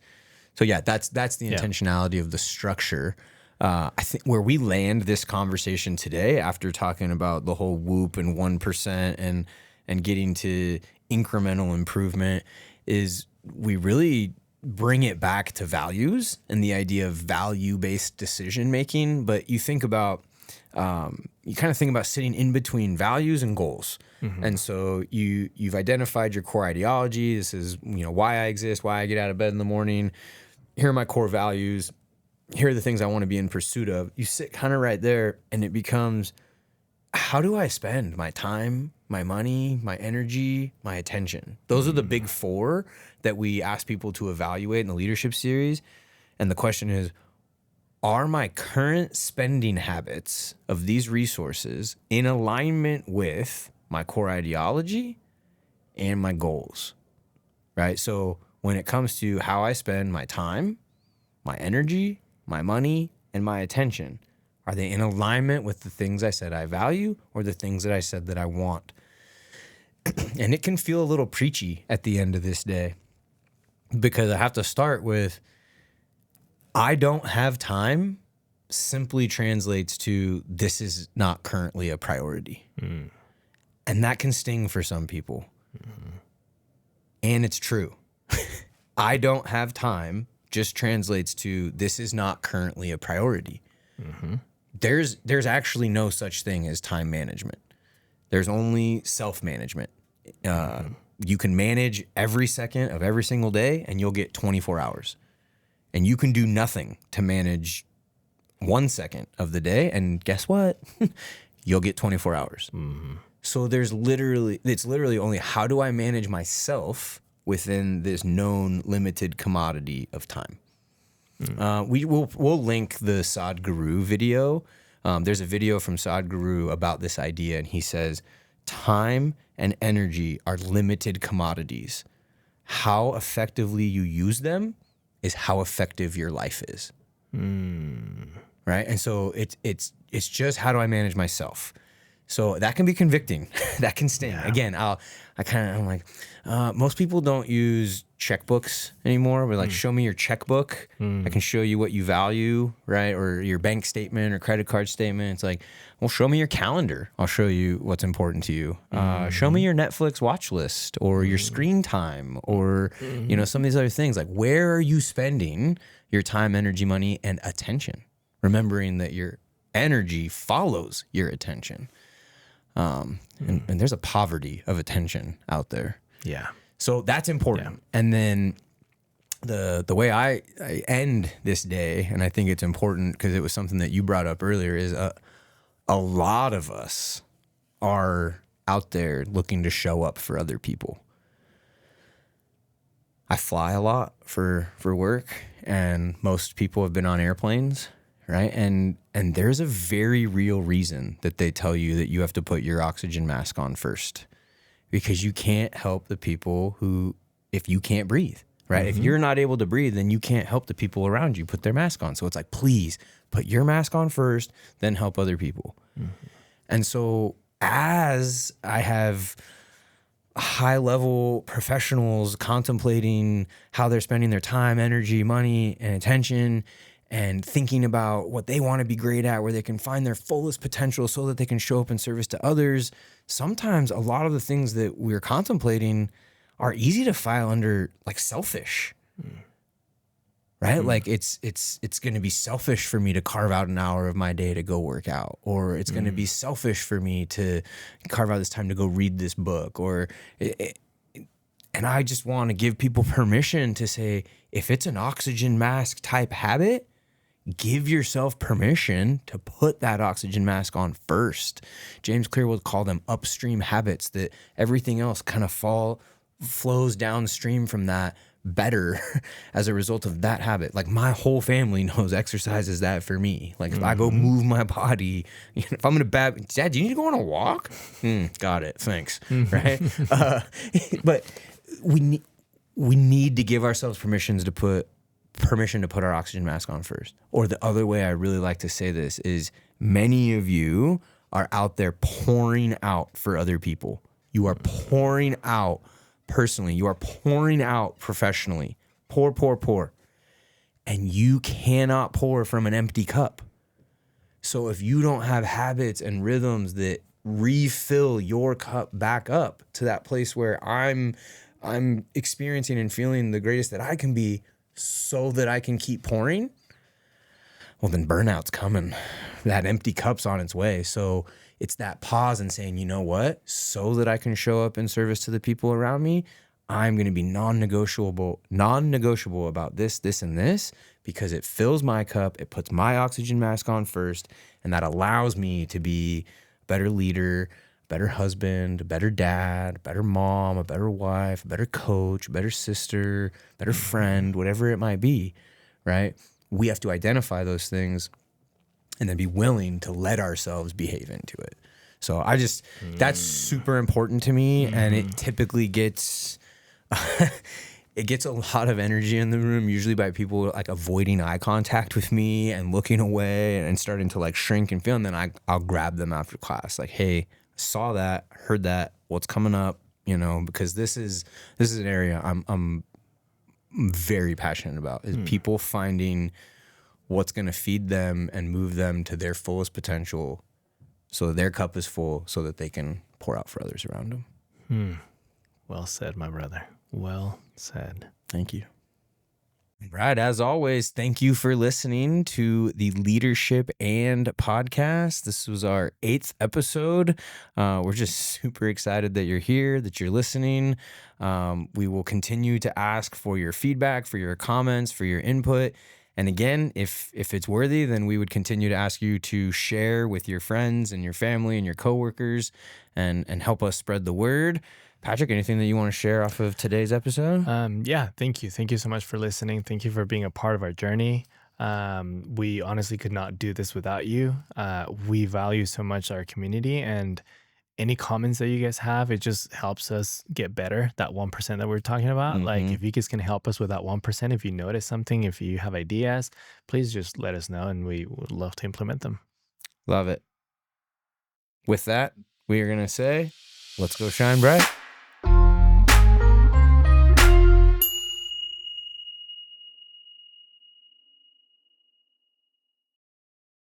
So yeah, that's the intentionality of the structure. I think where we land this conversation today, after talking about the whole WOOP and 1% and getting to incremental improvement, is we really bring it back to values and the idea of value-based decision making. But you think about, you kind of think about sitting in between values and goals. And so you've identified your core ideology. This is why I exist, why I get out of bed in the morning. Here are my core values. Here are the things I want to be in pursuit of. You sit kind of right there, and it becomes, how do I spend my time, my money, my energy, my attention. Those are the big four that we ask people to evaluate in the leadership series. And the question is, are my current spending habits of these resources in alignment with my core ideology and my goals? Right? So when it comes to how I spend my time, my energy, my money, and my attention, are they in alignment with the things I said I value or the things that I said that I want? And it can feel a little preachy at the end of this day because I have to start with, I don't have time simply translates to this is not currently a priority. And that can sting for some people. And it's true. I don't have time just translates to this is not currently a priority. There's actually no such thing as time management. There's only self-management. You can manage every second of every single day and you'll get 24 hours. And you can do nothing to manage 1 second of the day. And guess what? You'll get 24 hours. So it's literally only how do I manage myself within this known limited commodity of time. We'll link the Sadhguru video. There's a video from Sadhguru about this idea, and he says, time and energy are limited commodities. How effectively you use them is how effective your life is. Right? And so it's just how do I manage myself? So that can be convicting. That can sting. Yeah. Again, I'm like, most people don't use checkbooks anymore. We're like, show me your checkbook. I can show you what you value, right? Or your bank statement or credit card statement. It's like, well, show me your calendar. I'll show you what's important to you. Show me your Netflix watch list or your screen time or, some of these other things. Like, where are you spending your time, energy, money, and attention? Remembering that your energy follows your attention. And there's a poverty of attention out there. Yeah. So that's important. Yeah. And then the way I end this day, and I think it's important because it was something that you brought up earlier, is a lot of us are out there looking to show up for other people. I fly a lot for work, and most people have been on airplanes. Right. And there's a very real reason that they tell you that you have to put your oxygen mask on first, because you can't help the people if you can't breathe. Right. If you're not able to breathe, then you can't help the people around you put their mask on. So it's like, please put your mask on first, then help other people. And so as I have high level professionals contemplating how they're spending their time, energy, money, and attention, and thinking about what they want to be great at, where they can find their fullest potential so that they can show up in service to others. Sometimes a lot of the things that we're contemplating are easy to file under like selfish, right? Like it's going to be selfish for me to carve out an hour of my day to go work out, or it's going to be selfish for me to carve out this time to go read this book, and I just want to give people permission to say, if it's an oxygen mask type habit, give yourself permission to put that oxygen mask on first. James Clear would call them upstream habits, that everything else kind of flows downstream from that better as a result of that habit. Like, my whole family knows exercise is that for me. Like, if I go move my body, if I'm in a bad, Dad, do you need to go on a walk? Got it. Thanks. Right. But we need to give ourselves permission to put our oxygen mask on first. Or the other way I really like to say this is, many of you are out there pouring out for other people. You are pouring out personally. You are pouring out professionally. Pour. And you cannot pour from an empty cup. So if you don't have habits and rhythms that refill your cup back up to that place where I'm experiencing and feeling the greatest that I can be, so that I can keep pouring, well, then burnout's coming. That empty cup's on its way. So it's that pause and saying, you know what? So that I can show up in service to the people around me, I'm going to be non-negotiable about this, and this, because it fills my cup. It puts my oxygen mask on first, and that allows me to be a better leader, better husband, a better dad, a better mom, a better wife, a better coach, a better sister, better friend, whatever it might be, right? We have to identify those things and then be willing to let ourselves behave into it. So that's super important to me. And it typically gets, it gets a lot of energy in the room, usually by people like avoiding eye contact with me and looking away and starting to like shrink and feel. And then I'll grab them after class. Like, hey, saw that, heard that, what's coming up, because this is an area I'm very passionate about, is people finding what's going to feed them and move them to their fullest potential so their cup is full so that they can pour out for others around them. Well said, my brother. Well said. Thank you. Brad, as always, thank you for listening to the Leadership and podcast. This was our 8th episode. We're just super excited that you're here, that you're listening. We will continue to ask for your feedback, for your comments, for your input. And again, if it's worthy, then we would continue to ask you to share with your friends and your family and your coworkers and help us spread the word. Patrick, anything that you want to share off of today's episode? Yeah, thank you. Thank you so much for listening. Thank you for being a part of our journey. We honestly could not do this without you. We value so much our community, and any comments that you guys have, it just helps us get better. That 1% that we're talking about. Like, if you guys can help us with that 1%, if you notice something, if you have ideas, please just let us know, and we would love to implement them. Love it. With that, we are going to say, let's go shine bright.